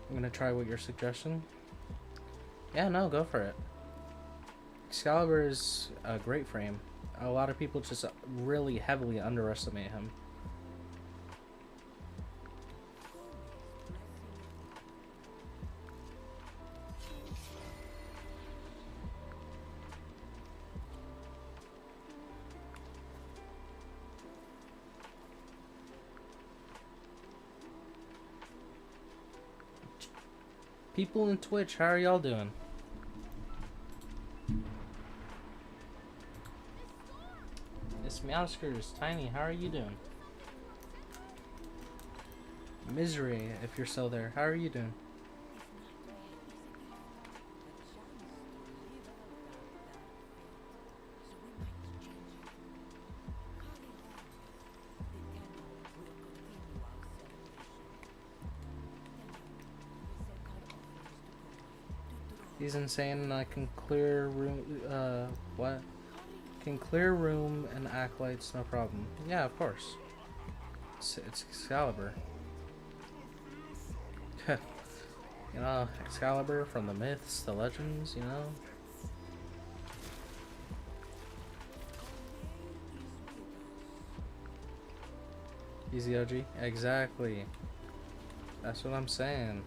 I'm gonna try what your suggestion. Yeah, no, go for it. Excalibur is a great frame. A lot of people just really heavily underestimate him. People in Twitch, how are y'all doing? It's Meowskers, Tiny, how are you doing? Misery, if you're still there, how are you doing? He's insane and I can clear room, what? Can clear room and acolytes, no problem. Yeah, of course. It's Excalibur. You know, Excalibur from the myths, the legends, you know? Easy OG? Exactly. That's what I'm saying.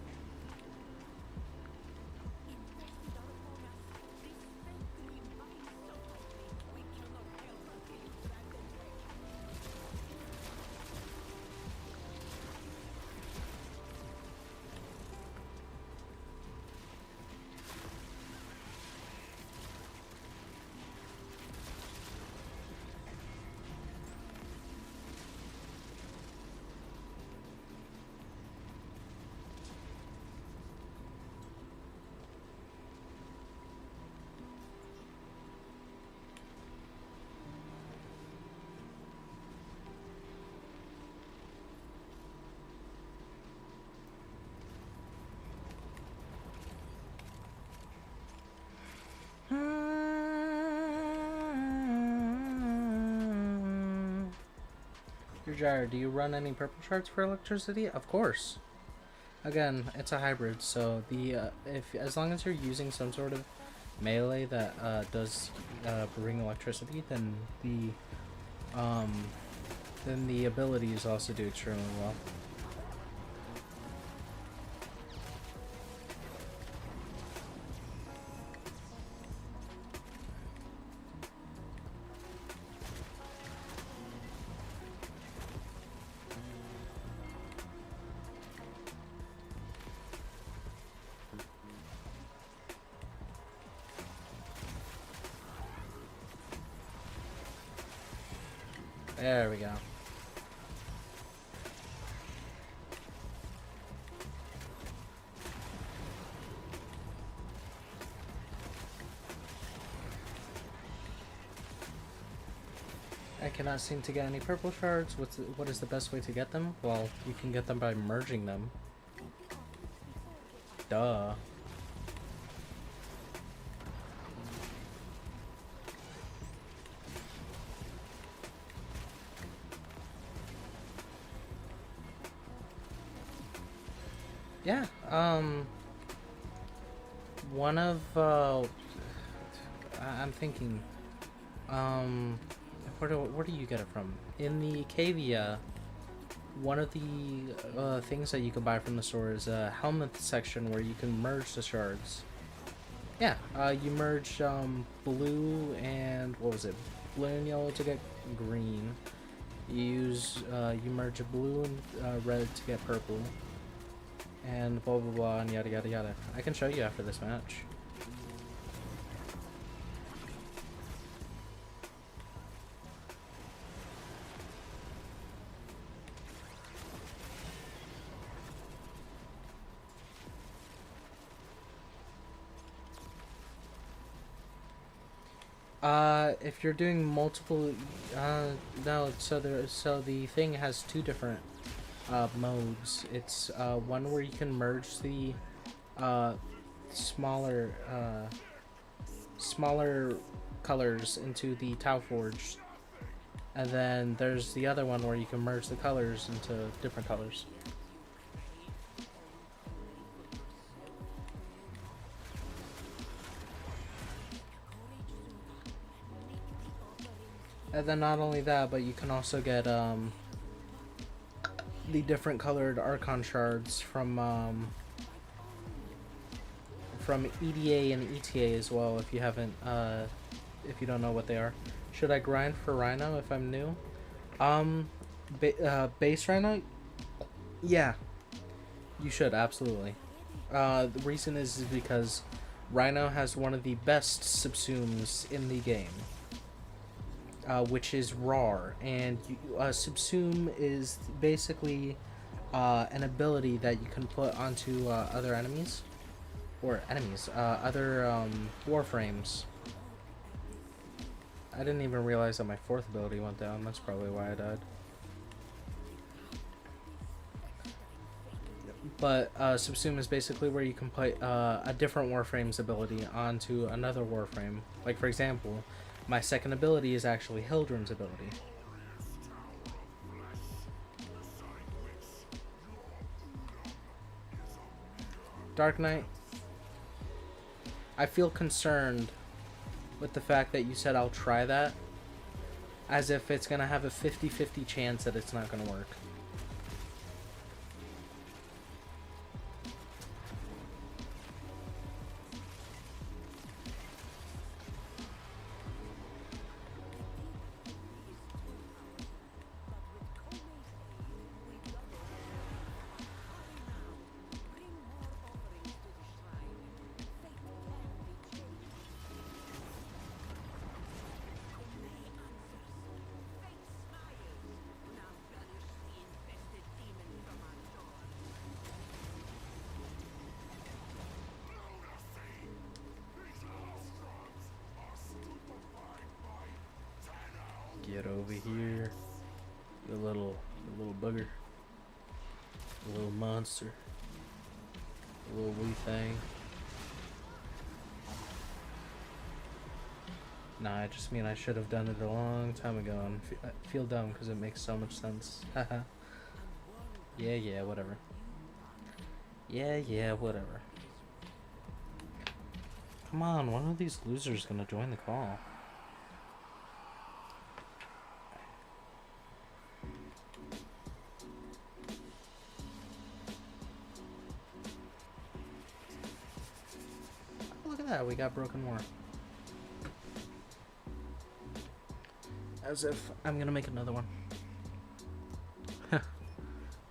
Your Gyre, do you run any purple charts for electricity? Of course. Again, it's a hybrid, so the as long as you're using some sort of melee that does bring electricity, then the abilities also do extremely well. There we go. I cannot seem to get any purple shards. What is the best way to get them? Well, you can get them by merging them. Duh. Yeah, one of, I'm thinking, where do you get it from? In the Cavia, one of the, things that you can buy from the store is a helmet section where you can merge the shards. Yeah, you merge, blue and, what was it? Blue and yellow to get green. You merge a blue and, red to get purple. And blah blah blah and yada yada yada. I can show you after this match. If you're doing multiple, no, so the thing has two different modes. It's one where you can merge the smaller colors into the Tau Forge, and then there's the other one where you can merge the colors into different colors. And then not only that, but you can also get the different colored Archon shards from EDA and ETA as well. If you haven't, if you don't know what they are, should I grind for Rhino if I'm new? Base Rhino, yeah, you should absolutely. The reason is because Rhino has one of the best subsumes in the game. Which is RAR, and subsume is basically an ability that you can put onto other enemies, other Warframes. I didn't even realize that my fourth ability went down. That's probably why I died. But subsume is basically where you can put a different Warframe's ability onto another Warframe. Like, for example, my second ability is actually Hildrun's ability. Dark Knight, I feel concerned with the fact that you said I'll try that, as if it's going to have a 50-50 chance that it's not going to work. Get over here, you little bugger, you little monster, you little wee thing. Nah, I just mean I should have done it a long time ago, and I feel dumb because it makes so much sense. Haha. Yeah, whatever. Yeah, whatever. Come on, one of these losers gonna join the call. Look at that, we got Broken War. As if I'm gonna make another one.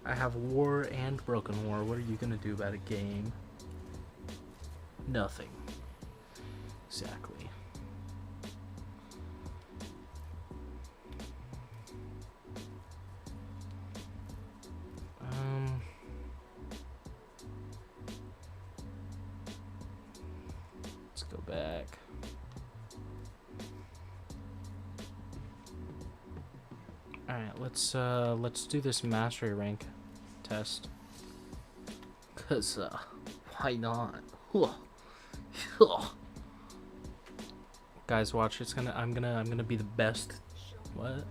I have War and Broken War. What are you gonna do about a game? Nothing. Exactly. back. Alright, let's do this mastery rank test. Cause why not? Guys, watch, I'm gonna be the best. What?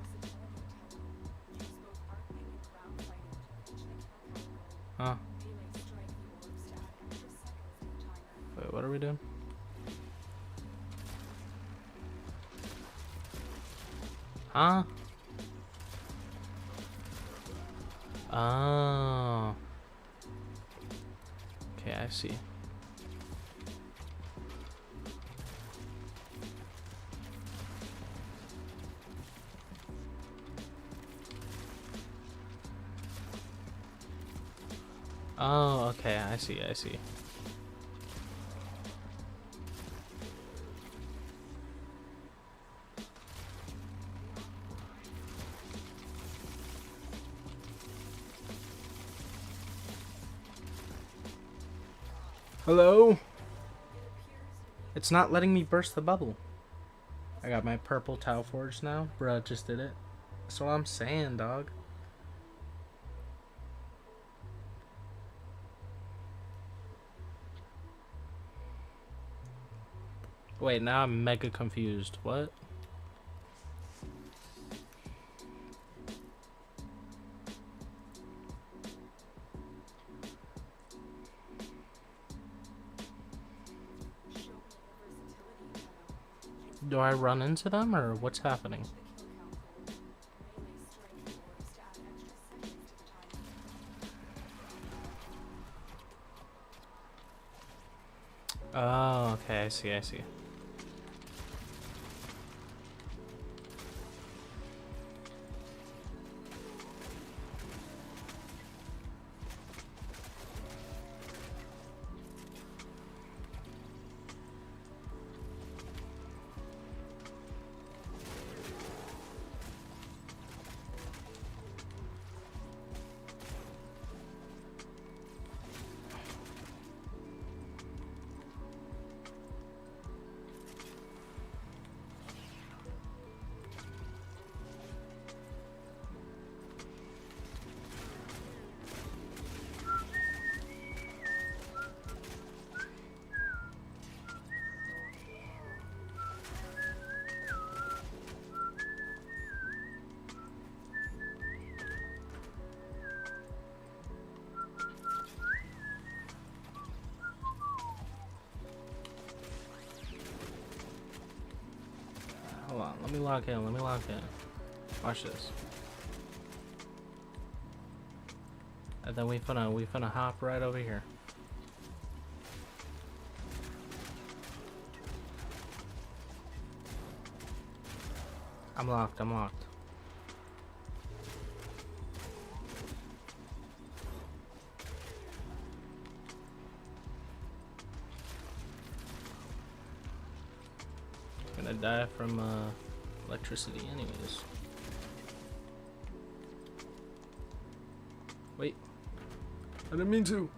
Huh? Wait, what are we doing? Huh? Oh. Okay, I see. Oh, okay, I see, I see. Hello? It's not letting me burst the bubble. I got my purple tile forge now. Bruh, just did it. That's what I'm saying, dog. Wait, now I'm mega confused. What? Do I run into them, or what's happening? Oh, okay, I see, I see. Hold on, let me lock in, let me lock in. Watch this. And then we finna hop right over here. I'm locked, I'm locked. Gonna die from electricity anyways. Wait. I didn't mean to.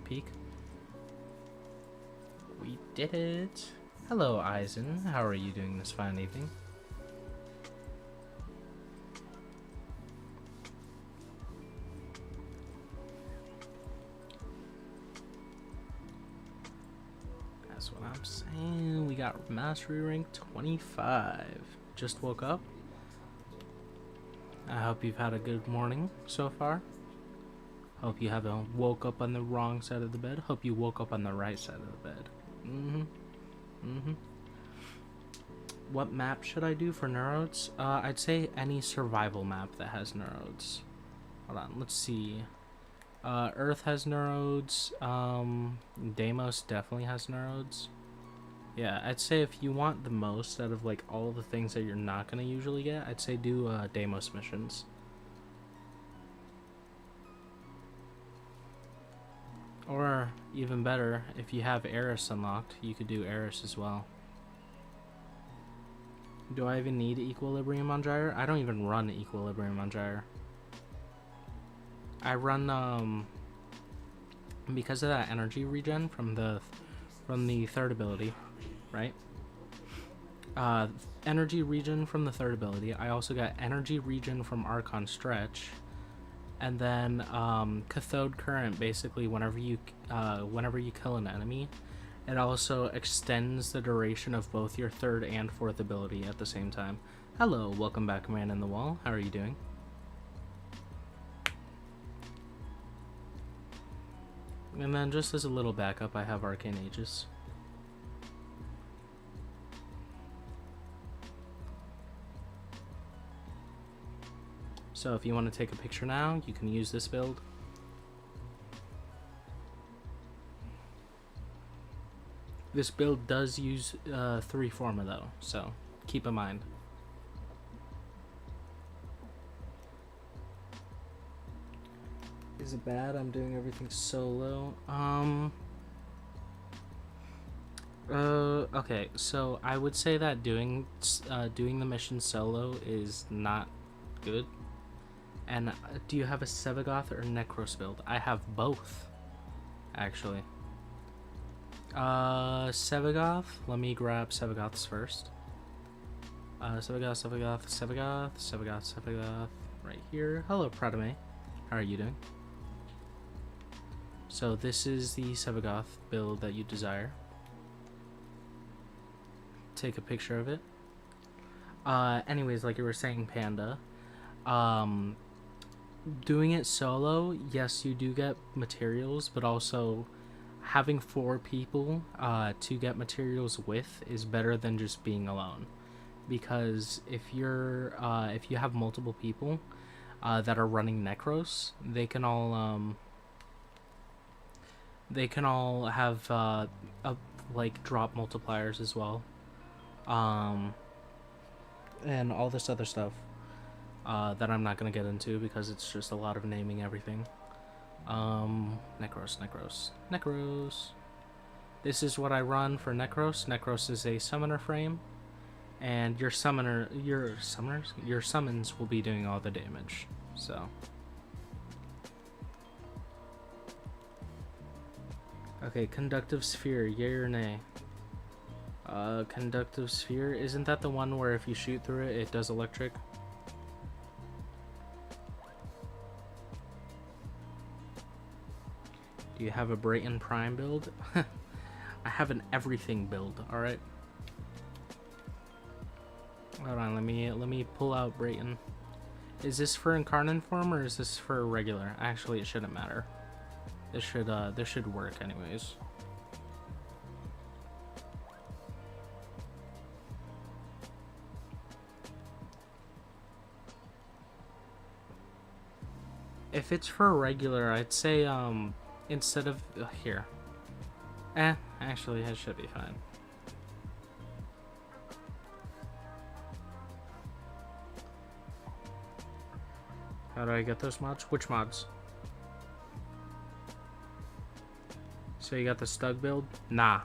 Peek. We did it. Hello, Eisen. How are you doing this fine evening? That's what I'm saying. We got mastery rank 25. Just woke up. I hope you've had a good morning so far. Hope you haven't woke up on the wrong side of the bed. Hope you woke up on the right side of the bed. What map should I do for neurodes? I'd say any survival map that has neurodes. Hold on, let's see. Earth has neurodes. Deimos definitely has neurodes. Yeah, I'd say if you want the most out of like all the things that you're not gonna usually get, I'd say do Deimos missions. Or, even better, if you have Eris unlocked, you could do Eris as well. Do I even need Equilibrium on Gyre? I don't even run Equilibrium on Gyre. I run, because of that energy regen from the third ability, right? Energy regen from the third ability. I also got energy regen from Archon Stretch. And then cathode current, basically whenever you kill an enemy, it also extends the duration of both your third and fourth ability at the same time. Hello, welcome back, Man in the Wall. How are you doing? And then just as a little backup, I have Arcane Aegis. So if you want to take a picture now, you can use this build. This build does use 3 Forma though, so keep in mind. Is it bad I'm doing everything solo? Okay, so I would say that doing the mission solo is not good. And do you have a Sevagoth or Necros build? I have both, actually. Sevagoth. Let me grab Sevagoths first. Sevagoth. Right here. Hello, Pradame. How are you doing? So this is the Sevagoth build that you desire. Take a picture of it. Anyways, like you were saying, Panda. Doing it solo, yes, you do get materials, but also having 4 people to get materials with is better than just being alone. Because if you have multiple people that are running Necros, they can all have like drop multipliers as well, and all this other stuff. That I'm not going to get into because it's just a lot of naming everything. Necros. This is what I run for Necros. Necros is a summoner frame, and your summons will be doing all the damage. So, okay, conductive sphere, yay or nay? Conductive sphere, isn't that the one where if you shoot through it, it does electric? Do you have a Brayton Prime build? I have an everything build, alright? Hold on, let me pull out Brayton. Is this for Incarnate form or is this for regular? Actually, it shouldn't matter. This should work anyways. If it's for regular, I'd say instead of here. Actually, it should be fine. How do I get those mods? Which mods? So you got the Stug build? Nah.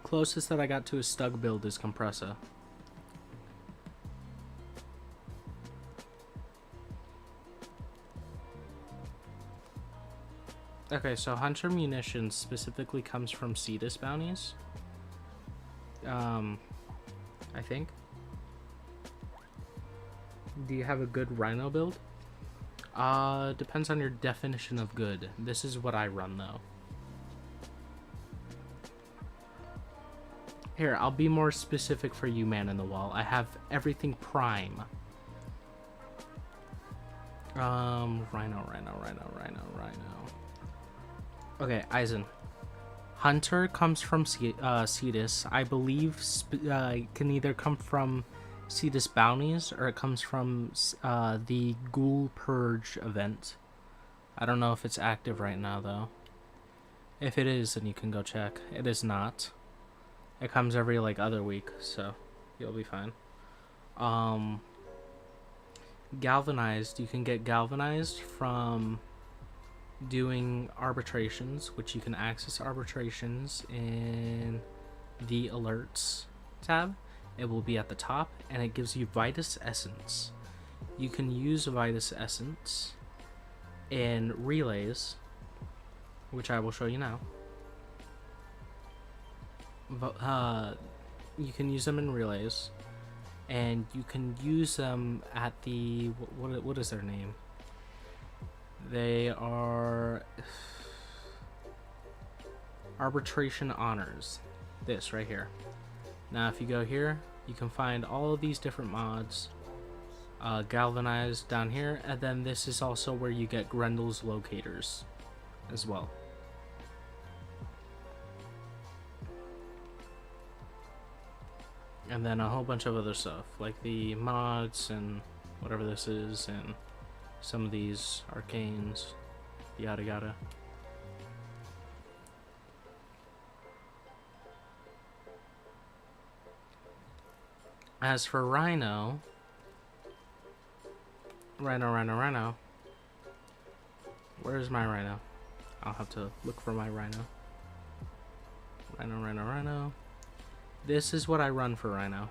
Closest that I got to a Stug build is Compressa. Okay, so Hunter Munitions specifically comes from Cetus bounties. I think. Do you have a good Rhino build? Depends on your definition of good. This is what I run, though. Here, I'll be more specific for you, Man in the Wall. I have everything prime. Rhino. Okay, Eisen. Hunter comes from Cetus. I believe can either come from Cetus bounties or it comes from the Ghoul Purge event. I don't know if it's active right now, though. If it is, then you can go check. It is not. It comes every, like, other week, so you'll be fine. Galvanized, you can get galvanized from doing arbitrations, which you can access arbitrations in the alerts tab. It will be at the top, and it gives you Vitus Essence. You can use Vitus Essence in relays, which I will show you now. You can use them in relays, and you can use them at the what is their name? They are arbitration honors. This right here. Now, if you go here, you can find all of these different mods. Galvanized down here, and then this is also where you get Grendel's locators as well. And then a whole bunch of other stuff, like the mods and whatever this is, and some of these arcanes, yada yada. As for Rhino, where's my Rhino? I'll have to look for my Rhino. Rhino. This is what I run for Rhino.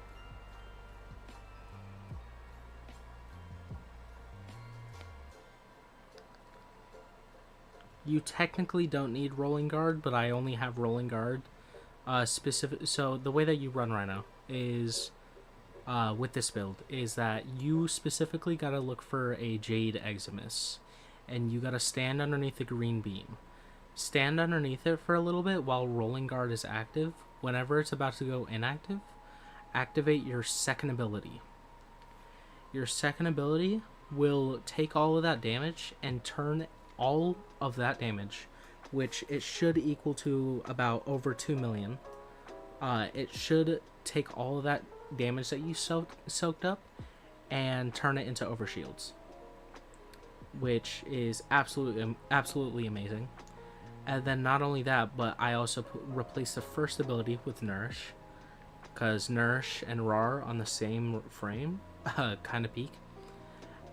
You technically don't need rolling guard, but I only have rolling guard. So the way that you run Rhino is, with this build, is that you specifically gotta look for a Jade Eximus, and you gotta stand underneath the green beam. Stand underneath it for a little bit while rolling guard is active. Whenever it's about to go inactive, activate your second ability. Your second ability will take all of that damage and turn all of that damage, which it should equal to about over 2 million. It should take all of that damage that you soaked up and turn it into overshields, which is absolutely amazing. And then not only that, but I also replaced the first ability with Nourish, because Nourish and Rar on the same frame kind of peak.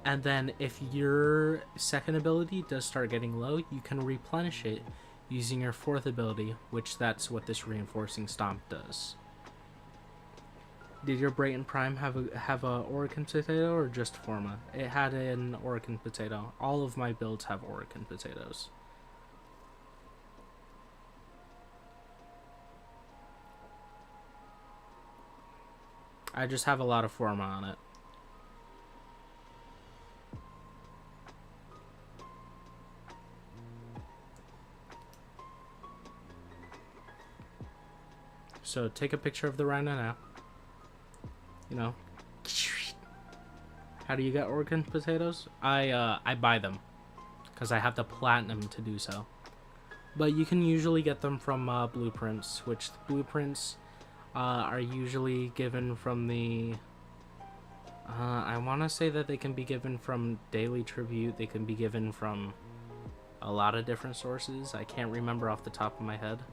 And then if your second ability does start getting low, you can replenish it using your fourth ability, which that's what this Reinforcing Stomp does. Did your Brayton Prime have a Orican Potato or just Forma? It had an Orican Potato. All of my builds have Orican Potatoes. I just have a lot of Forma on it. So take a picture of the Rhino now. You know. How do you get Oregon potatoes? I buy them, because I have the platinum to do so. But you can usually get them from blueprints, which the blueprints are usually given from the... I want to say that they can be given from Daily Tribute. They can be given from a lot of different sources. I can't remember off the top of my head.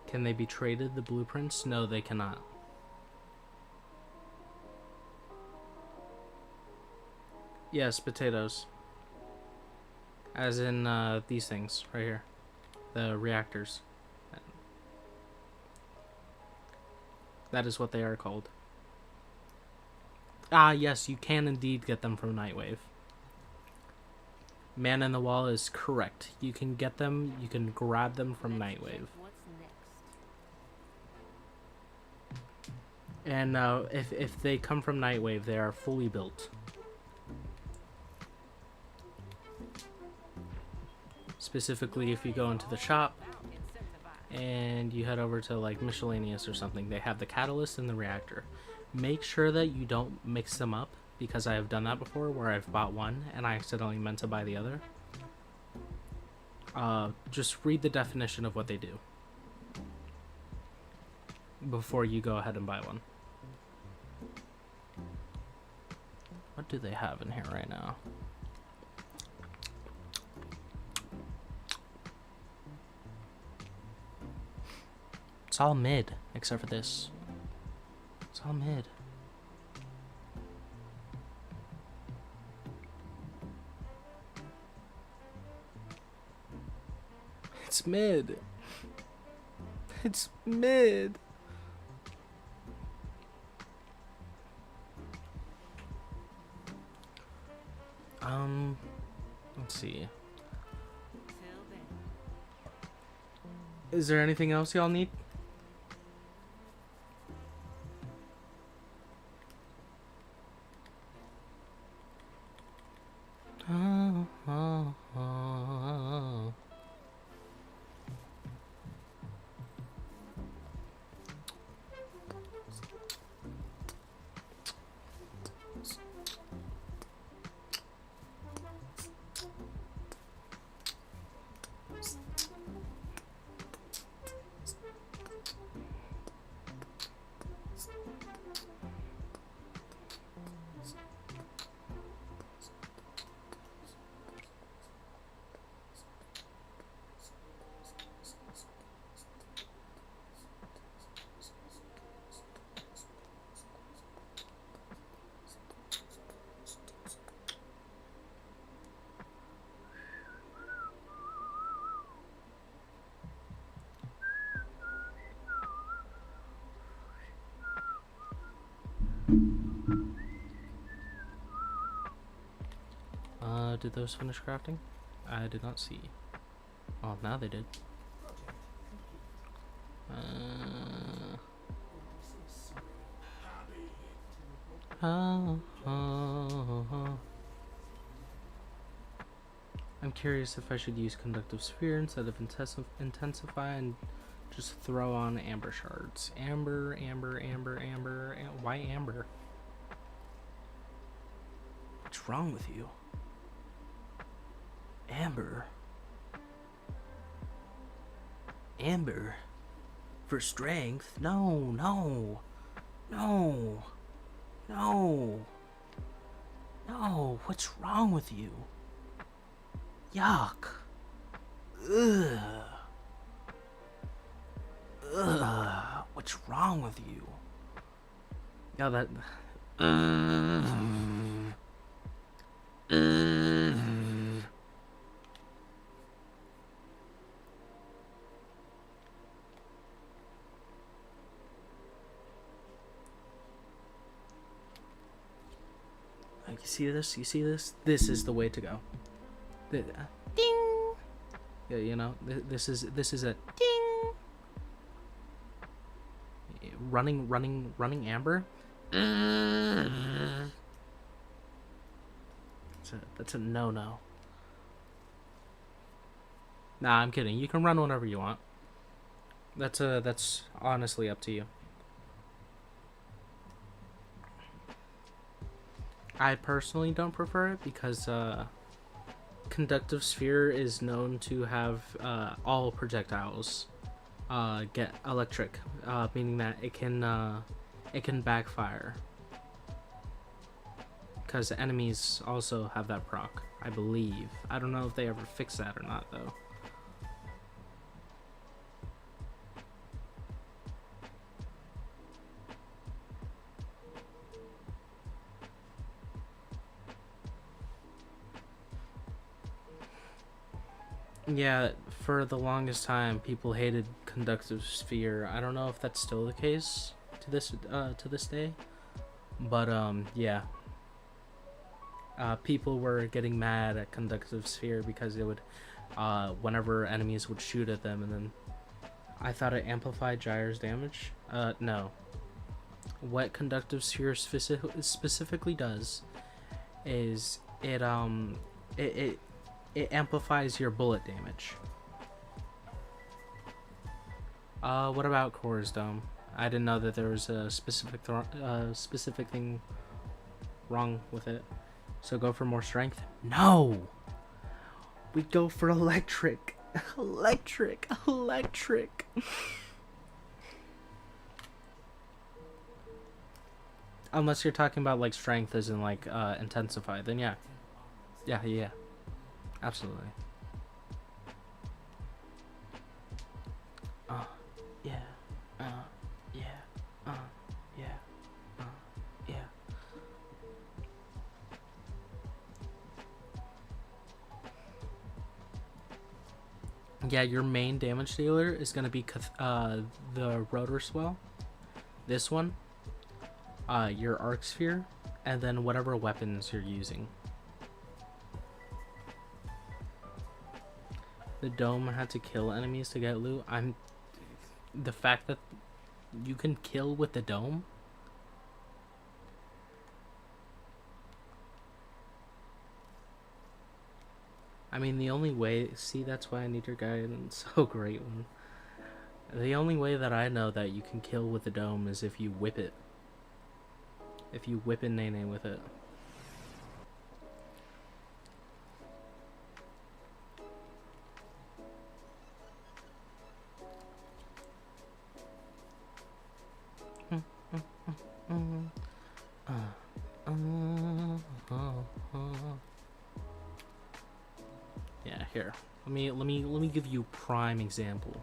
Can they be traded, the blueprints? No, they cannot. Yes, potatoes. As in these things right here. The reactors. That is what they are called. Ah, yes, you can indeed get them from Nightwave. Man in the Wall is correct. You can get them, you can grab them from Nightwave. And if they come from Nightwave, they are fully built. Specifically, if you go into the shop and you head over to like miscellaneous or something, they have the catalyst and the reactor. Make sure that you don't mix them up, because I have done that before where I've bought one and I accidentally meant to buy the other. Just read the definition of what they do before you go ahead and buy one. What do they have in here right now? It's all mid, except for this. It's all mid. It's mid. It's mid. Let's see. Is there anything else y'all need? Did those finish crafting? I did not see. Oh, now they did. I'm curious if I should use conductive sphere instead of intensify and just throw on amber shards. Amber. Why amber? What's wrong with you? Amber for strength? No, what's wrong with you? Yuck. Ugh, what's wrong with you? Yeah, that You see this? This is the way to go. Ding! Yeah, you know, this is a ding! Running amber? That's a no-no. Nah, I'm kidding. You can run whenever you want. That's honestly up to you. I personally don't prefer it because conductive sphere is known to have all projectiles get electric, meaning that it can backfire. Because enemies also have that proc, I believe. I don't know if they ever fix that or not though. Yeah, for the longest time, people hated conductive sphere. I don't know if that's still the case to this day, but yeah, people were getting mad at conductive sphere because it would, whenever enemies would shoot at them, and then I thought it amplified Gyre's damage. No. What conductive sphere specifically does is it amplifies your bullet damage. What about Core's Dome? I didn't know that there was a specific thing wrong with it. So go for more strength? No! We go for electric. Electric. Unless you're talking about like strength as in like intensify, then yeah. Yeah. Absolutely. Uh, yeah. Uh, yeah. Uh, yeah. Yeah. Yeah, your main damage dealer is gonna be the rotor swell. This one, your arc sphere, and then whatever weapons you're using. The dome had to kill enemies to get loot. The fact that you can kill with the dome. I mean, the only way. See, that's why I need your guidance. So great one. The only way that I know that you can kill with the dome is if you whip it. If you whip a Nene with it. Yeah, here. Let me give you a prime example.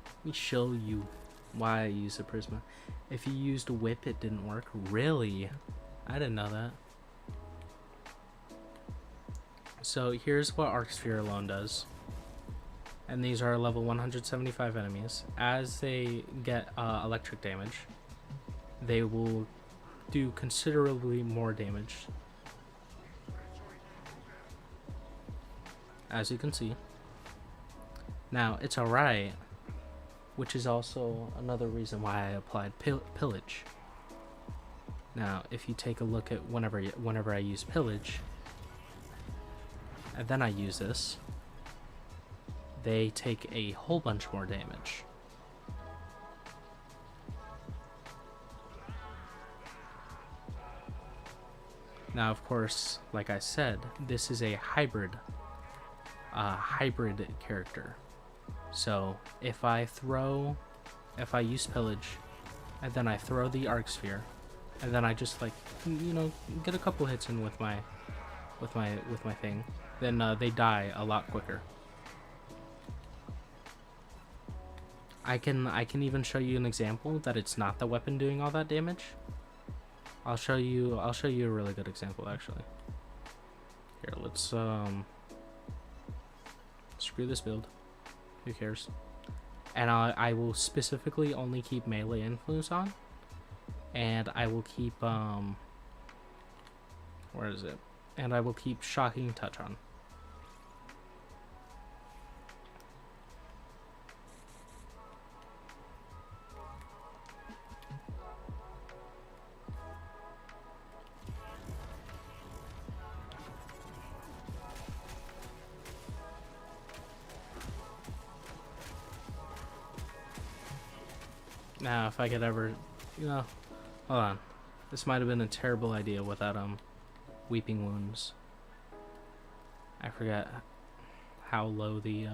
Let me show you why I use a Prisma. If you used whip, it didn't work. Really? I didn't know that. So here's what Arc Sphere alone does. And these are level 175 enemies. As they get electric damage, they will do considerably more damage. As you can see. Now, it's alright, which is also another reason why I applied pillage. Now, if you take a look at whenever I use pillage, and then I use this, they take a whole bunch more damage. Now, of course, like I said, this is a hybrid character. So if I use pillage, and then I throw the arc sphere, and then I just like, you know, get a couple hits in with my thing, then they die a lot quicker. I can even show you an example that it's not the weapon doing all that damage. I'll show you a really good example actually. Here, let's screw this build. Who cares? And I will specifically only keep melee influence on, and I will keep where is it? And I will keep shocking touch on. Now, if I could ever, you know, hold on. This might have been a terrible idea without weeping wounds. I forget how low the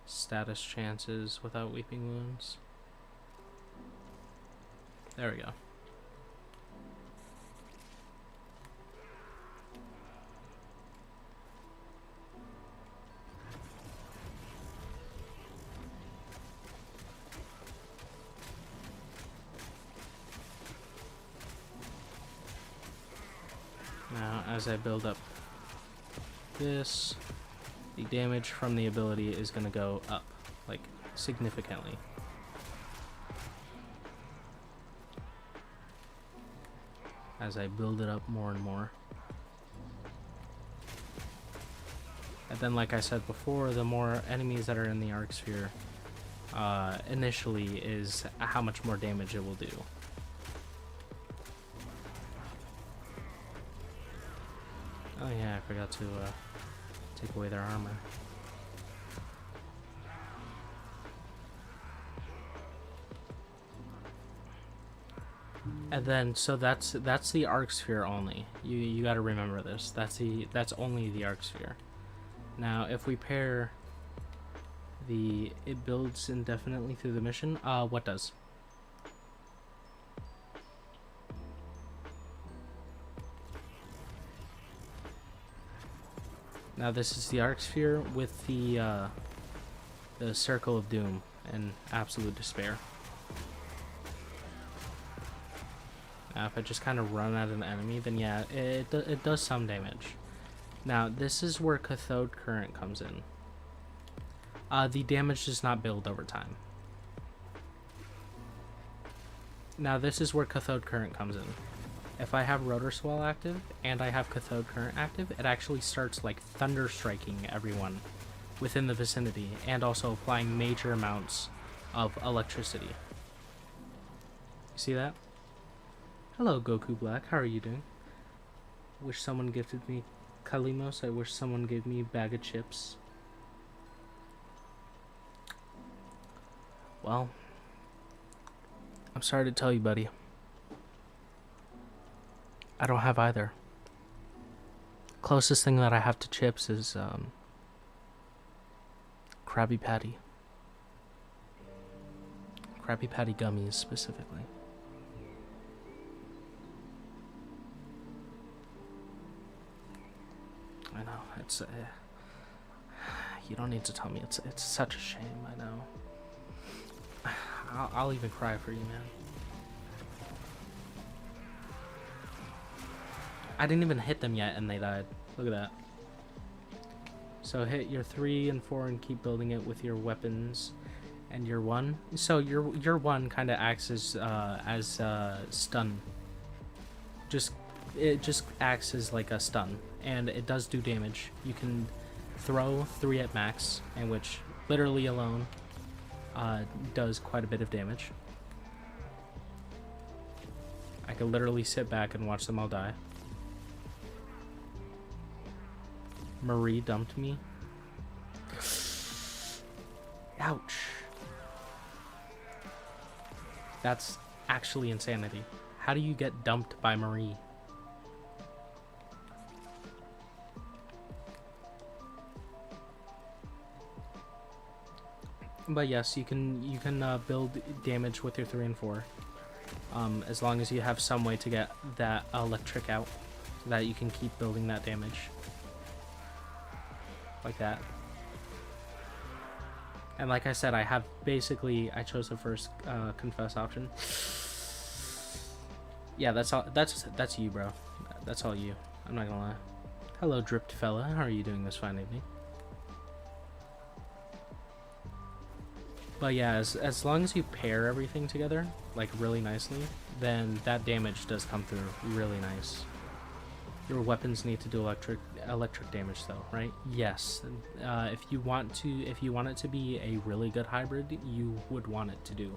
status chance is without weeping wounds. There we go. Now, as I build up this, the damage from the ability is going to go up, like, significantly. As I build it up more and more. And then, like I said before, the more enemies that are in the arc sphere, initially, is how much more damage it will do. Oh yeah, I forgot to take away their armor. And then, so that's the arc sphere only. You got to remember this. That's only the arc sphere. Now, if we pair it builds indefinitely through the mission. What does? Now this is the Arc Sphere with the Circle of Doom and Absolute Despair. Now if I just kind of run at an enemy, then yeah, it does some damage. Now this is where Cathode Current comes in. The damage does not build over time. Now this is where Cathode Current comes in. If I have Rotor Swell active and I have Cathode Current active, it actually starts like thunder striking everyone within the vicinity and also applying major amounts of electricity. You see that? Hello Goku Black, how are you doing? Wish someone gifted me Kalimos, I wish someone gave me a bag of chips. Well, I'm sorry to tell you, buddy. I don't have either. Closest thing that I have to chips is Krabby Patty. Krabby Patty gummies specifically. I know, it's you don't need to tell me, it's such a shame, I know. I'll even cry for you, man. I didn't even hit them yet and they died. Look at that. So hit your 3 and 4 and keep building it with your weapons and your 1. So your 1 kind of acts as stun. It just acts as like a stun and it does do damage. You can throw 3 at max, and which literally alone does quite a bit of damage. I could literally sit back and watch them all die. Marie dumped me. Ouch. That's actually insanity. How do you get dumped by Marie? But yes, you can build damage with your 3 and 4, as long as you have some way to get that electric out, so that you can keep building that damage, like that. And like I said, I chose the first confess option. Yeah, that's you, bro. That's all you. I'm not gonna lie. Hello, dripped fella. How are you doing this fine evening? But yeah, as long as you pair everything together, like really nicely, then that damage does come through really nice. Your weapons need to do electric damage though, right? Yes. If you want it to be a really good hybrid, you would want it to do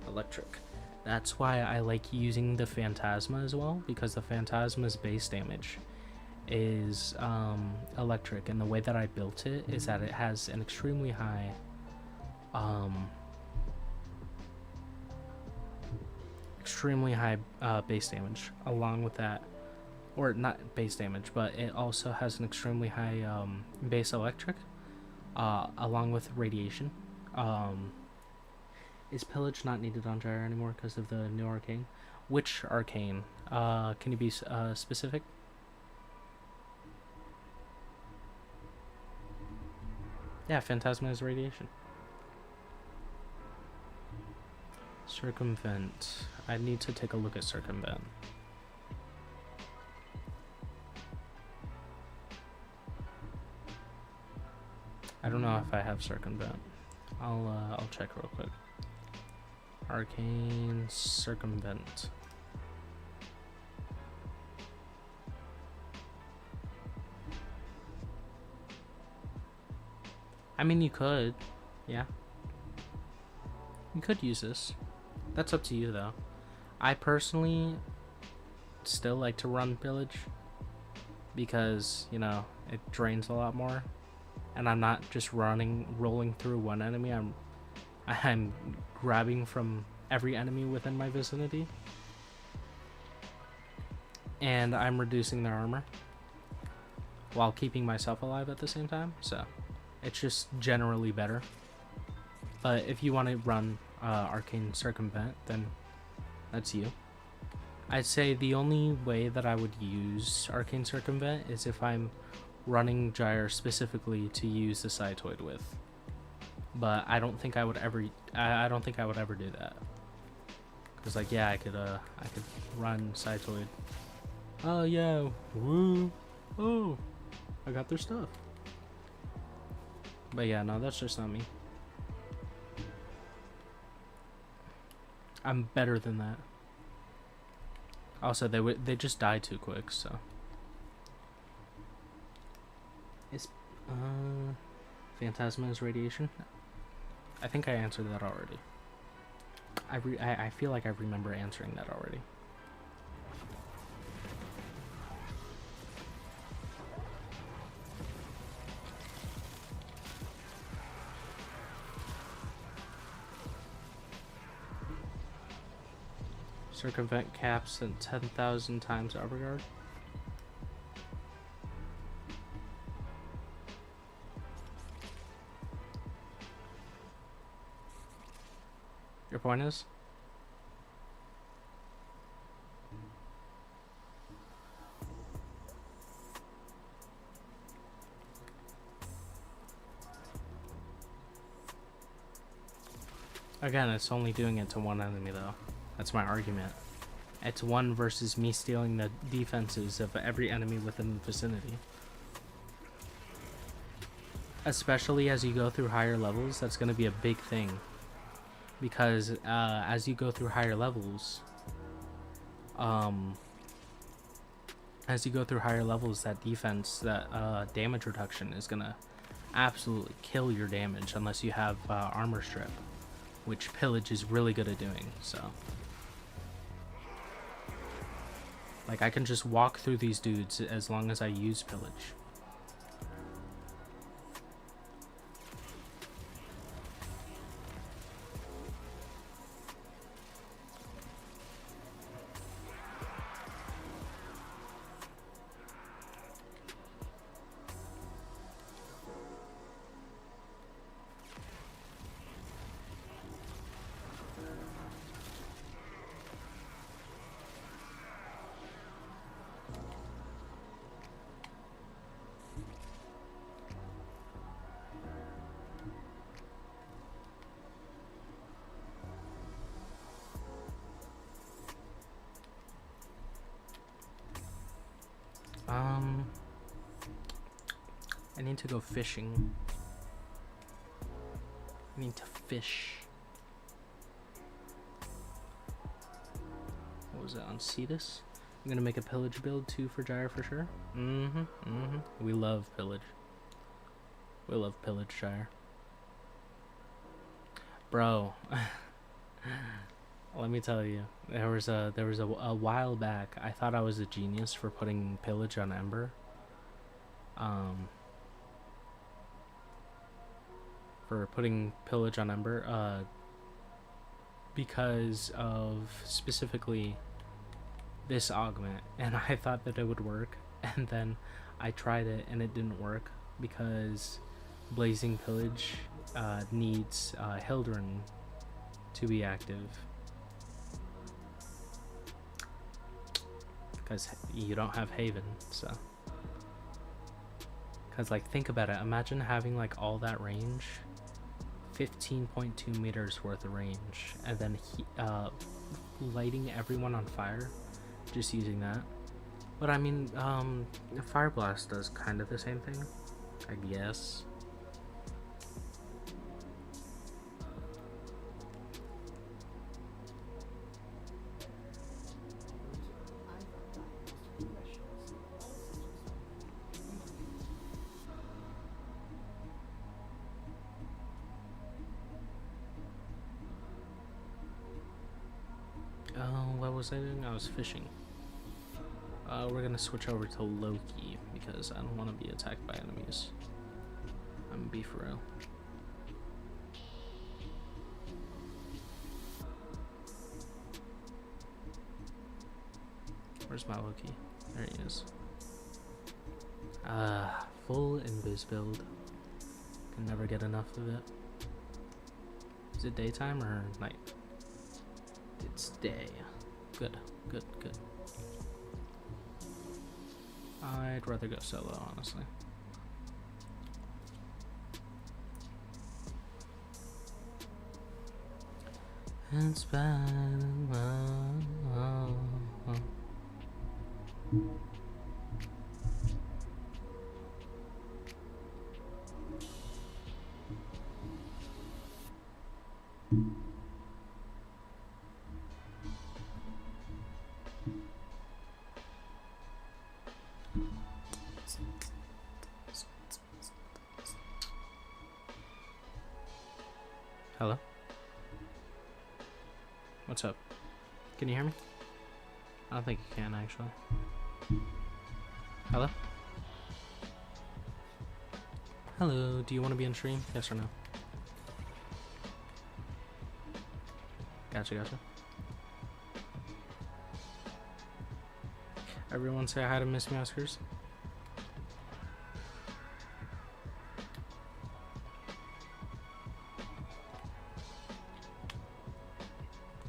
electric. That's why I like using the Phantasma as well, because the Phantasma's base damage is electric, and the way that I built it is that it has an extremely high base damage along with that, or not base damage, but it also has an extremely high base electric along with radiation. Is pillage not needed on Gyre anymore because of the new arcane? Which arcane? Can you be specific? Yeah, Phantasma is radiation. Circumvent. I need to take a look at Circumvent. I don't know if I have Circumvent. I'll check real quick. Arcane Circumvent. I mean, you could, yeah. You could use this. That's up to you, though. I personally still like to run pillage because, you know, it drains a lot more, and I'm not just rolling through one enemy. I'm grabbing from every enemy within my vicinity, and I'm reducing their armor while keeping myself alive at the same time. So it's just generally better. But if you want to run Arcane Circumvent, then that's you. I'd say the only way that I would use Arcane Circumvent is if I'm running gyre specifically to use the Cytoid with. But I don't think I would ever. I don't think I would ever do that. Cause like yeah, I could run Cytoid. Oh yeah, woo, oh, I got their stuff. But yeah, no, that's just not me. I'm better than that. Also, they just die too quick, so. Is Phantasma is radiation? I think I answered that already. I feel like I remember answering that already. Circumvent caps and 10,000 times overguard. Your point is? Again, it's only doing it to one enemy though. That's my argument. It's one versus me stealing the defenses of every enemy within the vicinity. Especially as you go through higher levels, that's going to be a big thing. Because as you go through higher levels, that defense, that damage reduction is going to absolutely kill your damage unless you have armor strip, which Pillage is really good at doing, so. Like, I can just walk through these dudes as long as I use Pillage. I need to go fishing. I need to fish. What was it, on Cetus? I'm gonna make a Pillage build too for Gyre for sure. We love Pillage. We love Pillage Gyre. Bro. Let me tell you, there was a while back, I thought I was a genius for putting Pillage on Ember. Because of specifically this augment, and I thought that it would work, and then I tried it and it didn't work because Blazing Pillage needs Hildryn to be active. Because you don't have Haven, so. Because, like, think about it. Imagine having, like, all that range. 15.2 meters worth of range. And then lighting everyone on fire. Just using that. But, I mean, Fire Blast does kind of the same thing. I guess. What was I doing? I was fishing. We're gonna switch over to Loki because I don't want to be attacked by enemies. I'm gonna be for real. Where's my Loki? There he is. Full invis build. Can never get enough of it. Is it daytime or night? It's day. Good, good, good. I'd rather go solo, honestly. It's bad. Hello? What's up? Can you hear me? I don't think you can, actually. Hello? Hello, do you want to be on stream? Yes or no? Gotcha, gotcha. Everyone say hi to Miss Me Oscars.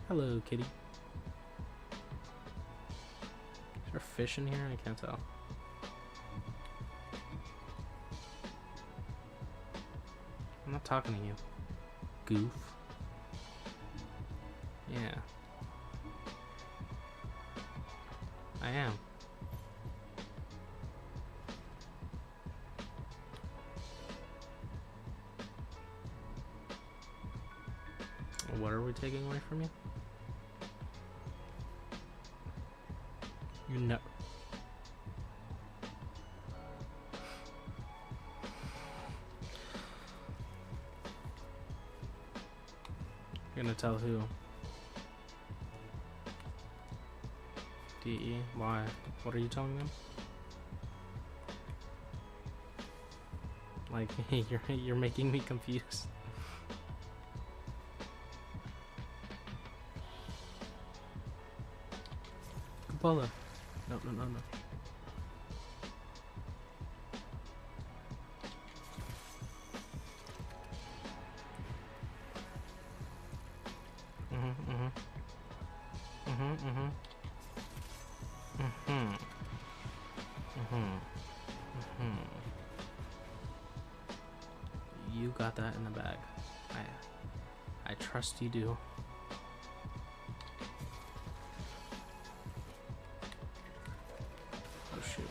Hello, kitty. Is there a fish in here? I can't tell. I'm not talking to you. Goof. Yeah. I am. What are we taking away from you? You know. You're gonna tell who? DE? Why? What are you telling them? Like, you're making me confused. Kupala. No. You got that in the bag. I trust you do. Oh shoot.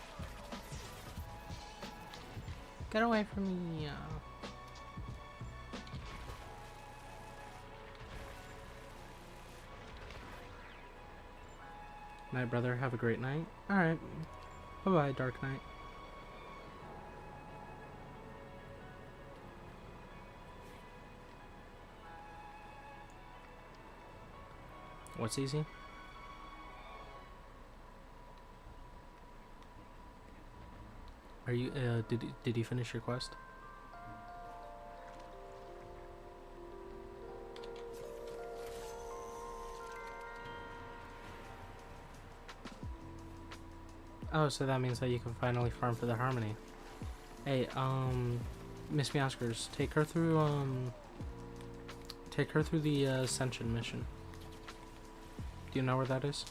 Get away from me. Night, brother. Have a great night. Alright. Bye-bye, Dark Knight. What's easy? Are you, did you finish your quest? Oh, so that means that you can finally farm for the Harmony. Hey, Miss Me Oscars, take her through the Ascension mission. Do you know where that is?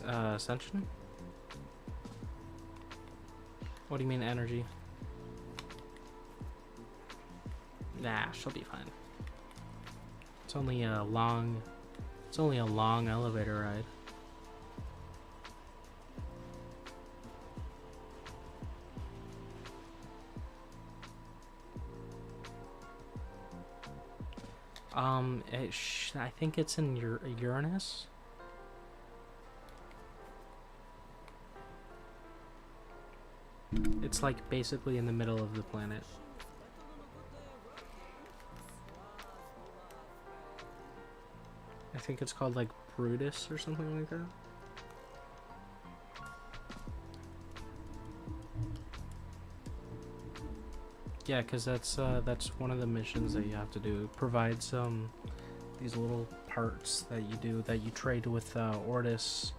Ascension? What do you mean energy? Nah, she'll be fine. It's only a long elevator ride. I think it's in Uranus. It's like basically in the middle of the planet. I think it's called like Brutus or something like that. Yeah, because that's one of the missions that you have to do. It provides these little parts that you trade with Ortis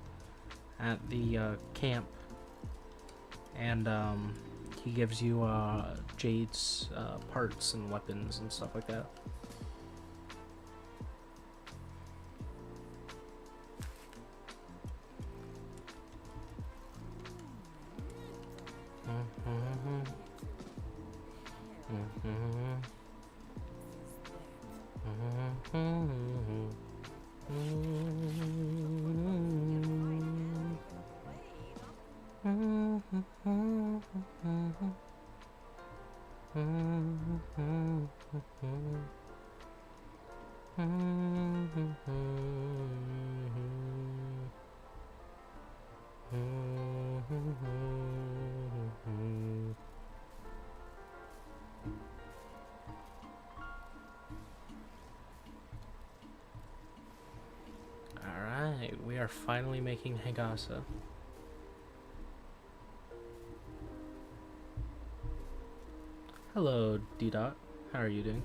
at the camp, and he gives you Jade's parts and weapons and stuff like that. are finally making Higasa. Hello, D-Dot. How are you doing?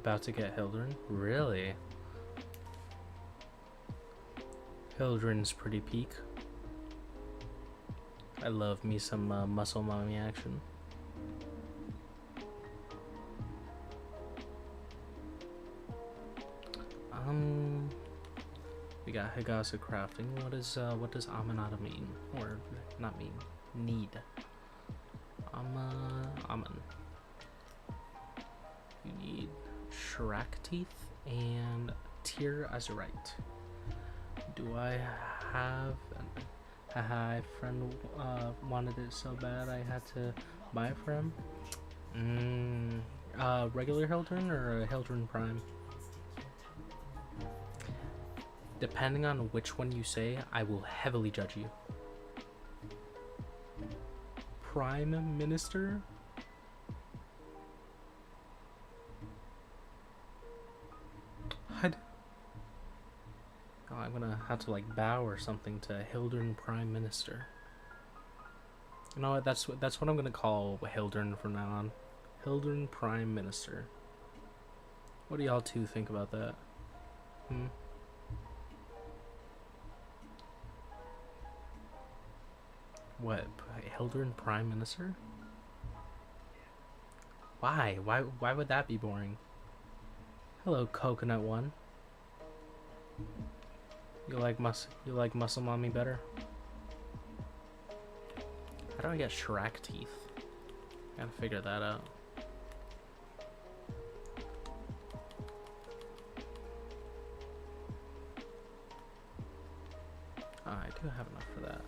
About to get Hildren? Really? Hildren's pretty peak. I love me some muscle mommy action. We got Higasa crafting. What does Aminata mean? Or not mean? Need. Amen. You need Shrek teeth and Tear Azurite. Do I have? Haha, friend wanted it so bad I had to buy it for him. Regular Hildren or a Hildren Prime? Depending on which one you say, I will heavily judge you. Prime Minister? What? Oh, I'm gonna have to like bow or something to Hildren Prime Minister. You know what? That's what I'm gonna call Hildren from now on. Hildren Prime Minister. What do y'all two think about that? What? Hildren Prime Minister? Why? Why would that be boring? Hello, Coconut One. You like Muscle Mommy better? How do I get Shrek teeth? Gotta figure that out. I do have enough for that.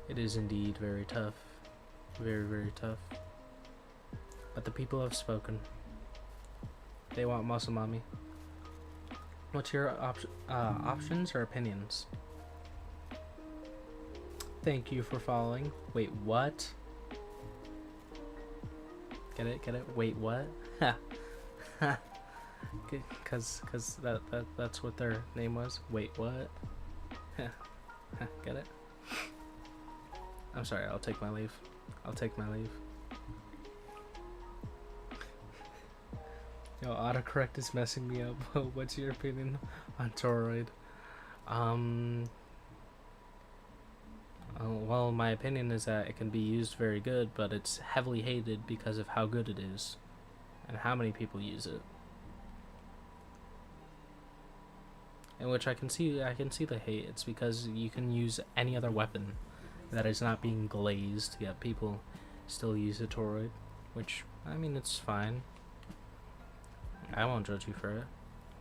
It is indeed very tough. Very, very tough. But the people have spoken. They want Muscle Mommy. What's your options or opinions? Thank you for following. Wait, what? Get it? Get it? Wait, what? Ha. Cause that's what their name was. Wait, what? Get it? I'm sorry, I'll take my leave. I'll take my leave. Yo, autocorrect is messing me up. What's your opinion on Toroid? Well, my opinion is that it can be used very good, but it's heavily hated because of how good it is and how many people use it. In which I can see the hate. It's because you can use any other weapon that is not being glazed, yet people still use the Toroid, which, I mean, it's fine. I won't judge you for it.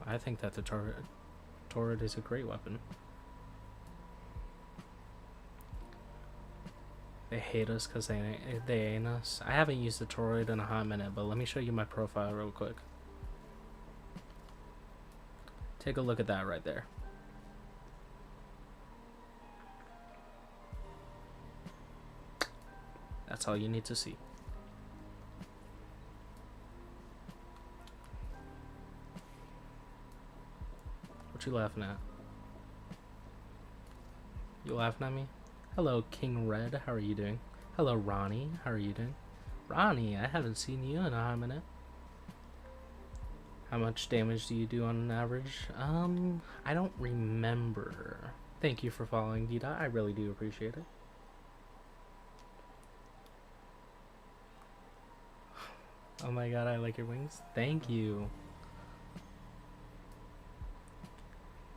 I think that the Toroid is a great weapon. They hate us because they ain't us. I haven't used the Toroid in a hot minute, but let me show you my profile real quick. Take a look at that right there. That's all you need to see. What you laughing at? You laughing at me? Hello, King Red. How are you doing? Hello, Ronnie. How are you doing? Ronnie, I haven't seen you in a hot minute. How much damage do you do on an average? I don't remember. Thank you for following, Dita. I really do appreciate it. Oh my god, I like your wings. Thank you.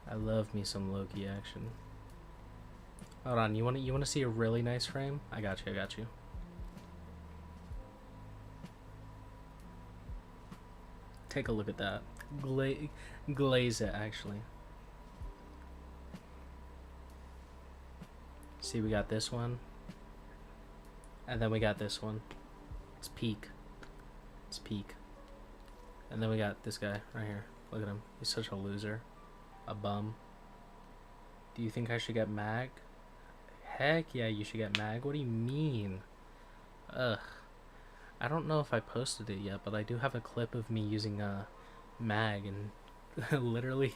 I love me some Loki action. Hold on, you wanna see a really nice frame? I got you. Take a look at that. Glaze it, actually. See, we got this one. And then we got this one. It's peak. It's peak. And then we got this guy right here. Look at him. He's such a loser. A bum. Do you think I should get Mag? Heck yeah, you should get mag. What do you mean? Ugh. I don't know if I posted it yet, but I do have a clip of me using mag, and literally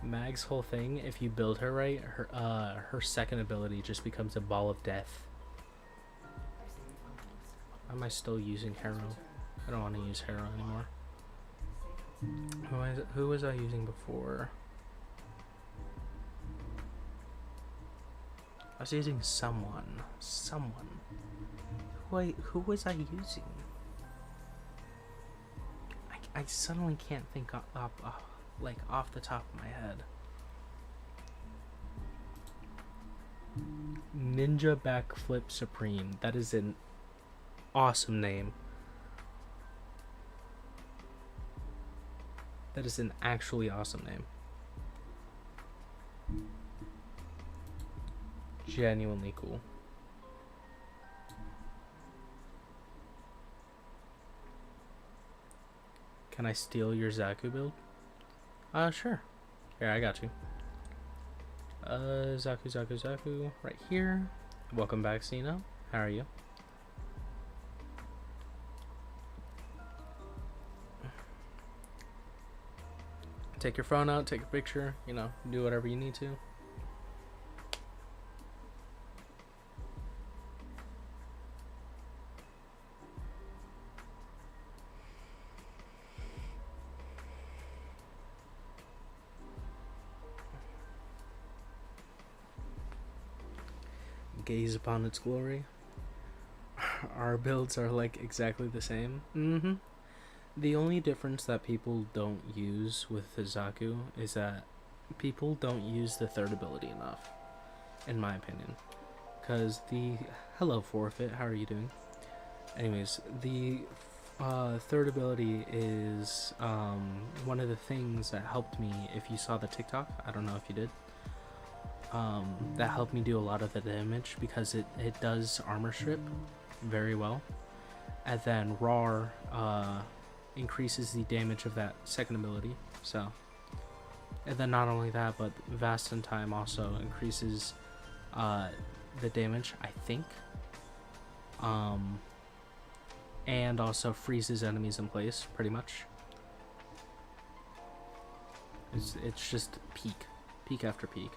Mag's whole thing, if you build her right, her second ability just becomes a ball of death. Why am I still using Harrow? I don't want to use Harrow anymore. Who was I using before? I was using someone. Who was I using? I suddenly can't think off the top of my head. Ninja Backflip Supreme. That is an awesome name. That is an actually awesome name. Genuinely cool. Can I steal your Zaku build? Sure. Here, I got you. Zaku, right here. Welcome back, Sino. How are you? Take your phone out, take a picture, you know, do whatever you need to. Gaze upon its glory. Our builds are like exactly the same. The only difference that people don't use with the Zaku is that people don't use the third ability enough, in my opinion. Because hello Forfeit, how are you doing? Anyways, the third ability is one of the things that helped me. If you saw the TikTok, I don't know if you did. That helped me do a lot of the damage because it does armor strip very well, and then RAR increases the damage of that second ability. So, and then not only that, but Vast in Time also increases the damage, I think, and also freezes enemies in place pretty much. It's just peak after peak.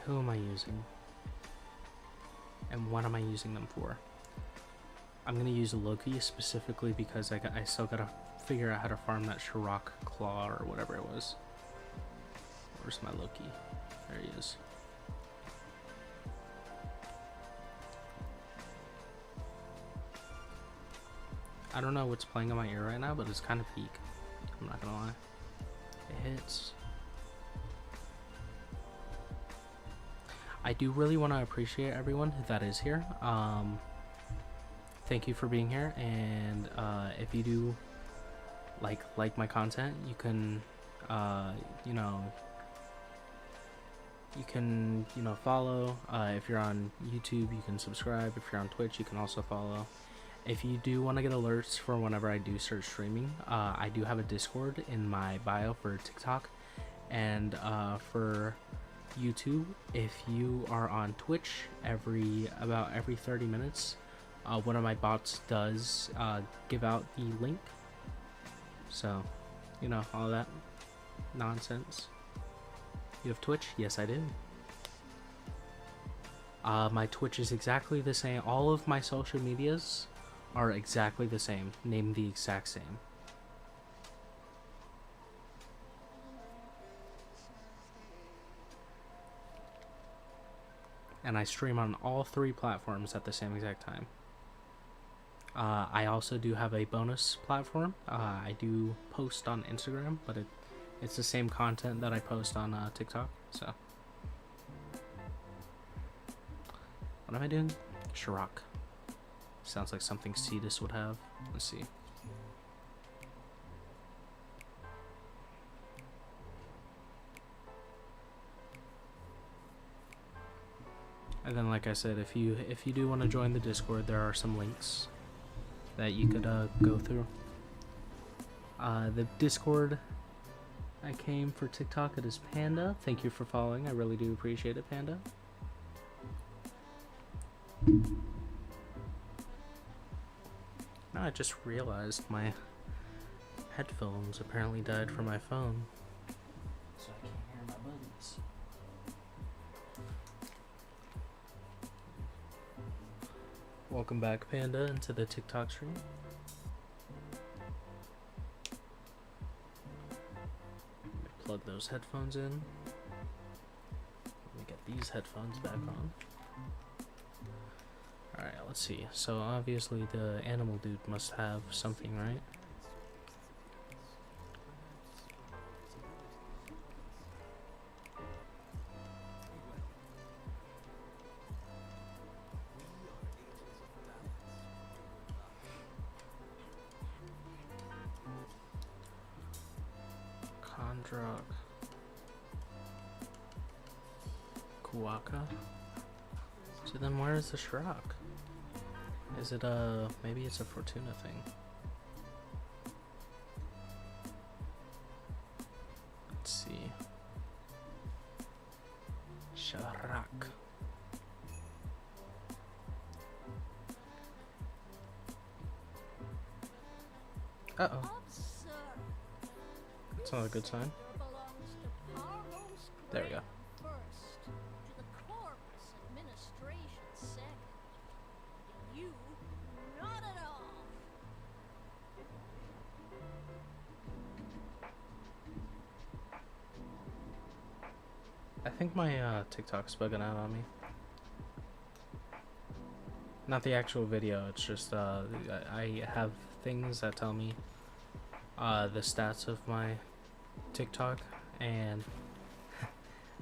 Who am I using? And what am I using them for? I'm gonna use Loki specifically because I still gotta figure out how to farm that Shirok Claw or whatever it was. Where's my Loki? There he is. I don't know what's playing in my ear right now, but it's kind of peak. I'm not gonna lie. It hits. I do really want to appreciate everyone that is here. Thank you for being here, and if you do like my content, you can follow. If you're on YouTube, you can subscribe. If you're on Twitch, you can also follow. If you do want to get alerts for whenever I do start streaming, I do have a Discord in my bio for TikTok, and for YouTube. If you are on Twitch, about every 30 minutes, one of my bots does give out the link. So, you know, all that nonsense. You have Twitch? Yes, I do. My Twitch is exactly the same. All of my social medias are exactly the same, named the exact same. And I stream on all 3 platforms at the same exact time. I also do have a bonus platform. I do post on Instagram, but it's the same content that I post on TikTok. So, what am I doing? Shirok. Sounds like something Cetus would have. Let's see. And then, like I said, if you do want to join the Discord, there are some links that you could go through. The Discord I came for TikTok, it is Panda. Thank you for following. I really do appreciate it, Panda. Now I just realized my headphones apparently died from my phone, so I can't hear my buttons. Welcome back, Panda, into the TikTok stream. Plug those headphones in. Let me get these headphones back on. Alright, let's see. So obviously the animal dude must have something, right? Kondrok. Kuwaka. So then where is the Shrock? Is it maybe it's a Fortuna thing. Let's see. Shrock. Uh-oh. That's not a good sign. There we go. I think my TikTok's bugging out on me. Not the actual video, it's just I have things that tell me the stats of my TikTok, and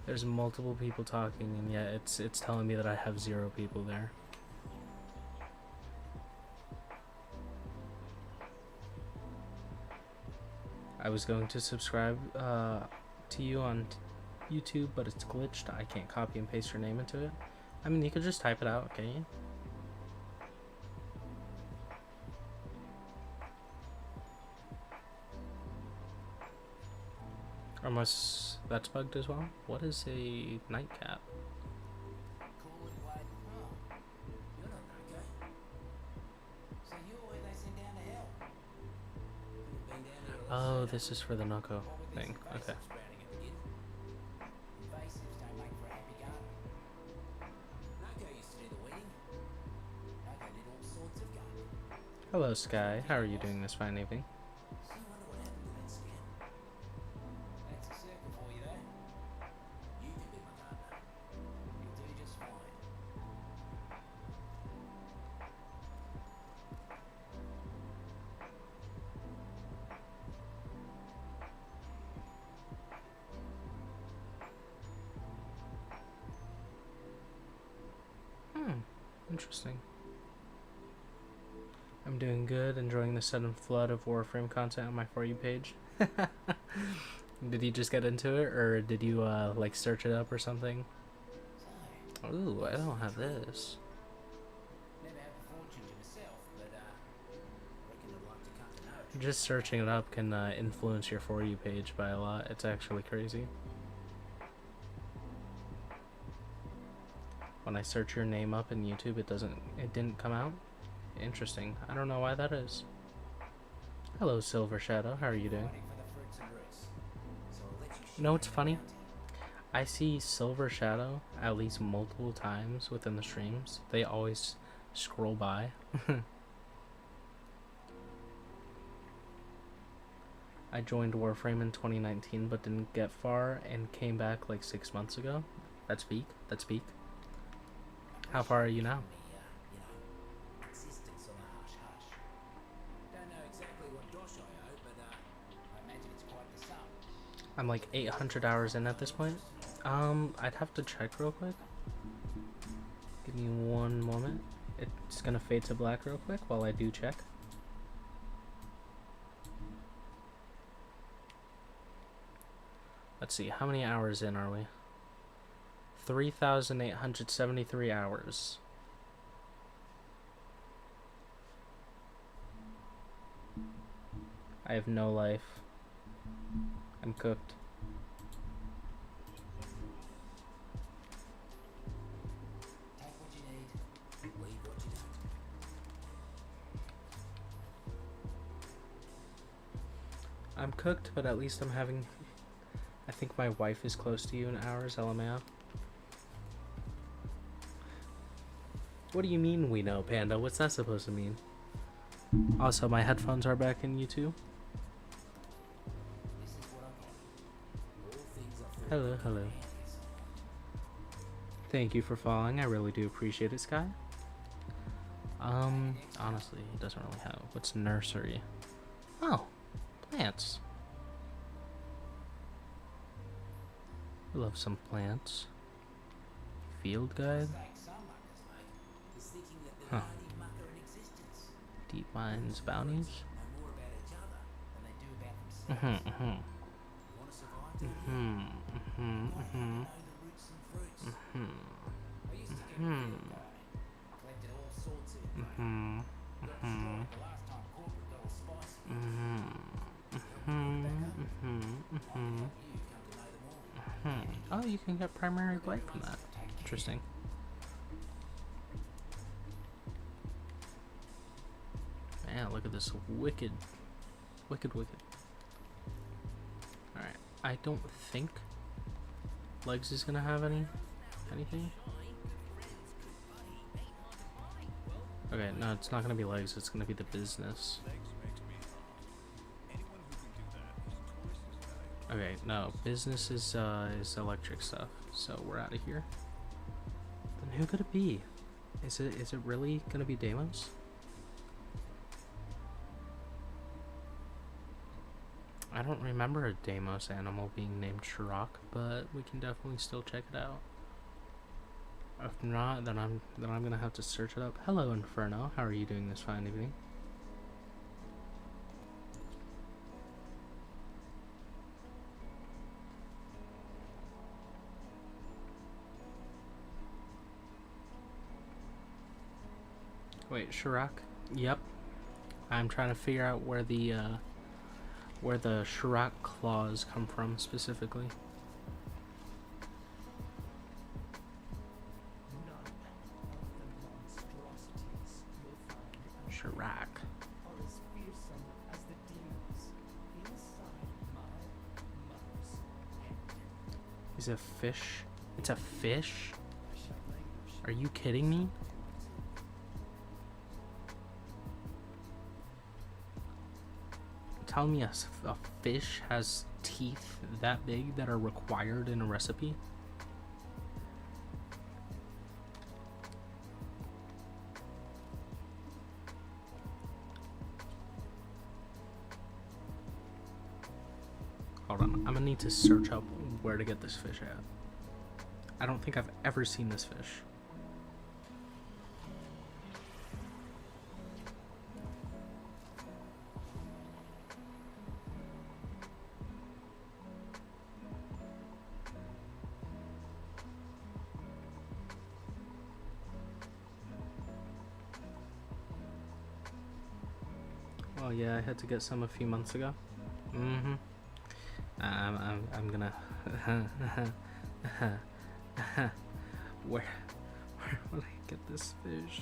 there's multiple people talking, and yet it's telling me that I have 0 people there. I was going to subscribe to you on YouTube, but it's glitched. I can't copy and paste your name into it. I mean, you could just type it out, can you? Unless that's bugged as well. What is a nightcap? Oh, this is for the Noko thing. Okay. Hello, Sky. How are you doing this fine evening? Interesting. I'm doing good, enjoying the sudden flood of Warframe content on my For You page. Did you just get into it, or did you like search it up or something? Ooh, I don't have this. Just searching it up can influence your For You page by a lot. It's actually crazy. When I search your name up in YouTube, it didn't come out. Interesting. I don't know why that is. Hello, Silver Shadow. How are you doing? You know what's funny? I see Silver Shadow at least multiple times within the streams. They always scroll by. I joined Warframe in 2019 but didn't get far and came back like 6 months ago. That's peak. That's peak. How far are you now? I'm like 800 hours in at this point. I'd have to check real quick. Give me one moment. It's gonna fade to black real quick while I do check. Let's see, how many hours in are we? 3,873 hours. I have no life. I'm cooked. I'm cooked, but at least I'm having... I think my wife is close to you in hours, LMAO. What do you mean we know, Panda? What's that supposed to mean? Also, my headphones are back in YouTube. Hello, hello. Thank you for following. I really do appreciate it, Sky. Honestly, it doesn't really have... What's nursery? Oh, plants. I love some plants. Field guide? Huh. Deep mines bounties? Oh, you can get primary blight from that. Interesting. Man, look at this wicked. Alright, I don't think Legs is gonna have anything. Okay, no, it's not gonna be Legs, it's gonna be the business. Okay, no, business is electric stuff, so we're out of here. Then who could it be? Is it really gonna be Deimos? I don't remember a Deimos animal being named Shirok, but we can definitely still check it out. If not, then I'm gonna have to search it up. Hello, Inferno. How are you doing this fine evening? Wait, Shirok? Yep. I'm trying to figure out where the Shirok claws come from specifically. Shirok. Is it a fish? It's a fish? Are you kidding me? Tell me a fish has teeth that big that are required in a recipe? Hold on, I'm gonna need to search up where to get this fish at. I don't think I've ever seen this fish. Oh yeah, I had to get some a few months ago. I'm gonna where will I get this fish?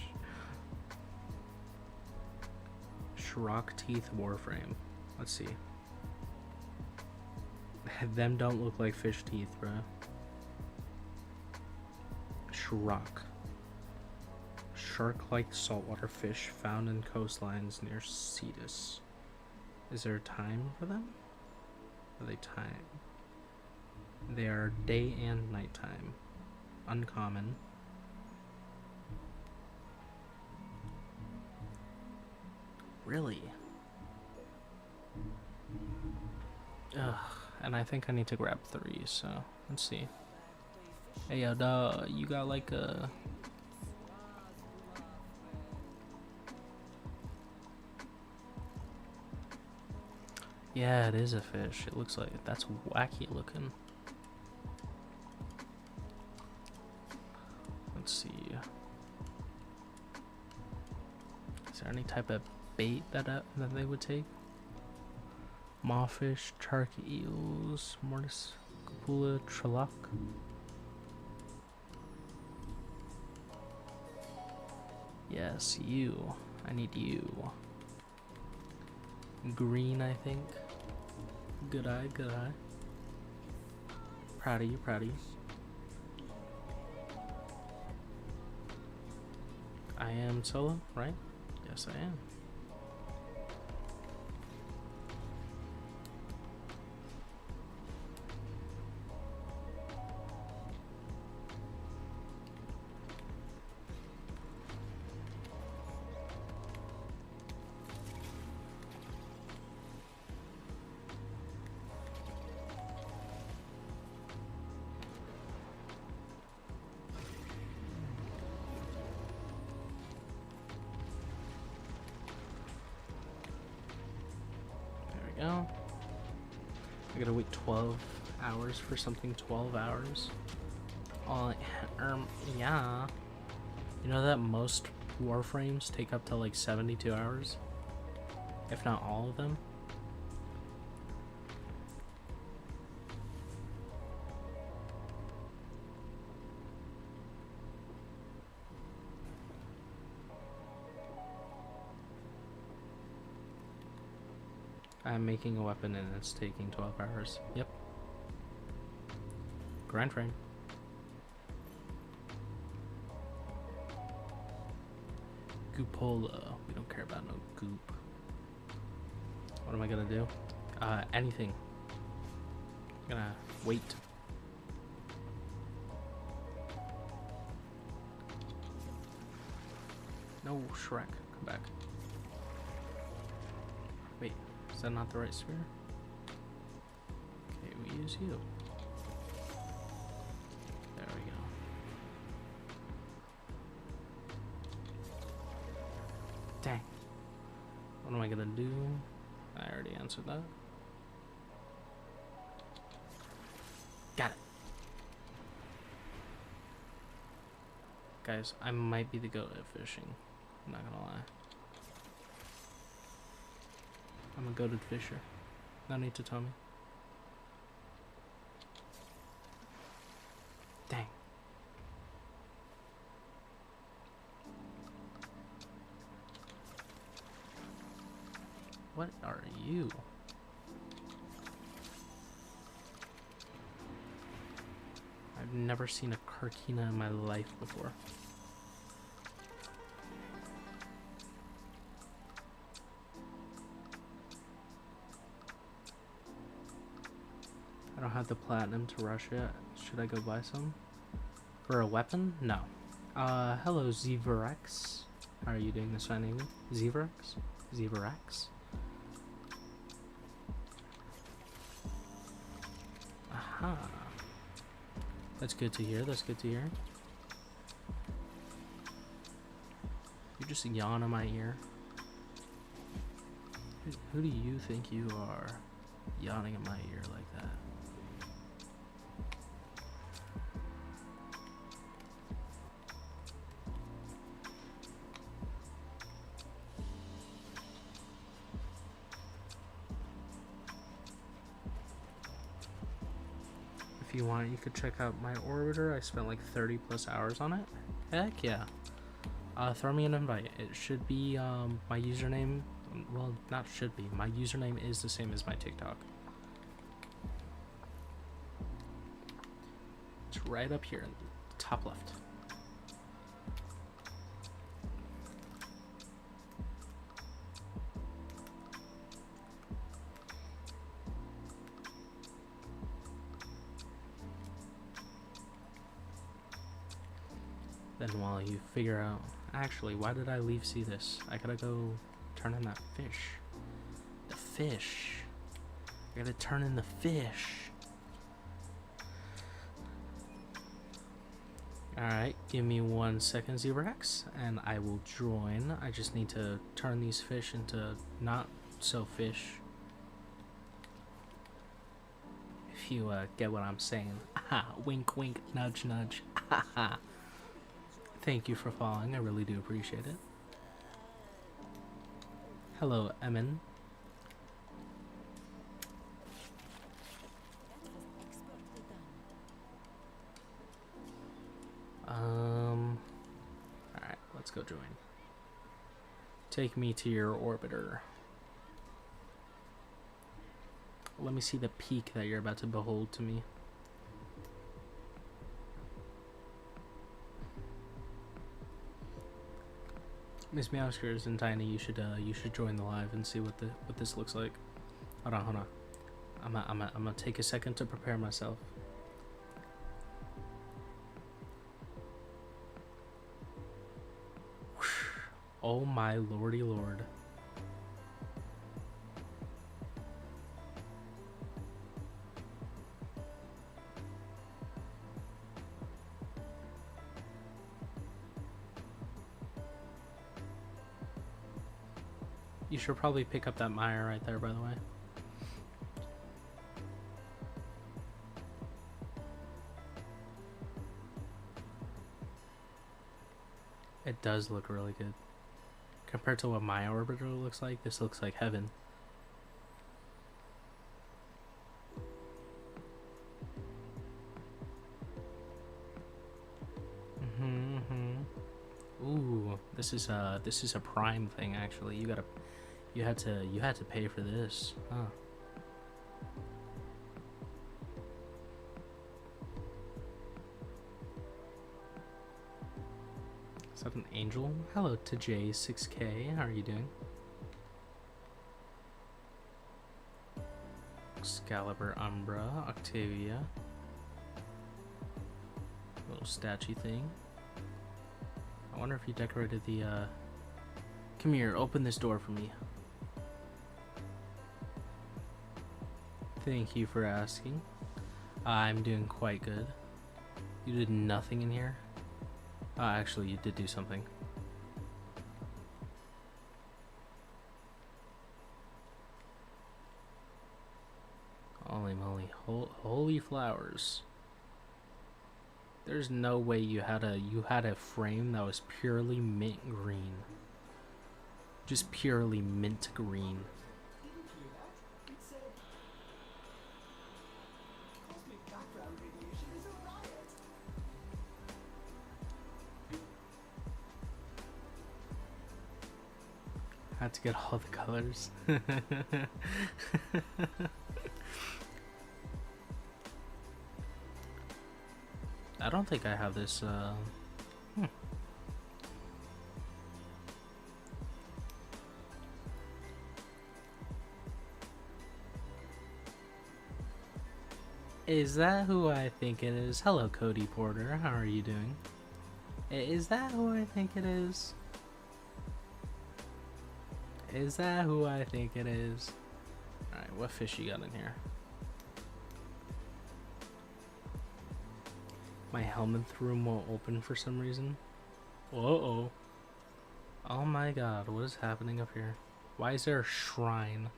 Shrock teeth Warframe. Let's see. Them don't look like fish teeth, bro. Shrock. Shark-like saltwater fish found in coastlines near Cetus. Is there a time for them? Are they time? They are day and nighttime. Uncommon. Really? Ugh. And I think I need to grab 3, so let's see. Hey, you got like a... Yeah, it is a fish. It looks like it. That's wacky looking. Let's see. Is there any type of bait that they would take? Mawfish, shark eels, mortis, cupula, trelloc. Yes, you. I need you. Green, I think. Good eye, good eye. Proud of you, proud of you. I am solo, right? Yes, I am. Go. I gotta wait 12 hours for something 12 hours. Yeah. You know that most Warframes take up to like 72 hours? If not all of them? I'm making a weapon and it's taking 12 hours. Yep. Grind frame. Goopola. We don't care about no goop. What am I gonna do? Anything. I'm gonna wait. No, Shrek. Come back. Wait. Is that not the right sphere? Okay, we use you. There we go. Dang. What am I gonna do? I already answered that. Got it. Guys, I might be the goat at fishing. I'm not gonna lie. I'm a goated fisher. No need to tell me. Dang. What are you? I've never seen a Carkina in my life before. I don't have the platinum to rush yet. Should I go buy some? For a weapon? No. Hello Zeverax. How are you doing this evening? Zeverax? Zeverax? Aha. That's good to hear, that's good to hear. You just yawn in my ear. Who do you think you are? Yawning in my ear like that. If you want, you could check out my orbiter. I spent like 30 plus hours on it. Heck yeah. Throw me an invite. It should be my username. Well, not should be. My username is the same as my TikTok. It's right up here in the top left. Then while you figure out, actually, why did I leave see this? I gotta go turn in that fish. The fish. I gotta turn in the fish. Alright, give me 1 second, Zebrex, and I will join. I just need to turn these fish into not so fish. If you get what I'm saying. Wink, wink, nudge, nudge. Thank you for following. I really do appreciate it. Hello, Emin. join. Take me to your orbiter. Let me see the peak that you're about to behold to me. Miss Meowskers and Tiny, you should join the live and see what this looks like. Hold on. I'm gonna take a second to prepare myself. Oh my lordy lord. You should probably pick up that mire right there, by the way. It does look really good. Compared to what my orbiter looks like, this looks like heaven. Ooh, this is a Prime thing actually. You had to pay for this, huh? Is that an angel? Hello to J6K. How are you doing? Excalibur, Umbra, Octavia. Little statue thing. I wonder if you decorated the. Come here, open this door for me. Thank you for asking. I'm doing quite good. You did nothing in here? Actually, you did do something. Holy moly. Holy flowers. There's no way you had a frame that was purely mint green. Just purely mint green. Had to get all the colors. I don't think I have this. Is that who I think it is? Hello, Cody Porter. How are you doing? Is that who I think it is? Is that who I think it is? Alright, what fish you got in here? My helmet room won't open for some reason. Uh-oh. Oh my god, what is happening up here? Why is there a shrine?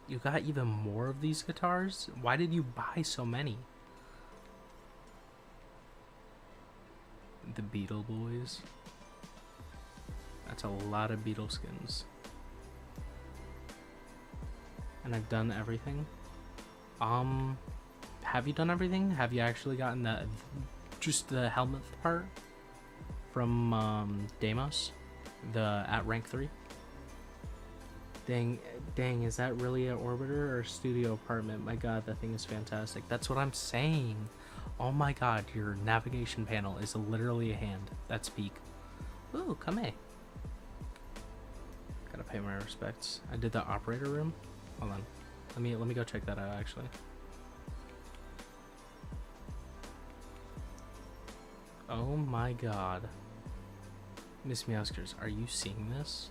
You got even more of these guitars? Why did you buy so many? The Beetle Boys. That's a lot of Beetle skins. And I've done everything. Have you done everything? Have you actually gotten that, just the helmet part from Deimos, the at rank 3? Dang, is that really an orbiter or a studio apartment? My god, that thing is fantastic. That's what I'm saying. Oh my god, your navigation panel is literally a hand. That's peak. Ooh, come here. Gotta pay my respects. I did the operator room. Hold on. Let me go check that out actually. Oh my god. Miss Meowskers, are you seeing this?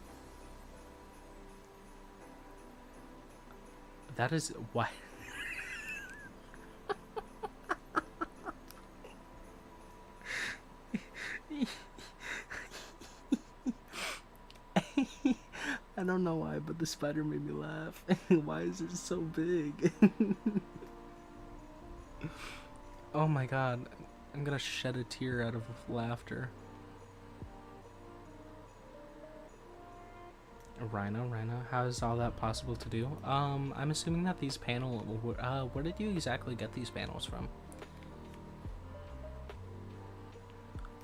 That is why. I don't know why, but the spider made me laugh. Why is it so big? Oh my god. I'm gonna shed a tear out of laughter. Rhino, how is all that possible to do? I'm assuming that these panels, where did you exactly get these panels from?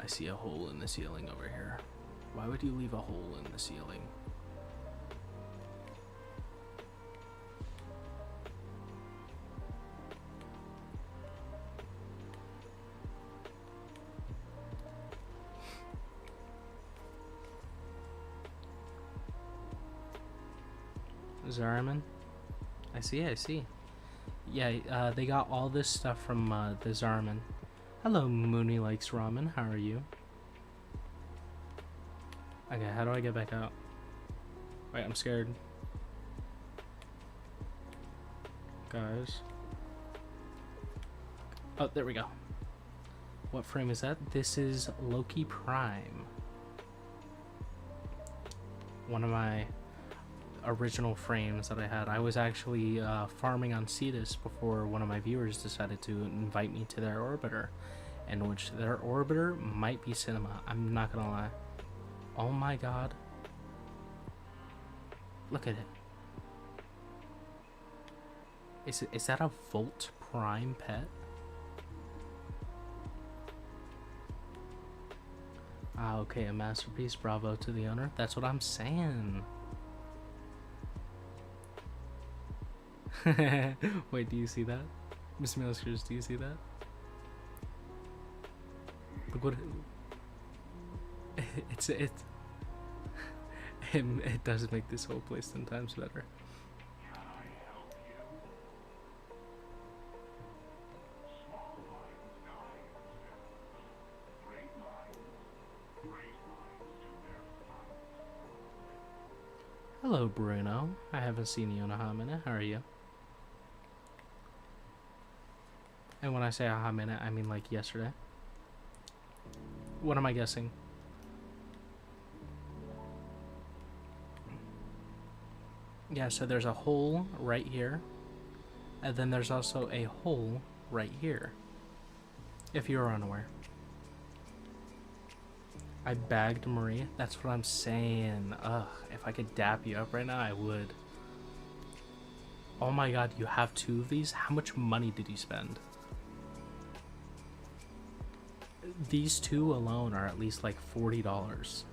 I see a hole in the ceiling over here. Why would you leave a hole in the ceiling? Zariman? I see. Yeah, they got all this stuff from the Zariman. Hello, Mooney Likes Ramen. How are you? Okay, how do I get back out? Wait, I'm scared. Guys. Oh, there we go. What frame is that? This is Loki Prime. One of my original frames that I had. I was actually farming on Cetus before one of my viewers decided to invite me to their orbiter, in which their orbiter might be cinema. I'm not gonna lie. Oh my god. Look at it. Is that a Volt Prime pet? Ah, okay, a masterpiece. Bravo to the owner. That's what I'm saying. Wait, do you see that? Miss Milskers, do you see that? Look what it does make this whole place 10 times better. Hello, Bruno. I haven't seen you in a hot minute. How are you? And when I say a hot minute, I mean like yesterday. What am I guessing? Yeah, so there's a hole right here. And then there's also a hole right here. If you're unaware. I bagged Marie. That's what I'm saying. Ugh, if I could dap you up right now, I would. Oh my god, you have 2 of these? How much money did you spend? These 2 alone are at least like $40.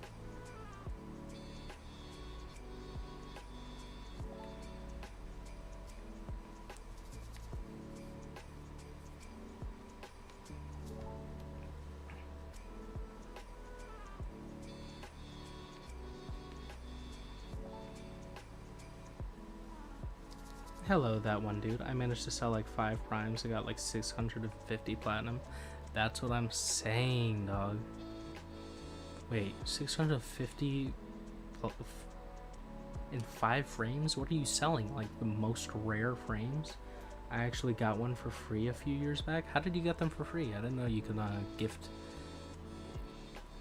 Hello, that one dude. I managed to sell like 5 primes. I got like 650 platinum. That's what I'm saying, dog. Wait, 650 in 5 frames? What are you selling? Like the most rare frames? I actually got one for free a few years back. How did you get them for free? I didn't know you could gift.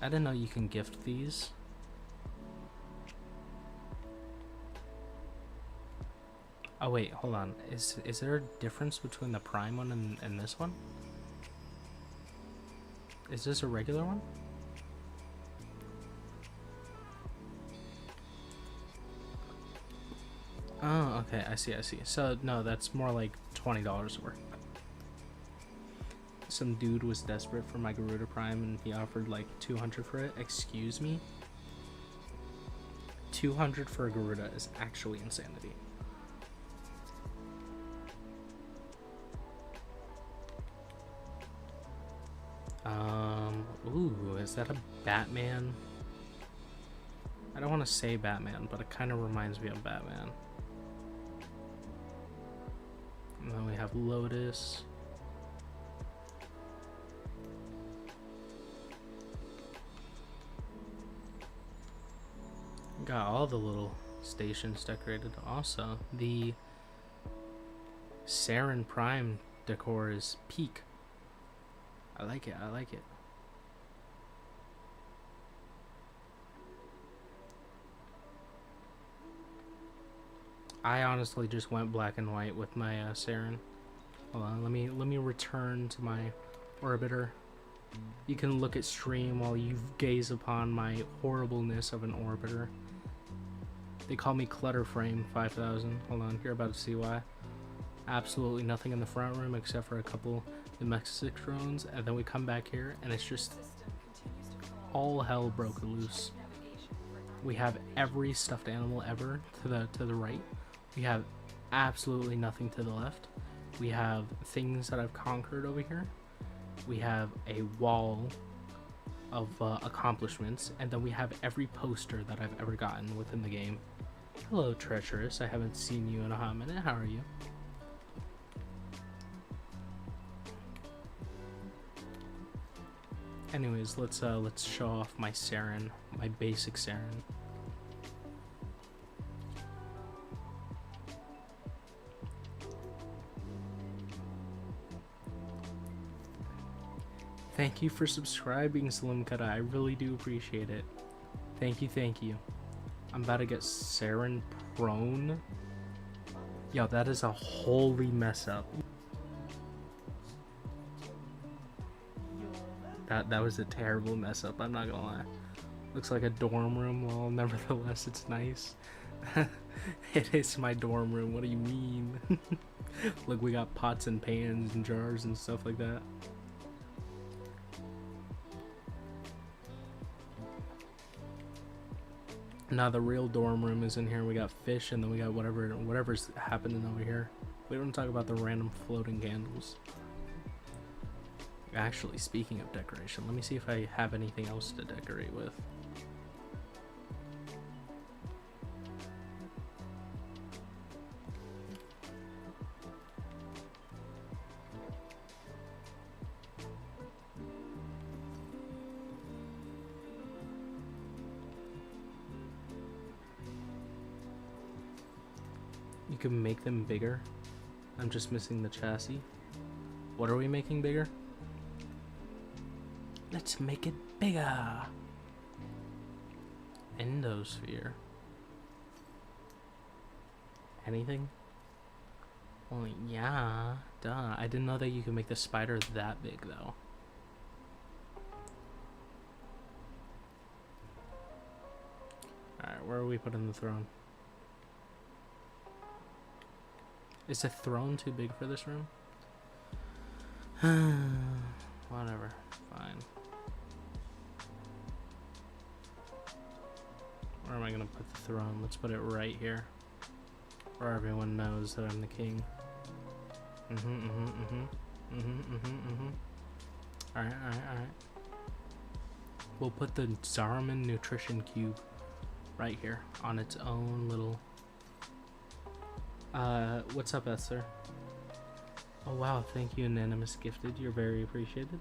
I didn't know you can gift these. Oh wait, hold on. Is there a difference between the prime one and this one? Is this a regular one? Oh, okay, I see. So, no, that's more like $20 worth. Some dude was desperate for my Garuda Prime and he offered like 200 for it. Excuse me? 200 for a Garuda is actually insanity. Ooh, is that a Batman? I don't want to say Batman, but it kind of reminds me of Batman. And then we have Lotus. Got all the little stations decorated. Also, the Saren Prime decor is peak. I like it. I honestly just went black and white with my Saren. Hold on, let me return to my orbiter. You can look at stream while you gaze upon my horribleness of an orbiter. They call me Clutter Frame 5000. Hold on, you're about to see why. Absolutely nothing in the front room except for a couple domestic drones, and then we come back here and it's just all hell broke loose. We have every stuffed animal ever to the right. We have absolutely nothing to the left. We have things that I've conquered over here. We have a wall of accomplishments, and then we have every poster that I've ever gotten within the game. Hello, Treacherous. I haven't seen you in a hot minute. How are you? Anyways, let's show off my Saren, my basic Saren. Thank you for subscribing, Slim Cutter. I really do appreciate it. Thank you, thank you. I'm about to get Saren prone. Yo, that is a holy mess up. That was a terrible mess up, I'm not gonna lie. Looks like a dorm room, well, nevertheless, it's nice. It is my dorm room, what do you mean? Look, we got pots and pans and jars and stuff like that. Now the real dorm room is in here. We got fish, and then we got whatever's happening over here. We don't talk about the random floating candles. Actually, speaking of decoration, let me see if I have anything else to decorate with. You can make them bigger. I'm just missing the chassis. What are we making bigger? Let's make it bigger. Endosphere. Anything? Well, yeah, duh. I didn't know that you could make the spider that big, though. Alright, where are we putting the throne? Is the throne too big for this room? Whatever, fine. Where am I gonna put the throne? Let's put it right here, where everyone knows that I'm the king. Alright. We'll put the Zariman Nutrition Cube right here on its own little... what's up, Esther? Oh wow, thank you, Anonymous Gifted. You're very appreciated.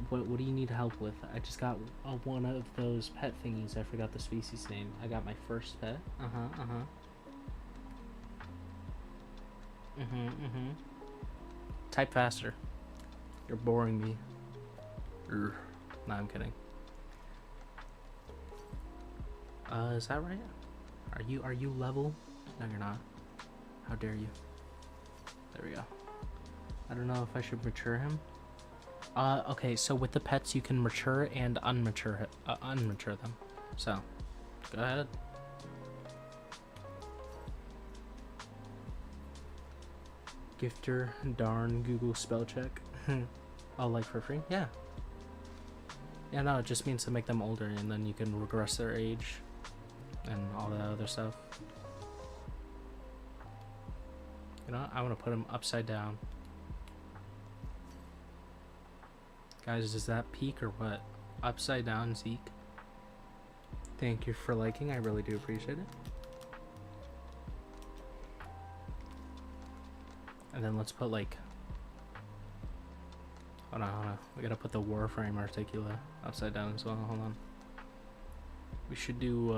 What do you need help with? I just got one of those pet thingies. I forgot the species name. I got my first pet. Type faster. You're boring me. No, I'm kidding. Is that right? Are you level? No, you're not. How dare you? There we go. I don't know if I should mature him. Okay, so with the pets you can mature and unmature them. So, go ahead. Gifter, darn, Google spell check. Oh, like for free? Yeah. Yeah, no, it just means to make them older, and then you can regress their age and all that other stuff. You know what? I want to put them upside down. Guys, is that peak or what? Upside down Zeke. Thank you for liking. I really do appreciate it. And then let's put like... Hold on. We gotta put the Warframe Articula upside down as well. Hold on. We should do,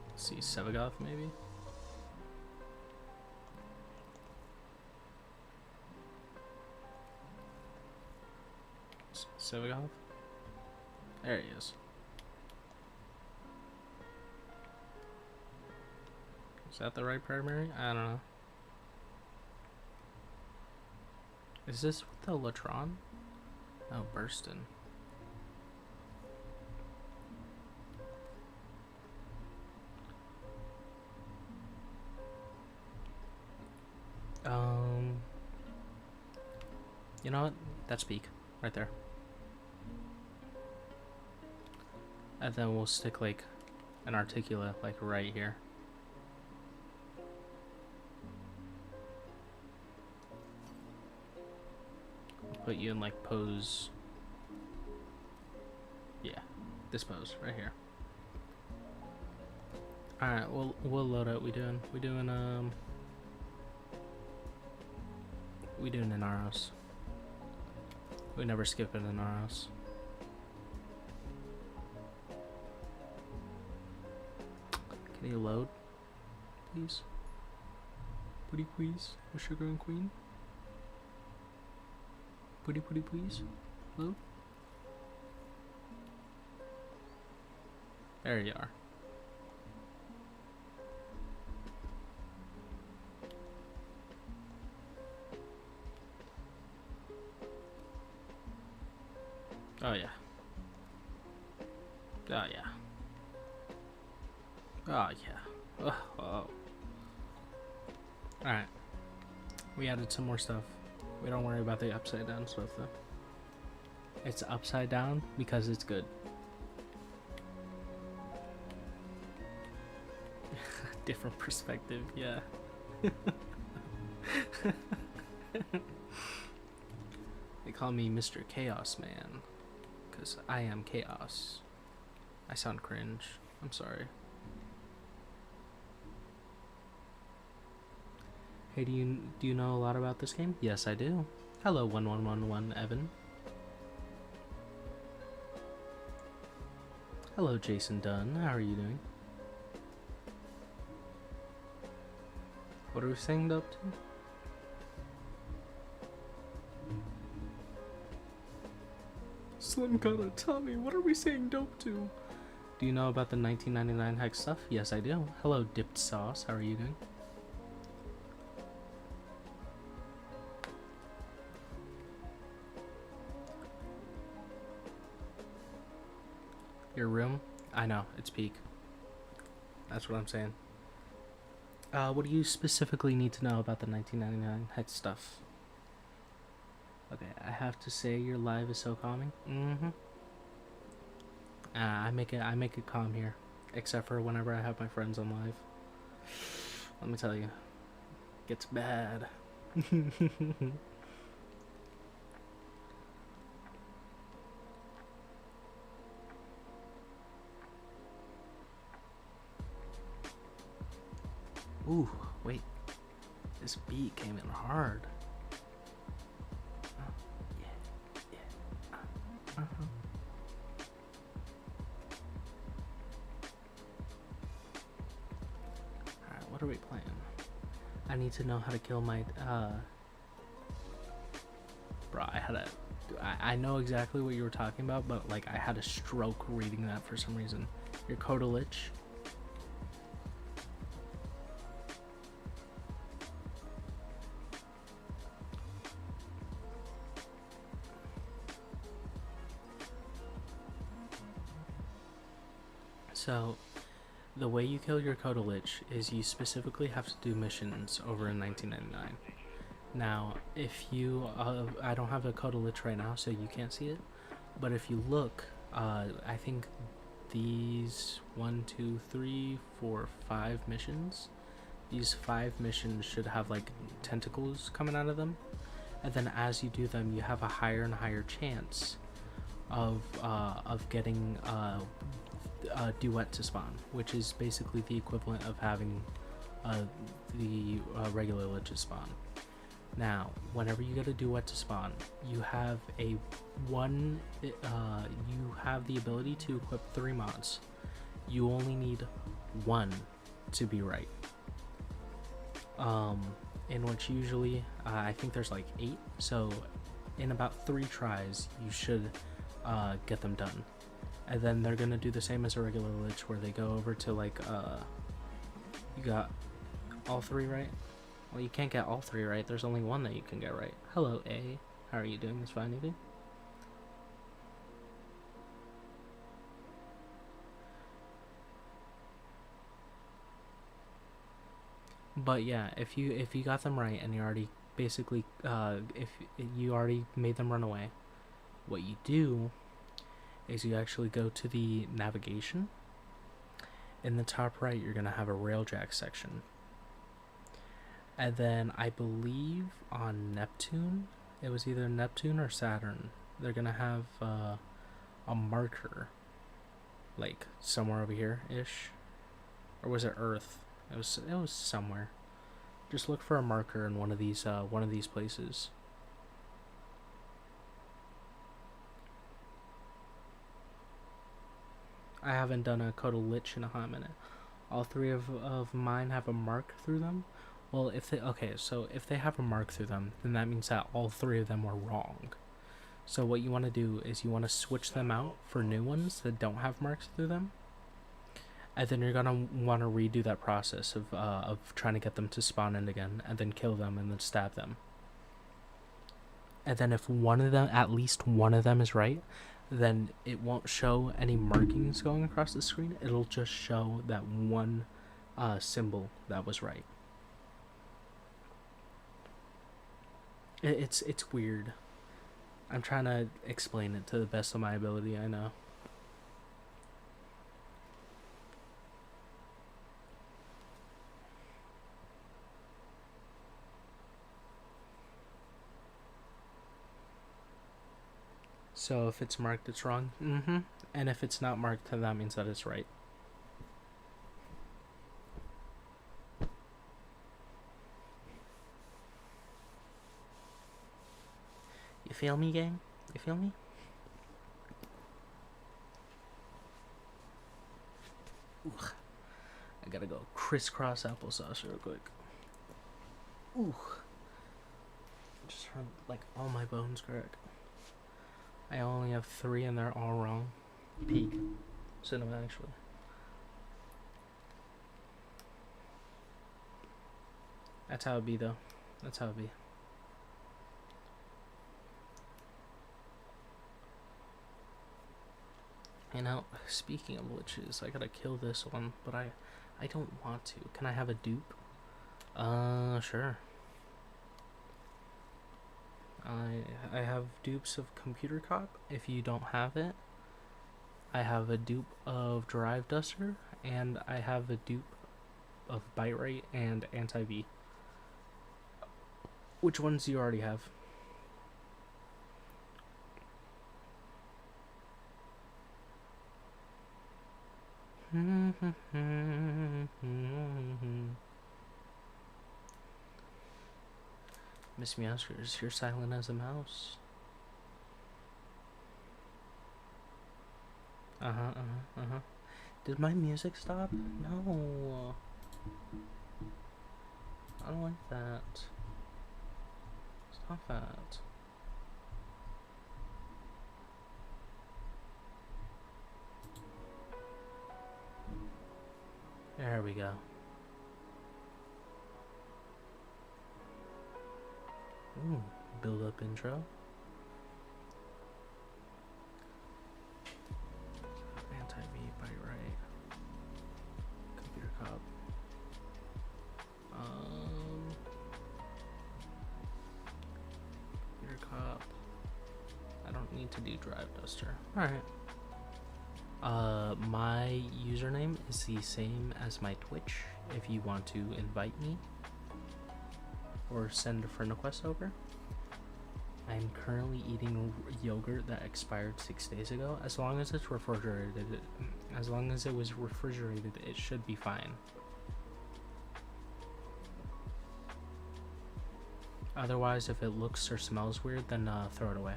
let's see, Sevagoth maybe? Sevagoth? There he is. Is that the right primary? I don't know. Is this with the Latron? Oh, Burston. You know what? That's peak. Right there. And then we'll stick like an articulate like right here. Put you in like pose. Yeah, this pose right here. All right, we'll load it. We doing an Aros. We never skip it in Aros. Can you load, please? Pretty please, with Sugar and Queen. Pretty please, load. There you are. Oh yeah. Oh yeah. Oh yeah. Oh. Alright. We added some more stuff. We don't worry about the upside down stuff though. It's upside down because it's good. Different perspective, yeah. They call me Mr. Chaos Man. Because I am chaos. I sound cringe. I'm sorry. Hey, do you know a lot about this game? Yes, I do. Hello, 1111 Evan. Hello, Jason Dunn. How are you doing? What are we saying up to? Slim Cutter, Tommy, what are we saying dope to? Do you know about the 1999 hex stuff? Yes, I do. Hello, Dipped Sauce. How are you doing? Your room? I know, it's peak. That's what I'm saying. What do you specifically need to know about the 1999 hex stuff? Okay, I have to say your live is so calming. Mm-hmm. I make it calm here, except for whenever I have my friends on live. Let me tell you, it gets bad. Ooh, wait. This beat came in hard. Alright, what are we playing? I need to know how to kill my, Bro, I know exactly what you were talking about, but, like, I had a stroke reading that for some reason. Your Coda Lich. So, the way you kill your Coda Lich is you specifically have to do missions over in 1999. Now, if you, I don't have a Coda Lich right now, so you can't see it, but if you look, I think these 1, 2, 3, 4, 5 missions, these 5 missions should have like tentacles coming out of them, and then as you do them, you have a higher and higher chance of getting duet to spawn, which is basically the equivalent of having the regular Lich spawn. Now, whenever you get a duet to spawn, you have you have the ability to equip 3 mods. You only need 1 to be right. In which usually, I think there's like 8, so in about 3 tries, you should get them done. And then they're gonna do the same as a regular Lich, where they go over to like, you got all 3 right? Well, you can't get all 3 right, there's only 1 that you can get right. Hello, A. How are you doing this fine evening? But yeah, if you got them right and you already basically, if you already made them run away, what you do is you actually go to the navigation. In the top right, you're going to have a railjack section. And then I believe on Neptune, it was either Neptune or Saturn, they're going to have a marker, like somewhere over here-ish. Or was it Earth? It was somewhere. Just look for a marker in one of these places. I haven't done a Code of Lich in a hot minute. All three of mine have a mark through them. Well, if they have a mark through them, then that means that all three of them were wrong. So what you want to do is you want to switch them out for new ones that don't have marks through them. And then you're gonna want to redo that process of trying to get them to spawn in again, and then kill them, and then stab them. And then if at least one of them is right, then it won't show any markings going across the screen. It'll just show that one symbol that was right. It's weird. I'm trying to explain it to the best of my ability, I know. So if it's marked, it's wrong. And if it's not marked, then that means that it's right. You feel me, gang? You feel me? Ooh. I gotta go crisscross applesauce real quick. Ooh. Just heard like all my bones crack. I only have 3 and they're all wrong. Peak. Cinema, actually. That's how it be, though. That's how it be. You know, speaking of witches, I gotta kill this one, but I don't want to. Can I have a dupe? Sure. I have dupes of Computer Cop. If you don't have it, I have a dupe of Drive Duster, and I have a dupe of Bite Rate and Anti-V. Which ones do you already have? Miss Meowskers, you're silent as a mouse. Did my music stop? No. I don't like that. Stop that. There we go. Ooh, build up intro. Anti-V, Bite Right. Computer Cop. Computer Cop. I don't need to do Drive Duster. Alright. My username is the same as my Twitch if you want to invite me or send a friend request over. I'm currently eating yogurt that expired 6 days ago. As long as it's refrigerated, as long as it was refrigerated, it should be fine. Otherwise, if it looks or smells weird, then throw it away.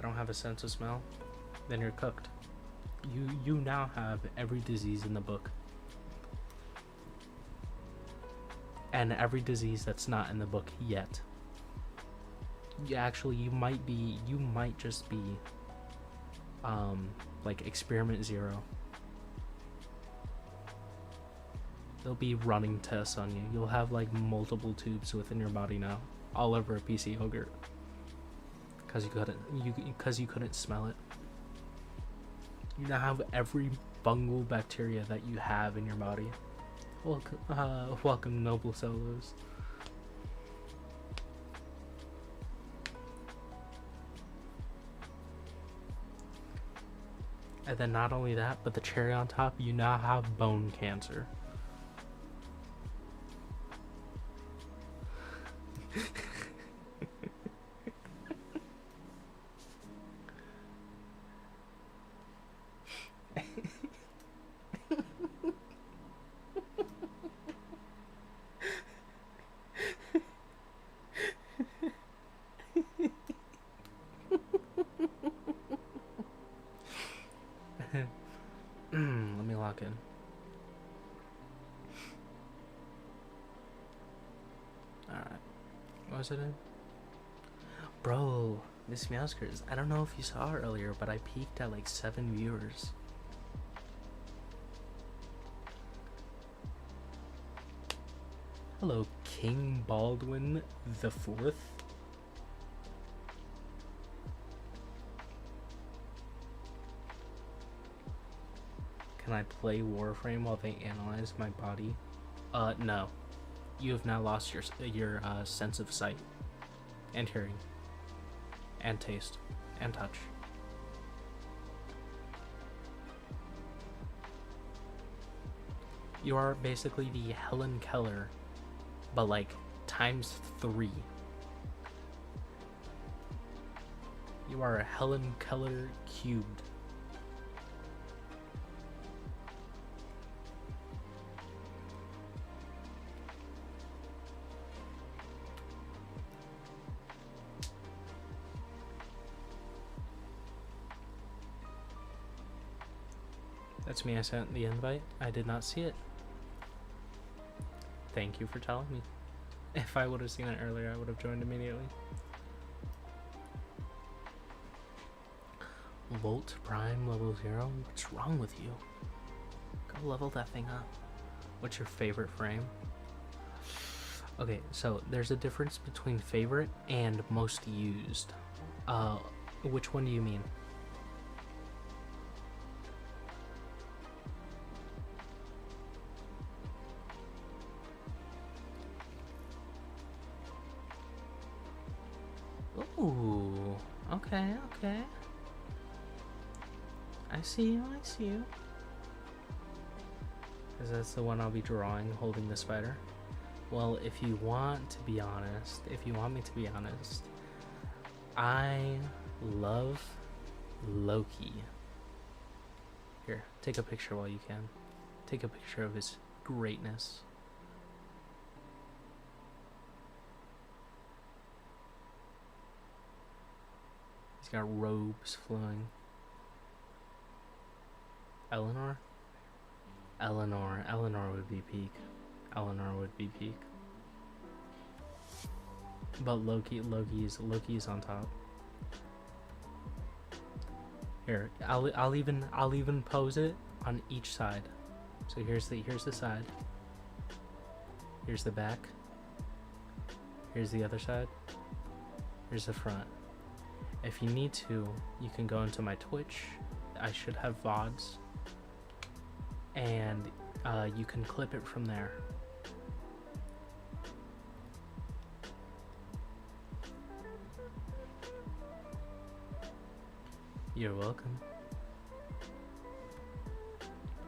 Don't have a sense of smell, then you're cooked. You now have every disease in the book, and every disease that's not in the book yet. You might just be like experiment 0. They'll be running tests on you. You'll have like multiple tubes within your body now, all over a piece of yogurt. because you couldn't smell it. You now have every fungal bacteria that you have in your body. Welcome Noble Solos. And then not only that, but the cherry on top, you now have bone cancer. Let me lock in. Alright. What was it in? Bro, Miss Meowskers, I don't know if you saw earlier, but I peaked at like 7 viewers. Hello, King Baldwin the Fourth. Can I play Warframe while they analyze my body? No. You have now lost your sense of sight, and hearing, and taste, and touch. You are basically the Helen Keller, but like times 3. You are a Helen Keller cubed. That's me, I sent the invite. I did not see it. Thank you for telling me. If I would have seen it earlier, I would have joined immediately. Volt Prime level 0? What's wrong with you? Go level that thing up. What's your favorite frame? Okay, so there's a difference between favorite and most used. Which one do you mean? Ooh, okay. I see you. Because that's the one I'll be drawing, holding the spider. Well, if you want me to be honest, I love Loki. Here, take a picture while you can. Take a picture of his greatness. He's got robes flowing. Eleanor would be peak. But Loki's on top. Here, I'll even pose it on each side. So here's the side. Here's the back. Here's the other side. Here's the front. If you need to, you can go into my Twitch. I should have VODs. And you can clip it from there. You're welcome.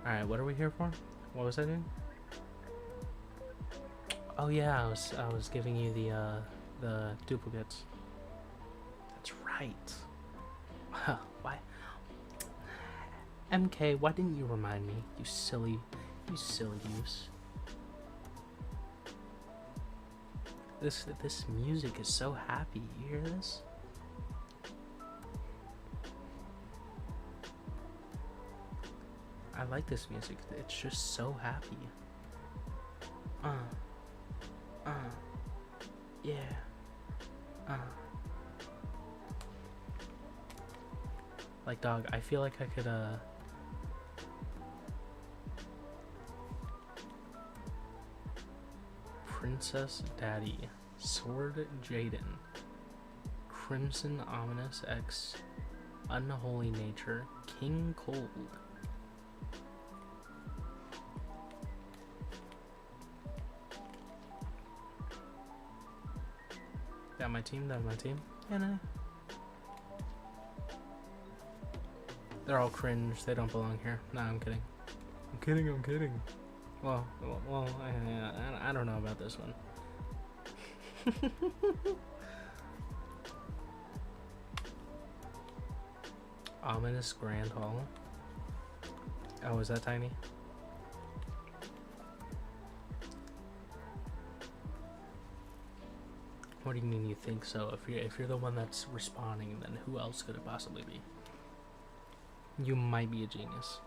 Alright, what are we here for? What was I doing? Oh yeah, I was giving you the duplicates. That's right. Why? MK, why didn't you remind me? You silly goose. This music is so happy. You hear this? I like this music. It's just so happy. Yeah. Like, dog, I feel like I could, Princess Daddy, Sword Jaden, Crimson Ominous X Unholy Nature King Cold. That my team, that my team. And they're all cringe, they don't belong here. Nah, I'm kidding. I'm kidding. Well, I don't know about this one. Ominous Grand Hall. Oh, is that tiny? What do you mean you think so? If you're the one that's responding, then who else could it possibly be? You might be a genius.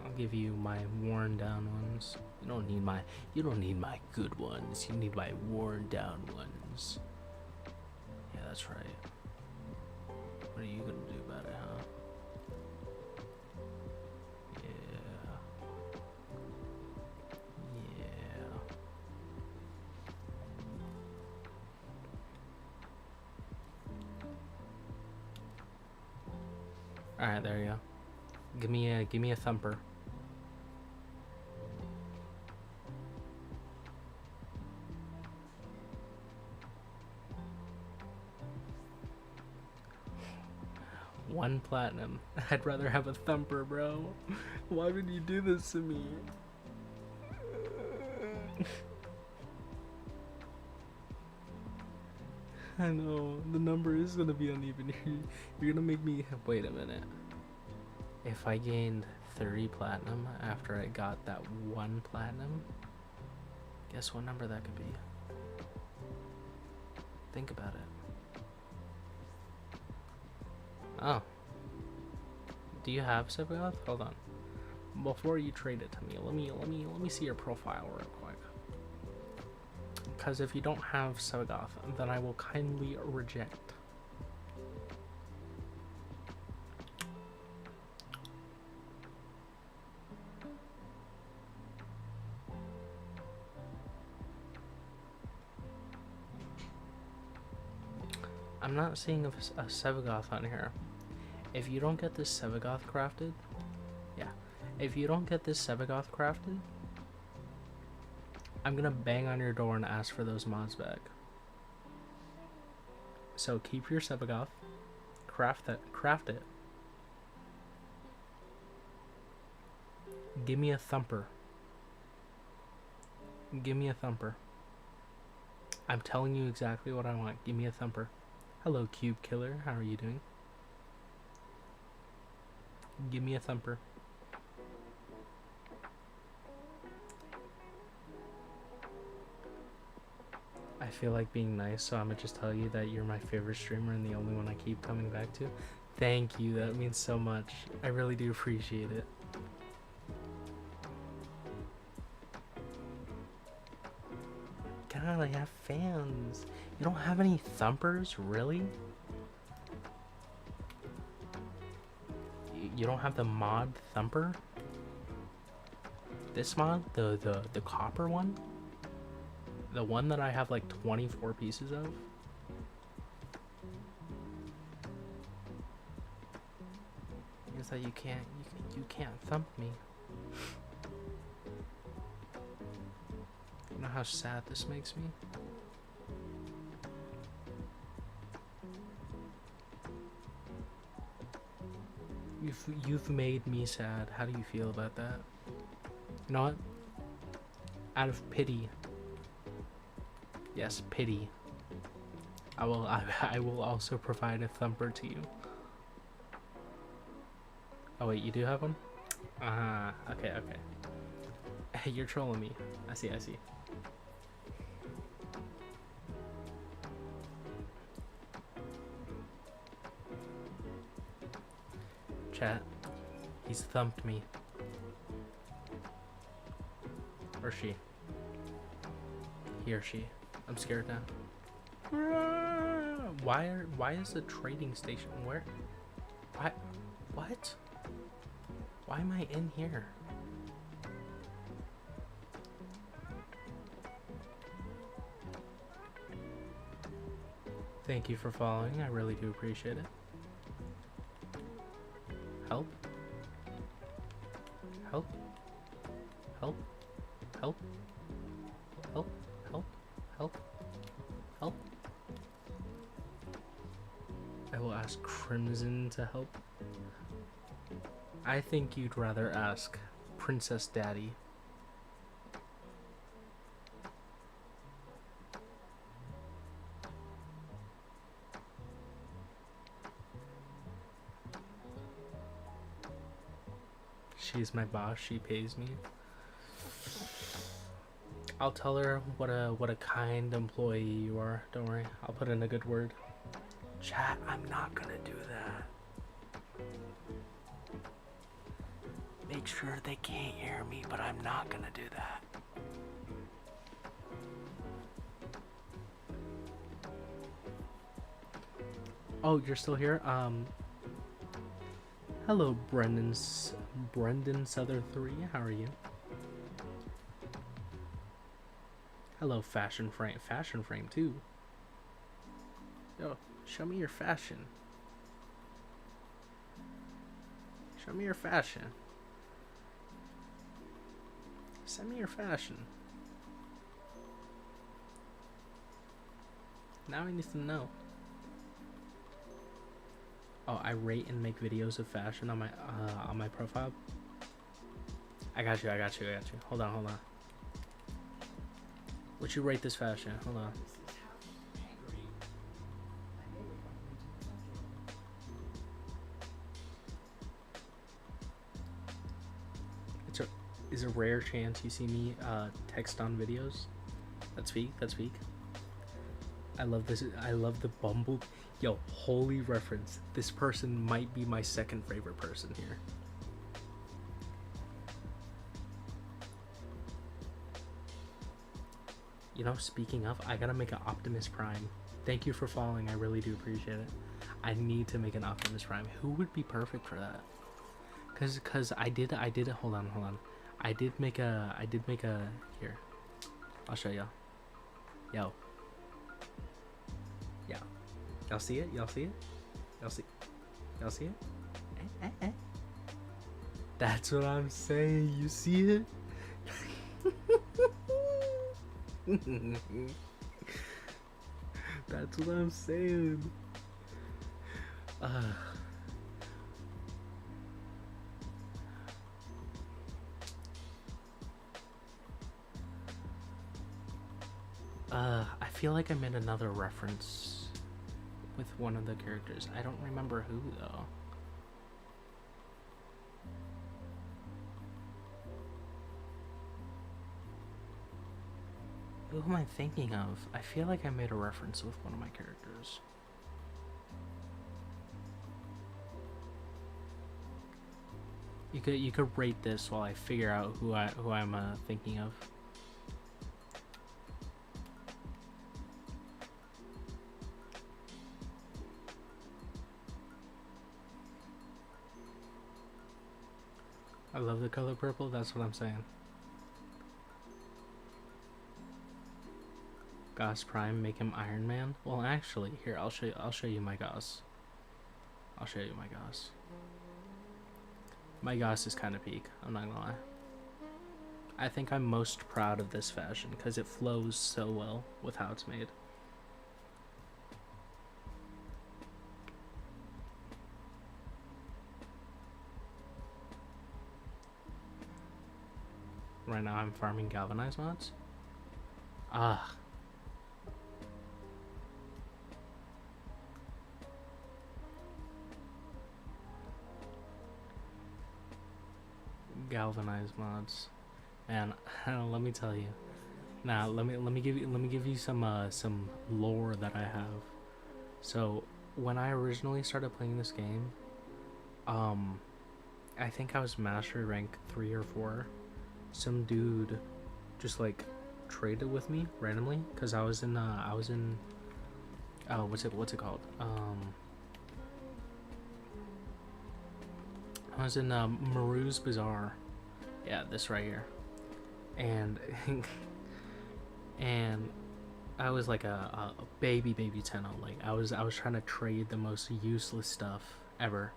I'll give you my worn down ones. You don't need my good ones. You need my worn down ones. Yeah, that's right. What are you gonna do about it, huh? Yeah. Alright, there you go. Give me a thumper. One platinum. I'd rather have a thumper, bro. Why would you do this to me? I know, the number is gonna be uneven here. You're gonna make me... Wait a minute. If I gained 30 platinum after I got that one platinum, guess what number that could be? Think about it. Oh. Do you have Sevagoth? Hold on. Before you trade it to me, let me see your profile real quick. Because if you don't have Sevagoth, then I will kindly reject. I'm not seeing a Sevagoth on here. If you don't get this Sevagoth crafted, if you don't get this Sevagoth crafted, I'm gonna bang on your door and ask for those mods back. So keep your Sevagoth, craft it. Give me a thumper. Give me a thumper. I'm telling you exactly what I want. Give me a thumper. Hello, Cube Killer. How are you doing? Give me a thumper. I feel like being nice, so I'm gonna just tell you that you're my favorite streamer and the only one I keep coming back to. Thank you. That means so much. I really do appreciate it. God, I have fans. You don't have any thumpers, really? You don't have the mod thumper? This mod, the copper one? The one that I have like 24 pieces of? Is that you can't thump me. You know how sad this makes me? You've made me sad. How do you feel about that? You know what? Out of pity. Yes, pity. I will also provide a thumper to you. Oh wait, you do have one? Okay. You're trolling me. I see. Chat. He's thumped me. Or she. He or she. I'm scared now. why is the trading station where? Why? What? Why am I in here? Thank you for following. I really do appreciate it. Help? Help? Help? Help? Help? Help? Help? Help? I will ask Crimson to help. I think you'd rather ask Princess Daddy. She's my boss, she pays me. I'll tell her what a kind employee you are. Don't worry, I'll put in a good word. Chat, I'm not gonna do that. Make sure they can't hear me, but I'm not gonna do that. Oh, you're still here? Hello, Brendan Souther 3. How are you? Hello, Fashion Frame 2. Yo, show me your fashion. Show me your fashion. Send me your fashion. Now I need to know. Oh, I rate and make videos of fashion on my profile. I got you. Hold on. Would you rate this fashion? Hold on. Is a rare chance you see me text on videos. That's fake. I love this. I love the Bumble. Yo, holy reference. This person might be my second favorite person here. You know, speaking of, I gotta make an Optimus Prime. Thank you for following. I really do appreciate it. I need to make an Optimus Prime. Who would be perfect for that? Cause I did. Hold on. I did make a. Here, I'll show y'all. Yo. Y'all see it? Y'all see it? That's what I'm saying. You see it? That's what I'm saying. I feel like I made another reference with one of the characters. I don't remember who though. Who am I thinking of? I feel like I made a reference with one of my characters. You could rate this while I figure out who I'm thinking of. I love the color purple. That's what I'm saying. Gauss Prime, make him Iron Man. Well, actually, here I'll show you my Gauss. My Gauss is kind of peak. I'm not gonna lie. I think I'm most proud of this fashion because it flows so well with how it's made. Right now I'm farming galvanized mods. Galvanized mods, and let me tell you. Now let me give you some lore that I have. So when I originally started playing this game, I think I was master rank 3 or 4. Some dude just like traded with me randomly because I was in Oh, what's it called? I was in Maru's Bazaar. Yeah, this right here. And and I was like a baby tenno. Like I was trying to trade the most useless stuff ever.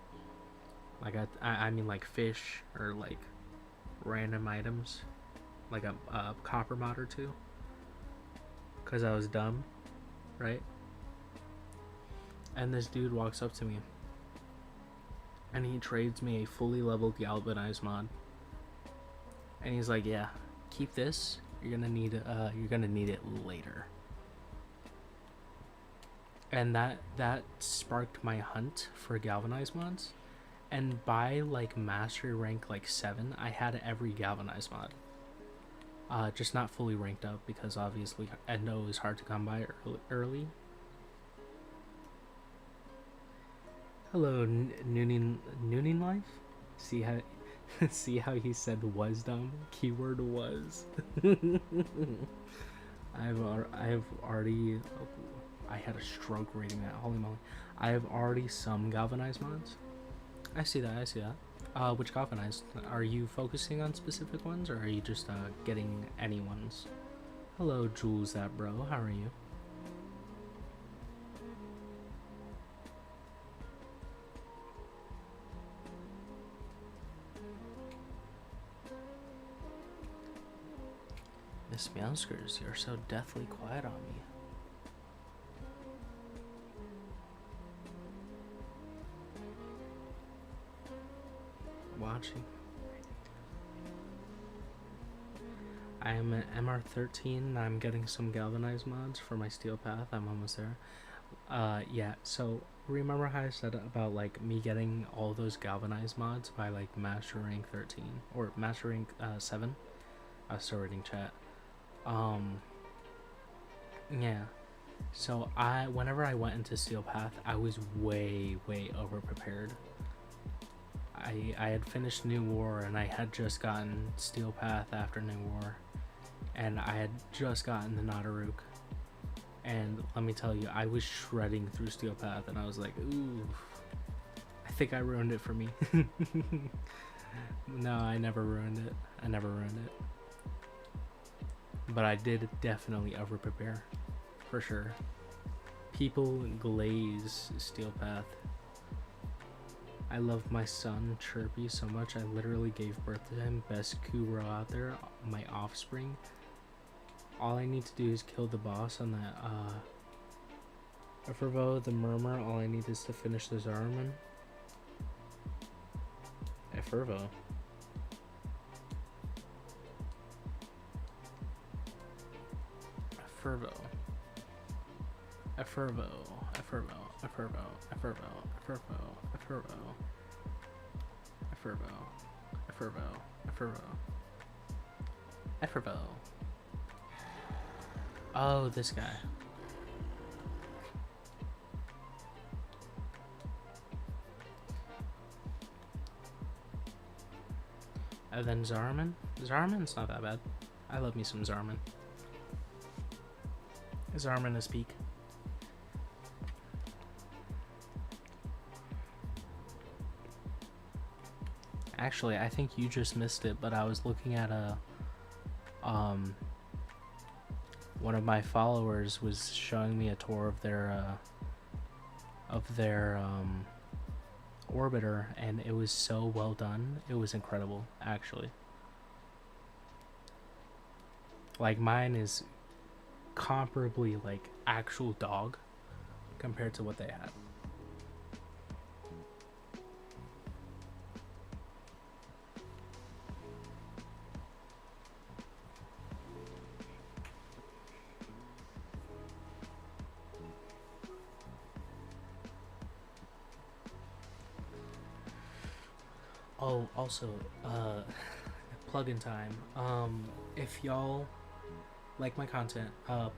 Like I mean like fish or like random items, like a copper mod or two. Cause I was dumb, right? And this dude walks up to me, and he trades me a fully leveled galvanized mod. And he's like, "Yeah, keep this. You're gonna need it later." And that sparked my hunt for galvanized mods. And by like mastery rank like 7, I had every galvanized mod. Just not fully ranked up because obviously Endo is hard to come by early. Hello, Nooning Life. See how see how he said was dumb? Keyword was. I've already. I had a stroke reading that. Holy moly! I have already some galvanized mods. I see that. Which galvanized? Are you focusing on specific ones, or are you just getting any ones? Hello, Jules, that bro. How are you? Miss Meowskers, you're so deathly quiet on me. Watching. I am an MR13 and I'm getting some galvanized mods for my steel path. I'm almost there. Yeah, so remember how I said about like me getting all those galvanized mods by like master rank 13 or master rank 7? I was still reading chat. Yeah. So whenever I went into steel path, I was way over prepared. I had finished New War and I had just gotten Steel Path after New War, and I had just gotten the Nadaruk, and let me tell you, I was shredding through Steel Path and I was like, ooh, I think I ruined it for me. No, I never ruined it. But I did definitely over prepare, for sure. People glaze Steel Path. I love my son Chirpy so much I literally gave birth to him. Best Kuro out there, my offspring. All I need to do is kill the boss on that Evervo, the Murmur. All I need is to finish the Zarman. Evervo. Evervo. Evervo. Evervo. Evervo. Evervo. Evervo. Evervo. Evervo. Evervo. Evervo. Evervo. Oh, this guy. And then Zarman. Zarman's not that bad. I love me some Zarman. Zarman is peak. Actually, I think you just missed it, but I was looking at one of my followers was showing me a tour of their orbiter, and it was so well done. It was incredible, actually. Like, mine is comparably like actual dog compared to what they had. Oh, also, plug-in time. If y'all like my content,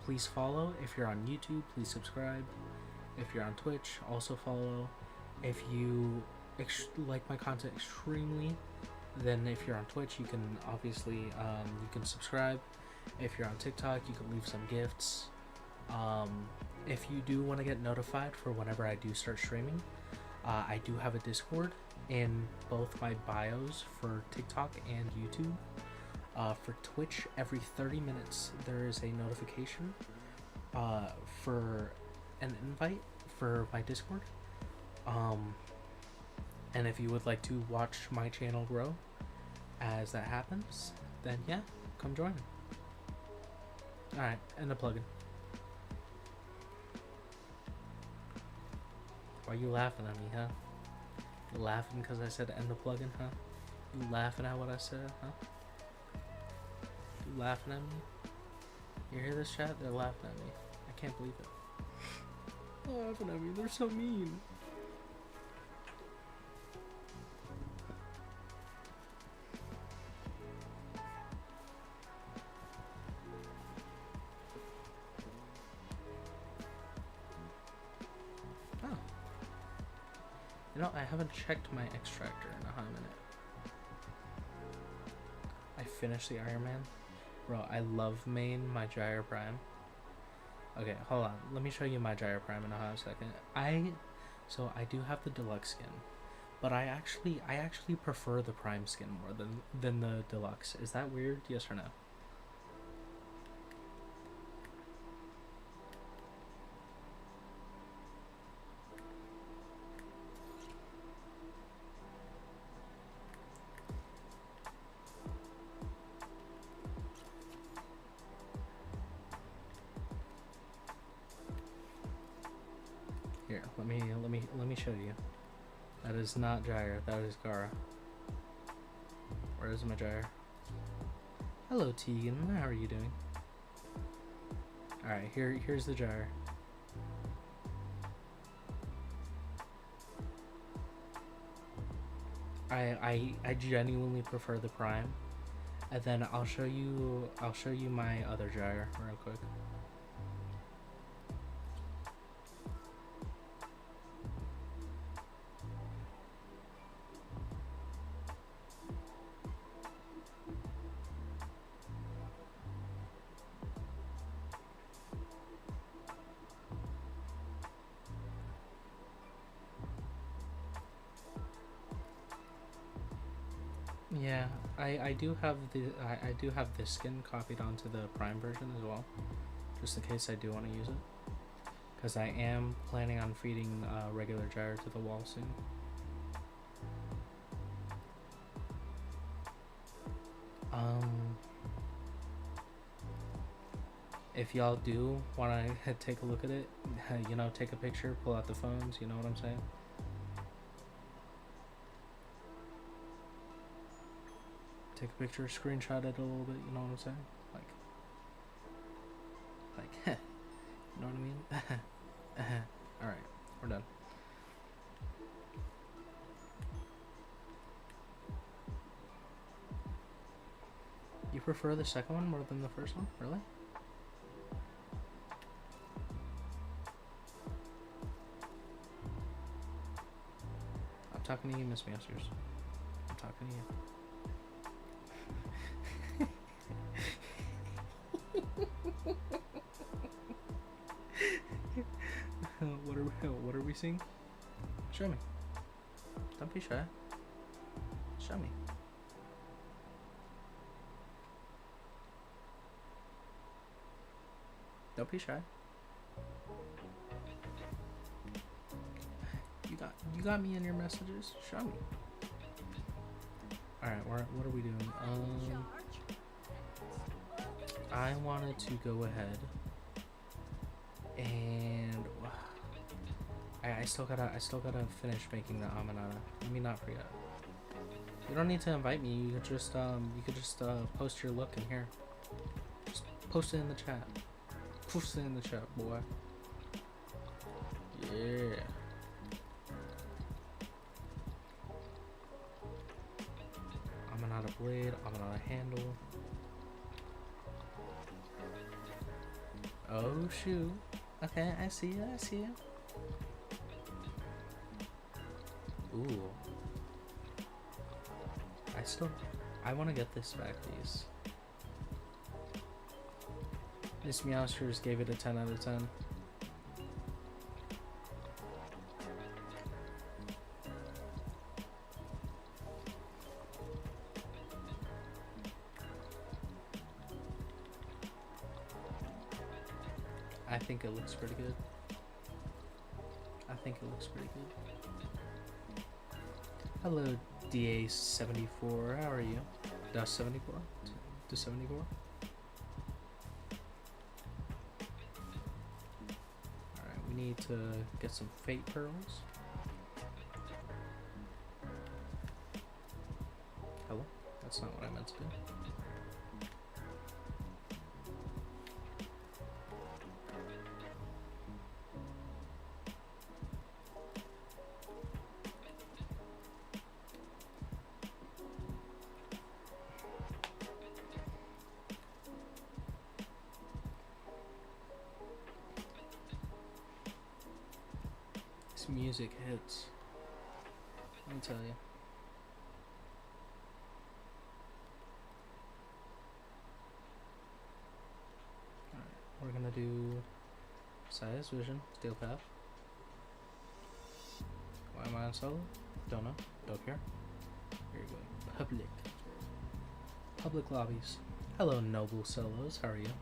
please follow. If you're on YouTube, please subscribe. If you're on Twitch, also follow. If you like my content extremely, then if you're on Twitch, you can obviously you can subscribe. If you're on TikTok, you can leave some gifts. if you do want to get notified for whenever I do start streaming, I do have a Discord in both my bios for TikTok and YouTube. For Twitch, every 30 minutes there is a notification for an invite for my Discord. And if you would like to watch my channel grow as that happens, then yeah, come join. Alright, end the plugin. Why are you laughing at me, huh? You laughing because I said end the plugin, huh? You laughing at what I said, huh? You laughing at me? You hear this chat? They're laughing at me. I can't believe it. They're laughing at me. They're so mean. Oh. You know, I haven't checked my extractor in a hot minute. I finished the Iron Man. Bro, I love main my Gyre Prime. Okay, hold on. Let me show you my Gyre Prime in a hot second. So I do have the deluxe skin, but I actually prefer the Prime skin more than the deluxe. Is that weird? Yes or no? Here, let me show you. That is not Gyre, that is Gara. Where is my Gyre? Hello Tegan, how are you doing? Alright, here's the Gyre. I genuinely prefer the Prime. And then I'll show you my other Gyre real quick. Yeah, I do have this skin copied onto the Prime version as well, just in case I do want to use it, because I am planning on feeding regular Gyre to the wall soon. If y'all do want to take a look at it, you know, take a picture, pull out the phones, you know what I'm saying? Take a picture, screenshot it a little bit, you know what I'm saying? Like, you know what I mean? Alright, we're done. You prefer the second one more than the first one? Really? I'm talking to you, Miss Masters. I'm talking to you. What are we seeing? Show me. Don't be shy. Show me. Don't be shy. You got me in your messages. Show me. All right, what are we doing? I wanted to go ahead and I still gotta finish making the Amanada. Let me not forget. You don't need to invite me. You could just post your look in here. Just post it in the chat. Post it in the chat, boy. Yeah. Amanada blade. Amanada handle. Oh shoot. Okay, I see you. I see you. Ooh. I want to get this back piece. Miss Meowsters gave it a 10 out of 10. I think it looks pretty good. I think it looks pretty good. Hello, DA74. How are you? Dust 74? To 74? Alright, we need to get some fate pearls. Hello? That's not what I meant to do. Music hits. Let me tell you. Alright, we're gonna do Size Vision, Steel Path. Why am I on solo? Don't know. Don't care. Here you go. Public lobbies. Hello, noble solos. How are you?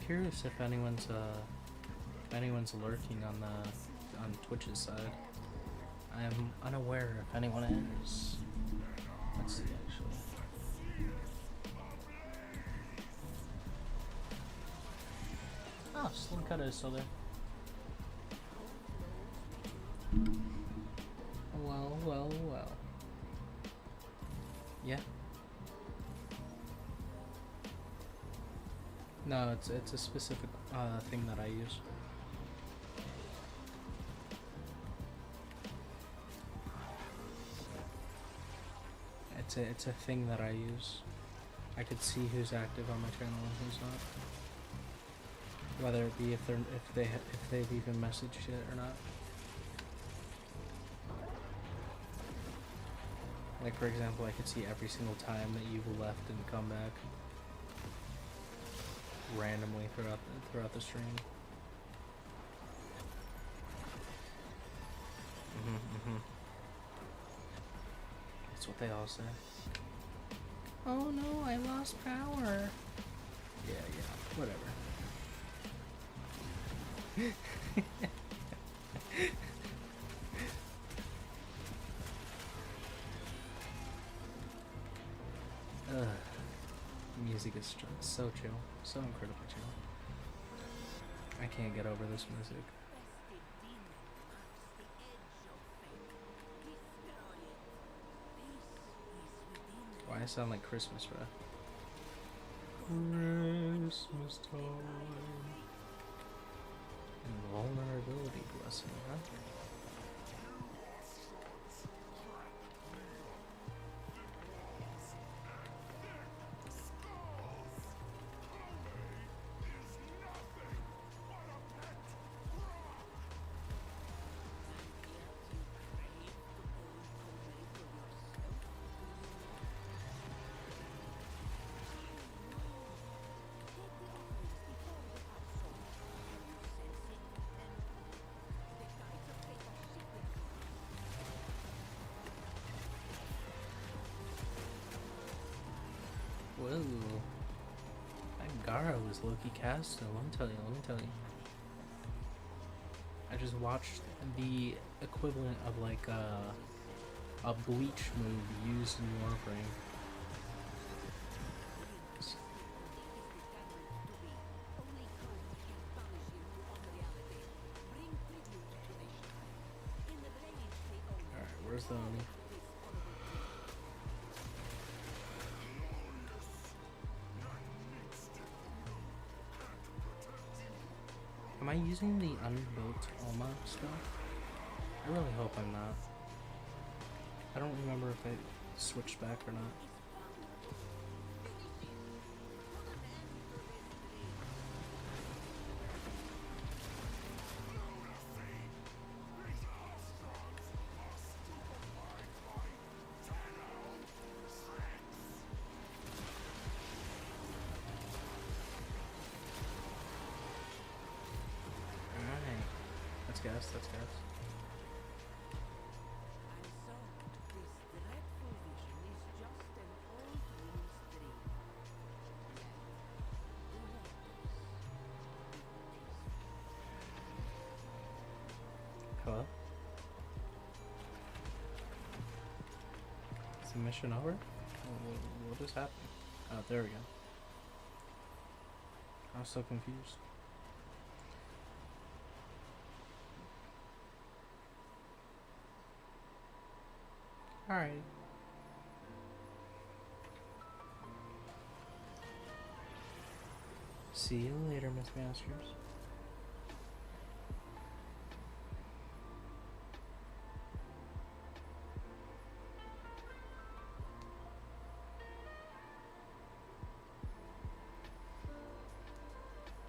Curious if anyone's lurking on Twitch's side. I am unaware if anyone is. Let's see actually. Oh, Slim Cutter is still there. Well, well, well. Yeah. No, it's a specific thing that I use. It's a thing that I use. I could see who's active on my channel and who's not. Whether it be if they've even messaged it or not. Like for example, I could see every single time that you've left and come back. Randomly throughout the stream. That's what they all say. Oh no, I lost power. Yeah, whatever. Music is so chill, so incredibly chill. I can't get over this music. Why I sound like Christmas, bro? Christmas time. Invulnerability blessing, huh? Whoa. That Gara was low-key cast, so let me tell you. I just watched the equivalent of like a bleach move used in Warframe. Alright, where's the Oni? Am I using the unbuilt Oma stuff? I really hope I'm not. I don't remember if I switched back or not. gas. That's gas. Hello? Is the mission over? What is happening? Oh, there we go. I was so confused. Alright. See you later, Miss Masters.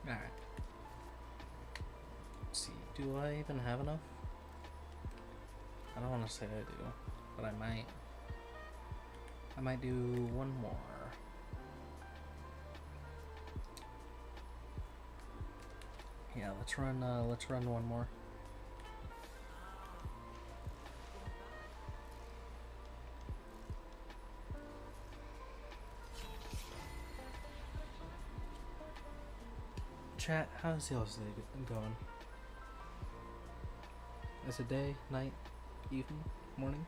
Alright. Let's see. Do I even have enough? I don't want to say I do, but I might. I might do one more. Yeah, let's run one more. Chat, how's y'all's day going? Is it day, night, evening, morning?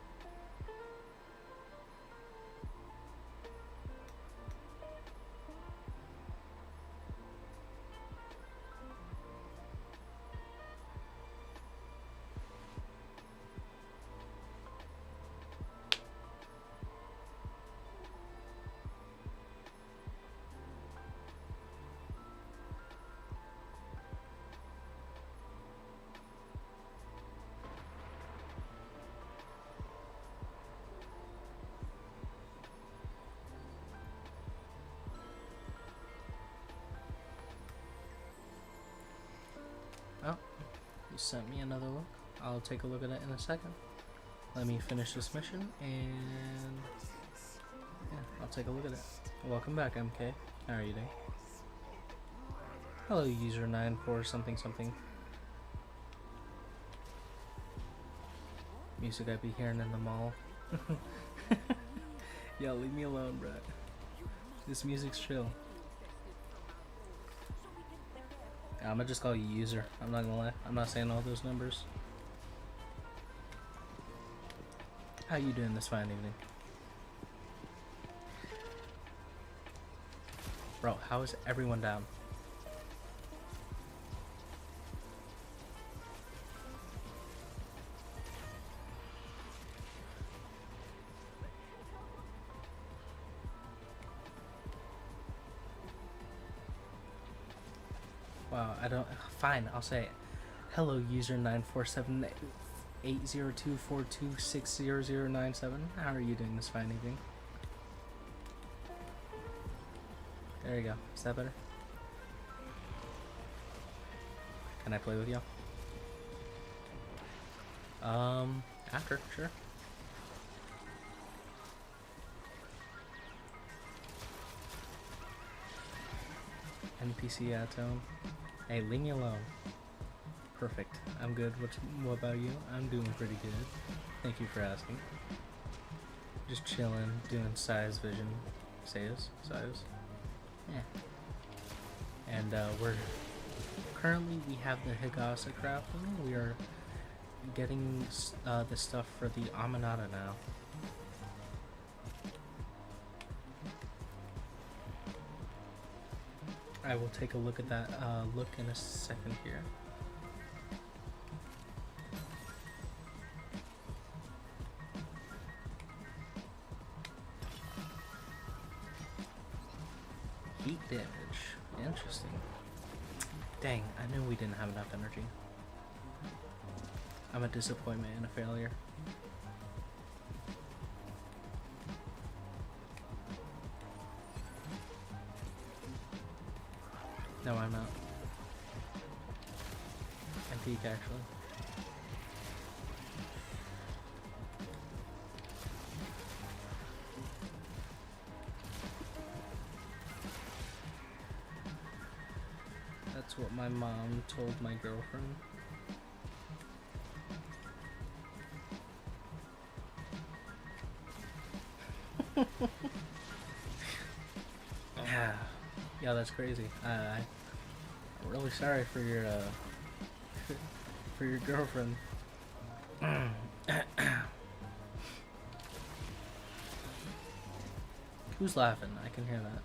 Oh, you sent me another look. I'll take a look at it in a second. Let me finish this mission and yeah, I'll take a look at it. Welcome back, MK. How are you doing? Hello, user 94 something something. Music I be hearing in the mall. Yo, leave me alone, bro. This music's chill. I'm gonna just call you user. I'm not gonna lie. I'm not saying all those numbers. How you doing this fine evening? Bro, how is everyone down? Wow, I don't. Fine, I'll say it. Hello, user 947-802-426-0097. How are you doing this fine evening? There you go. Is that better? Can I play with you? After, sure. NPC tone. Hey, leave me alone. Perfect. I'm good. What about you? I'm doing pretty good. Thank you for asking. Just chilling, doing size vision. Size. Yeah. And we have the Higasa crafting. We are getting the stuff for the Aminata now. I will take a look at that look in a second here. Heat damage. Interesting. Dang, I knew we didn't have enough energy. I'm a disappointment and a failure. No, I'm not. I'm peak, actually. That's what my mom told my girlfriend. Yeah, that's crazy. I'm really sorry for your for your girlfriend. Who's laughing? I can hear that.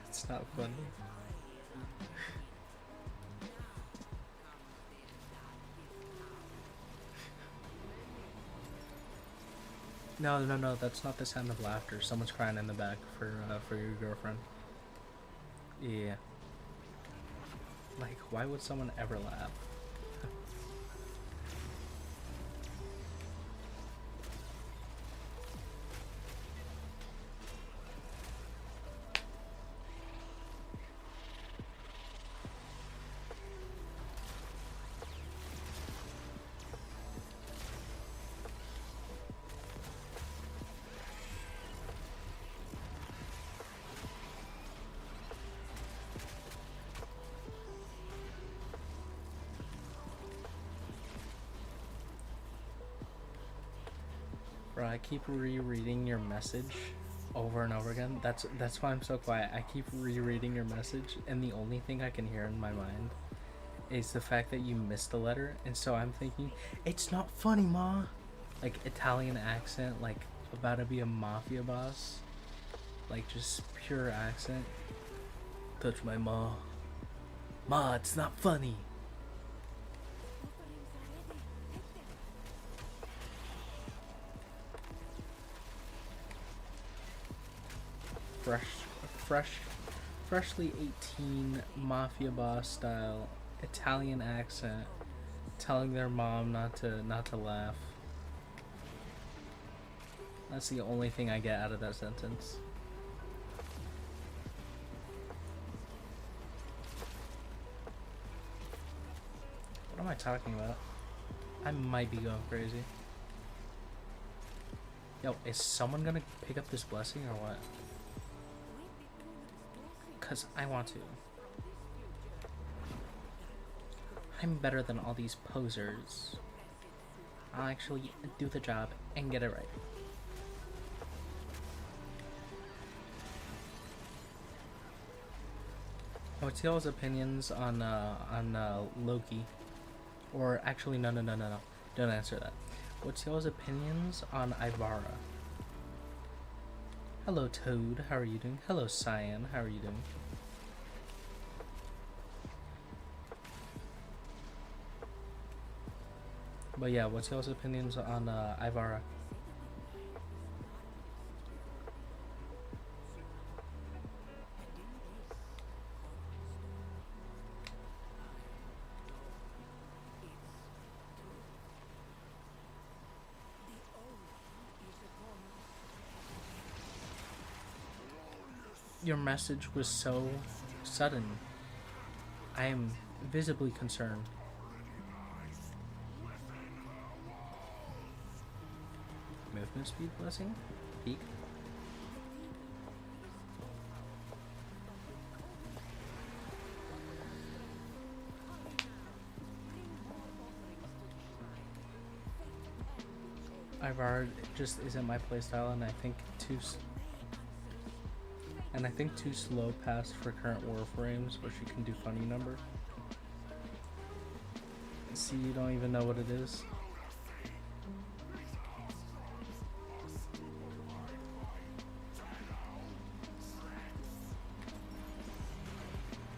It's not funny. No, that's not the sound of laughter. Someone's crying in the back for your girlfriend. Yeah. Like, why would someone ever laugh? Bro, I keep rereading your message over and over again. That's why I'm so quiet. I keep rereading your message, and the only thing I can hear in my mind is the fact that you missed the letter, and so I'm thinking, it's not funny, ma. Like Italian accent, like about to be a mafia boss, like just pure accent. Touch my ma. Ma, it's not funny. Fresh, fresh, freshly 18 mafia boss style Italian accent, telling their mom not to laugh. That's the only thing I get out of that sentence. What am I talking about? I might be going crazy. Yo, is someone gonna pick up this blessing or what? Cause I want to. I'm better than all these posers. I'll actually do the job and get it right. What's y'all's opinions on Loki? Or actually, no. Don't answer that. What's y'all's opinions on Ivara? Hello, Toad. How are you doing? Hello, Cyan. How are you doing? But yeah, what's y'all's opinions on Ivara? Your message was so sudden. I am visibly concerned. Movement speed blessing? Peak? Ivar just isn't my playstyle, and I think too slow past for current Warframes, where she can do funny number. See, you don't even know what it is.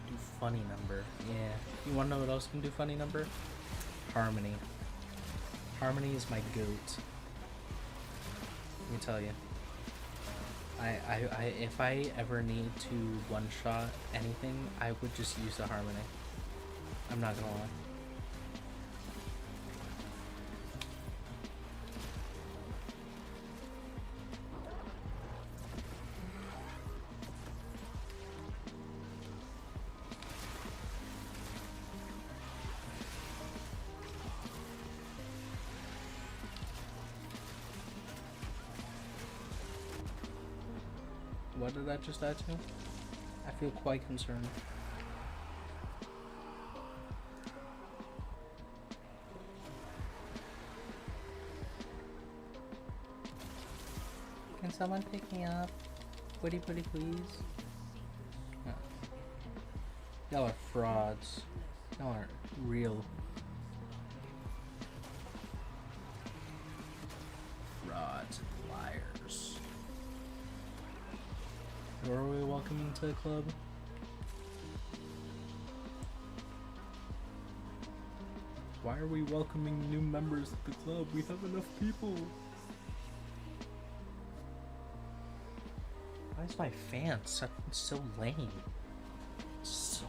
Do funny number. Yeah. You wanna know what else can do funny number? Harmony. Harmony is my goat. Let me tell you. If I ever need to one-shot anything, I would just use the Harmony. I'm not gonna lie. What did I just add to? I feel quite concerned. Can someone pick me up? Woody, please? No. Y'all are frauds. Y'all aren't real. Frauds and liars. Who are we welcoming to the club? Why are we welcoming new members to the club? We have enough people. Why is my fan so lame? It's so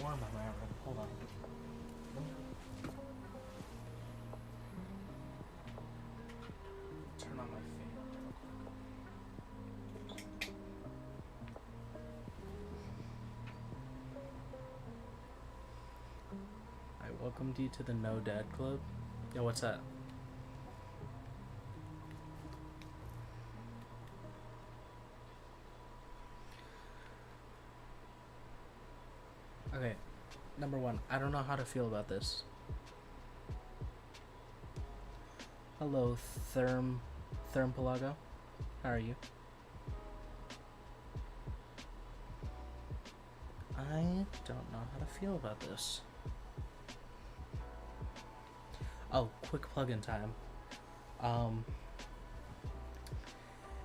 warm in my room. Hold on. Turn on my fan. I welcomed you to the No Dad Club. Yo, what's that? Okay, number one, I don't know how to feel about this. Hello, Thermpalago. How are you? I don't know how to feel about this. Oh, quick plug-in time.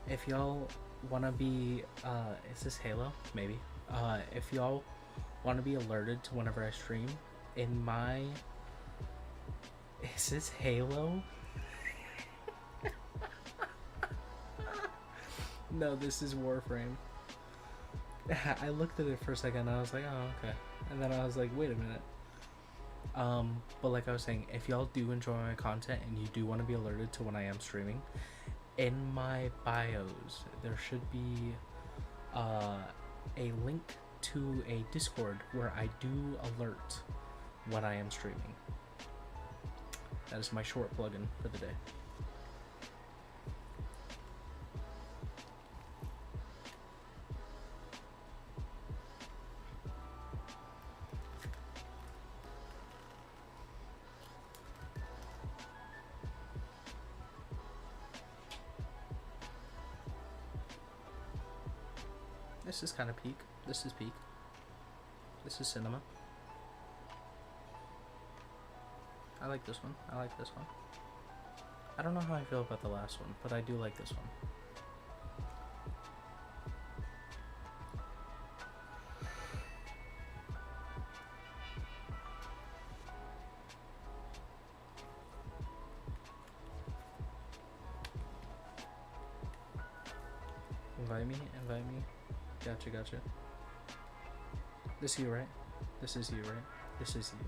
If y'all wanna be, is this Halo? Maybe. If y'all want to be alerted to whenever I stream, in my... Is this Halo? No, this is Warframe. I looked at it for a second and I was like, oh, okay. And then I was like, wait a minute. But like I was saying, if y'all do enjoy my content and you do want to be alerted to when I am streaming, in my bios, there should be a link to a Discord where I do alert when I am streaming. That is my short plugin for the day. This is kind of peak. This is peak. This is cinema. I like this one. I like this one. I don't know how I feel about the last one, but I do like this one. Invite me, invite me. Gotcha, gotcha. This is you, right? This is you, right? This is you.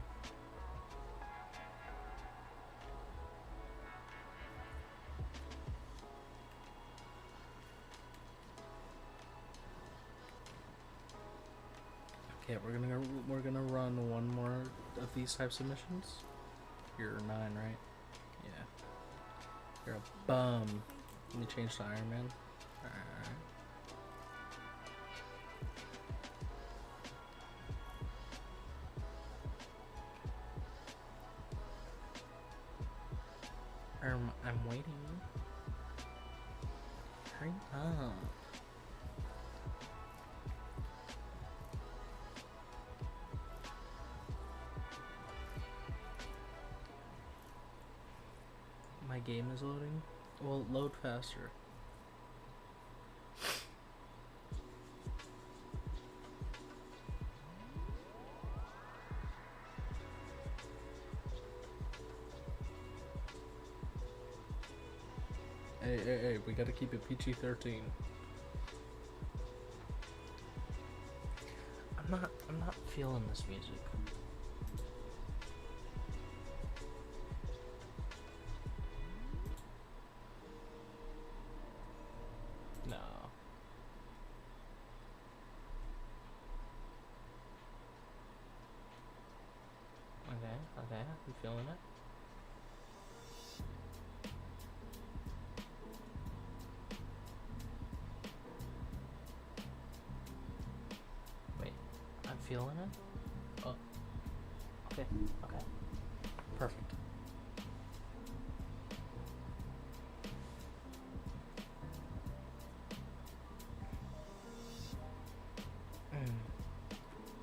Okay, we're gonna run one more of these types of missions. You're 9, right? Yeah. You're a bum. Let me change to Iron Man. Alright. I'm waiting. Hurry up. My game is loading? Well, load faster. Hey, we gotta keep it PG-13. I'm not feeling this music. No. Okay, I'm feeling it. feeling it? Oh, okay, okay. Perfect.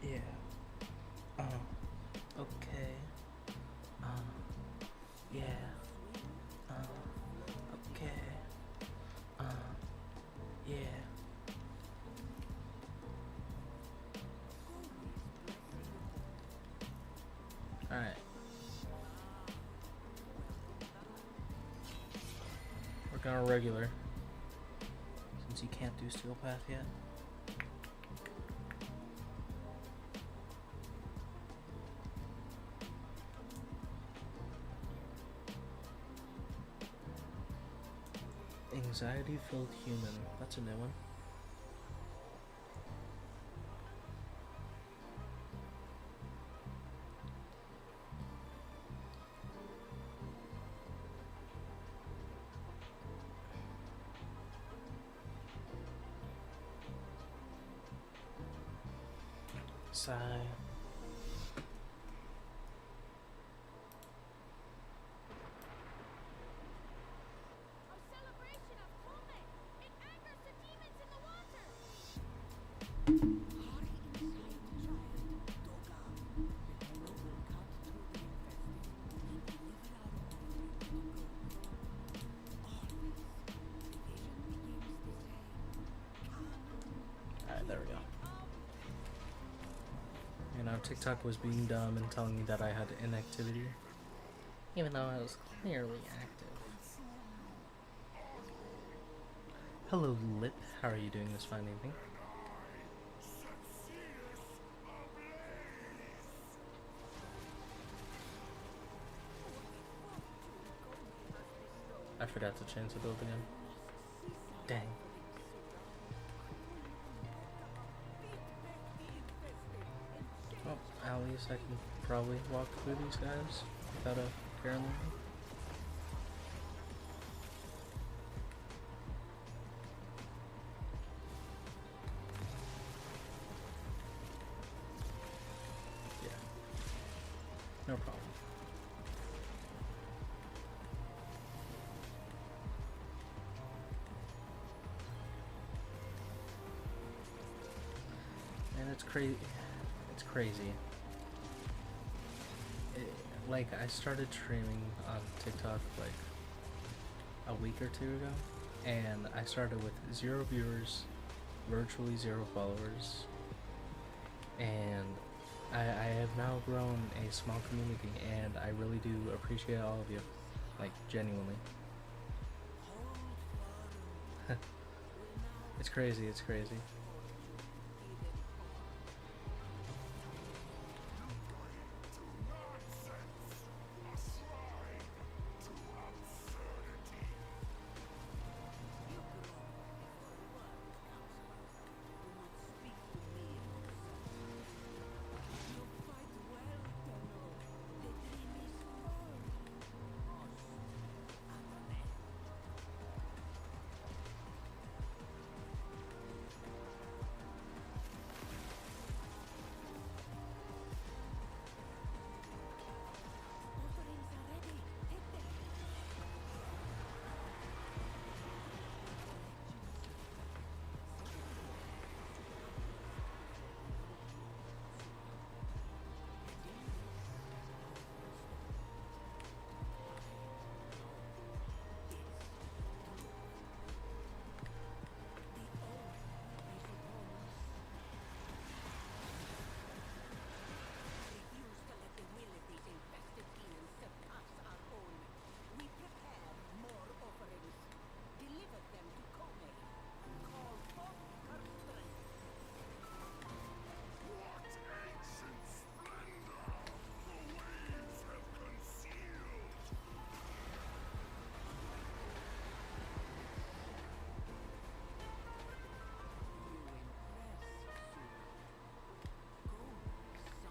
Yeah. Okay. Yeah. Okay. Yeah. Alright. Working on a regular. Since you can't do Steel Path yet. Anxiety-filled human. That's a new one. Sigh. Alright, there we go. You know, TikTok was being dumb and telling me that I had inactivity, even though I was clearly active. Hello, Lip. How are you doing this fine evening? I forgot to change the build again. Dang. Well, at least I can probably walk through these guys without a paranoia. Yeah. No problem. And it's crazy. It's crazy. Like, I started streaming on TikTok like a week or two ago, and I started with 0 viewers, virtually 0 followers, and I have now grown a small community, and I really do appreciate all of you, like, genuinely. It's crazy, it's crazy.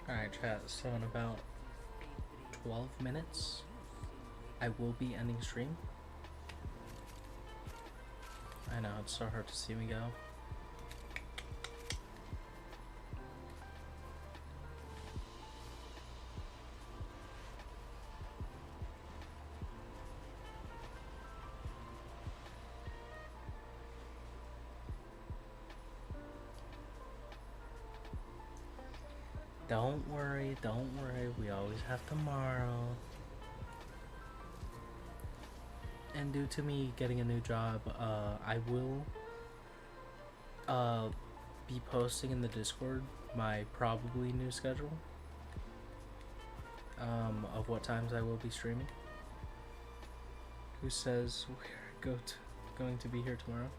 Alright, chat, so in about 12 minutes, I will be ending stream. I know, it's so hard to see me go. Don't worry, don't worry. We always have tomorrow. And due to me getting a new job, I will be posting in the Discord my probably new schedule of what times I will be streaming. Who says we're going to be here tomorrow?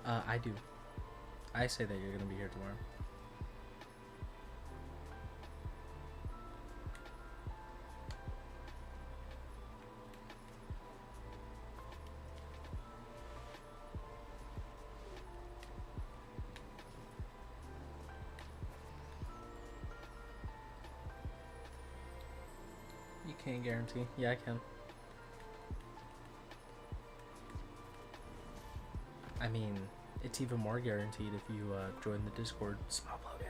I do. I say that you're going to be here tomorrow. You can't guarantee. Yeah, I can. I mean, it's even more guaranteed if you join the Discord. Small plugin.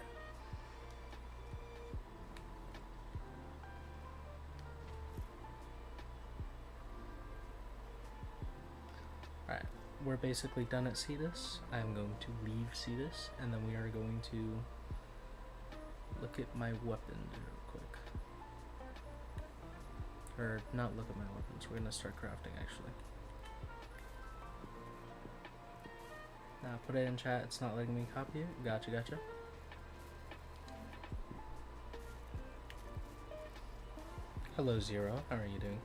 Alright, we're basically done at Cetus. I'm going to leave Cetus, and then we are going to look at my weapons real quick. Or not look at my weapons, we're going to start crafting actually. Now put it in chat, it's not letting me copy it. Gotcha, gotcha. Hello Zero, how are you doing?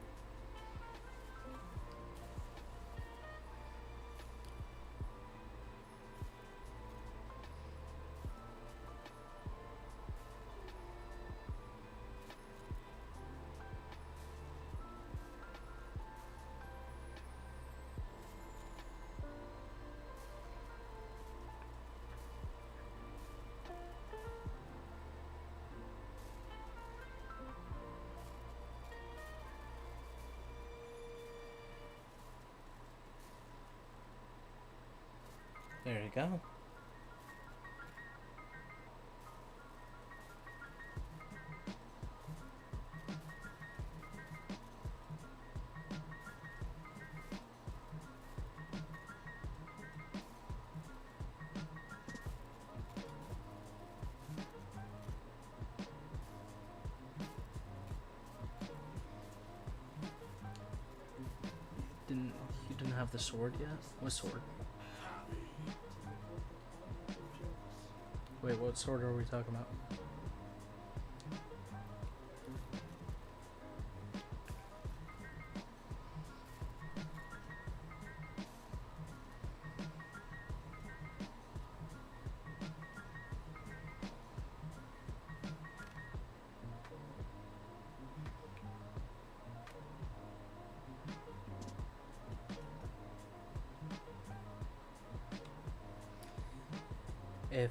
There you go. You didn't have the sword yet? What sword? Wait, what sword are we talking about? If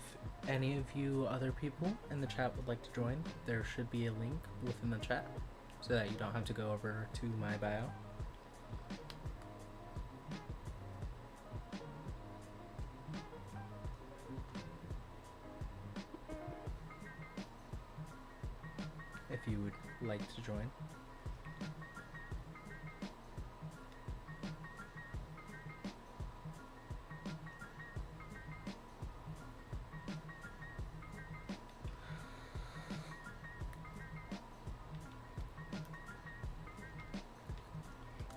any of you other people in the chat would like to join, there should be a link within the chat so that you don't have to go over to my bio. If you would like to join.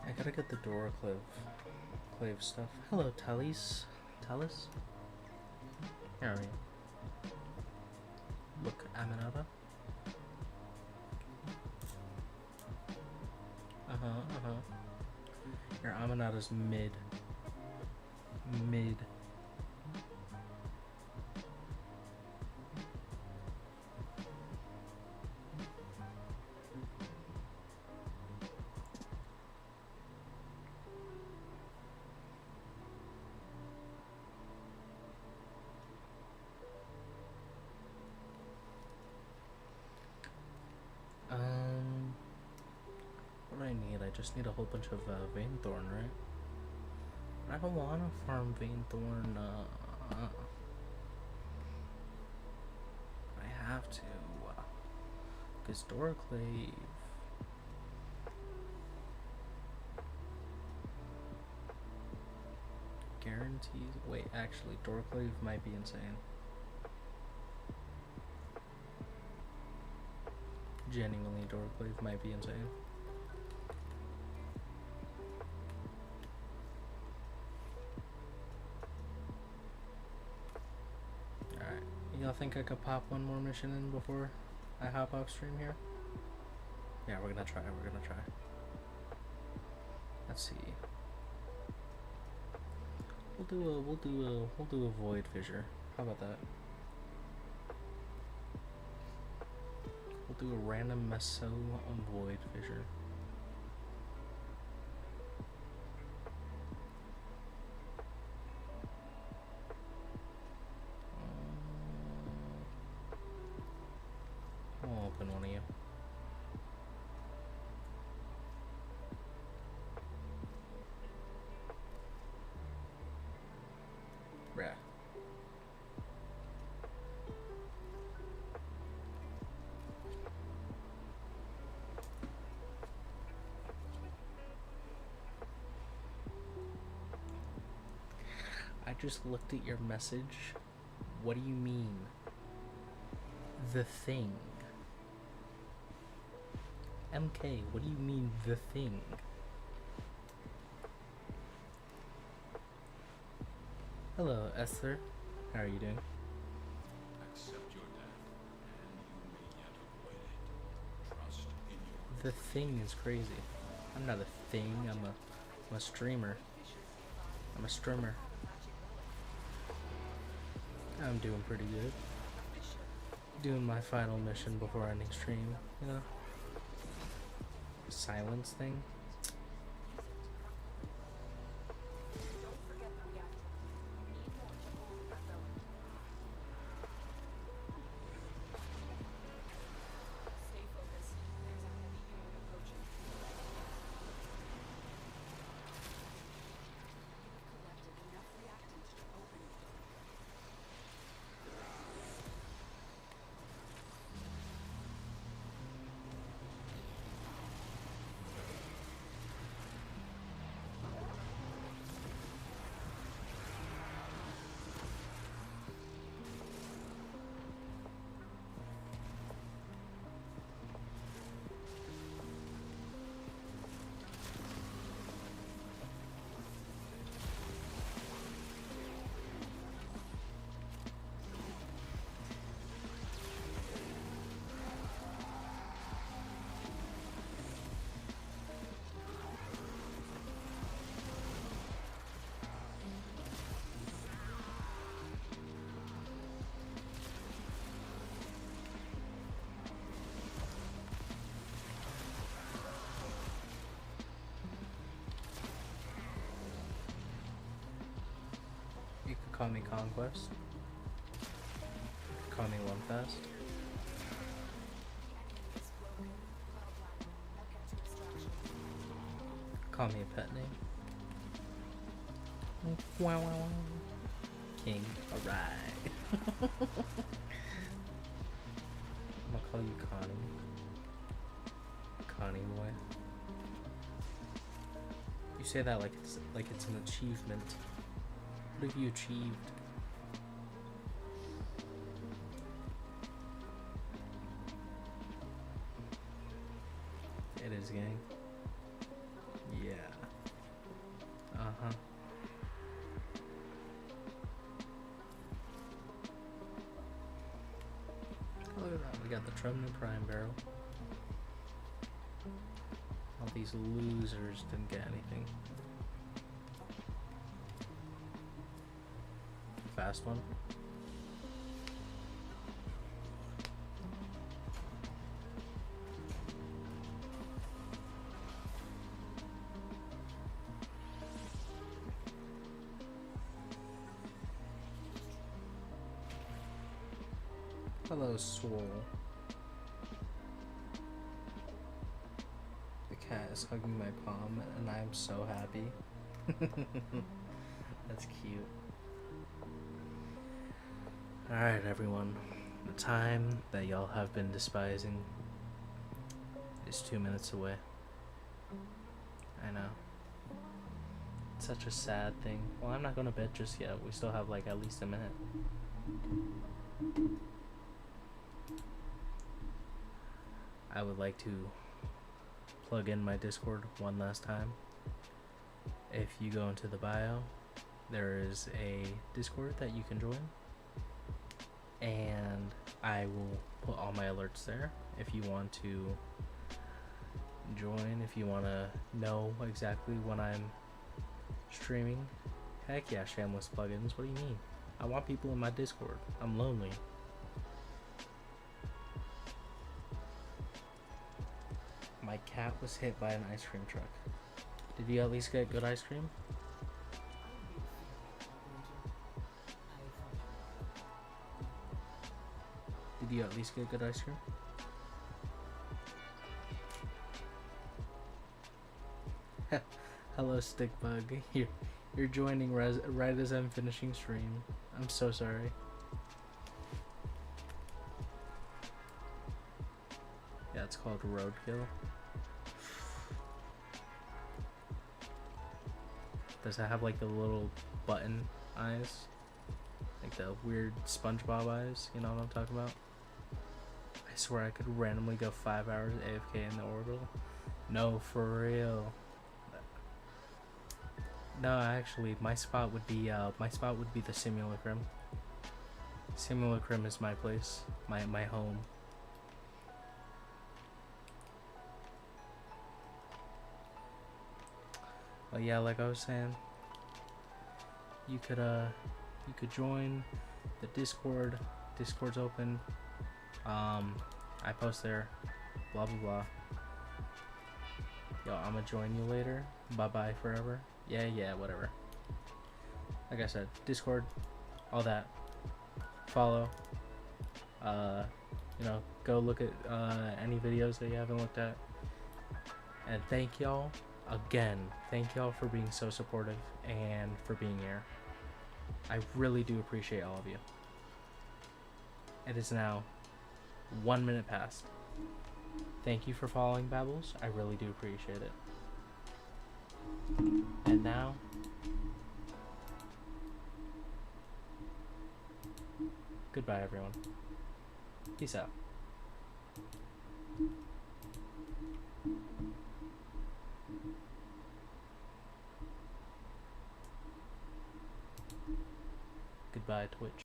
I gotta get the door clave stuff. Hello, Tallis. Tallis? Here are you? Look, Aminata. Your Aminata's mid. Mid. What do I need? I just need a whole bunch of Vainthorn, right? I don't want to farm Vainthorn. I have to. Because Doraclave. Guarantees. Wait, actually, Doraclave might be insane. Genuinely, Doorclave might be insane. Alright, y'all think I could pop one more mission in before I hop off stream here? Yeah, we're gonna try. Let's see. We'll do a void fissure. How about that? We'll do a random meso void fissure. I'll open one of you. Bruh. I just looked at your message. What do you mean? The thing. MK, what do you mean the thing? Hello, Esther. How are you doing? Accept your death, and you may yet avoid it. Trust in your The thing is crazy. I'm not a thing, I'm a streamer. I'm a streamer. I'm doing pretty good. Doing my final mission before ending stream, you know? Silence thing. You could call me Conquest. You could call me One Fast. Call me a pet name. Wow, wow, wow. King. Alright. I'm gonna call you Connie. Connie boy. You say that like it's an achievement. What have you achieved? It is, gang. Yeah. Uh-huh. Look at that. We got the Tremor Prime barrel. All these losers didn't get anything. Fast one. Hello, Swole. The cat is hugging my palm, and I'm so happy. That's cute. Alright, everyone. The time that y'all have been despising is 2 minutes away. I know. It's such a sad thing. Well, I'm not going to bed just yet. We still have like at least a minute. I I would like to plug in my Discord one last time. If you go into the bio, there is a Discord that you can join, and I will put all my alerts there if you want to join, if you want to know exactly when I'm streaming. Heck yeah, shameless plugins. What do you mean? I want people in my Discord. I'm lonely. My cat was hit by an ice cream truck. Did you at least get good ice cream? Did you at least get good ice cream? Hello, Stickbug. You're joining right as I'm finishing stream. I'm so sorry. Yeah, it's called Roadkill. Does it have like the little button eyes? Like the weird SpongeBob eyes? You know what I'm talking about? I swear I could randomly go 5 hours AFK in the orbital. No, for real. No, actually, my spot would be the Simulacrum. Simulacrum is my place, my home. But yeah, like I was saying, you could join the Discord. Discord's open. I post there. Blah blah blah. Yo, I'ma join you later. Bye bye forever. Yeah, whatever. Like I said, Discord, all that. Follow. Go look at any videos that you haven't looked at. And thank y'all again. Thank y'all for being so supportive and for being here. I really do appreciate all of you. It is now 1 minute past. Thank you for following Babbles. I really do appreciate it. And now, goodbye everyone. Peace out. Goodbye, Twitch.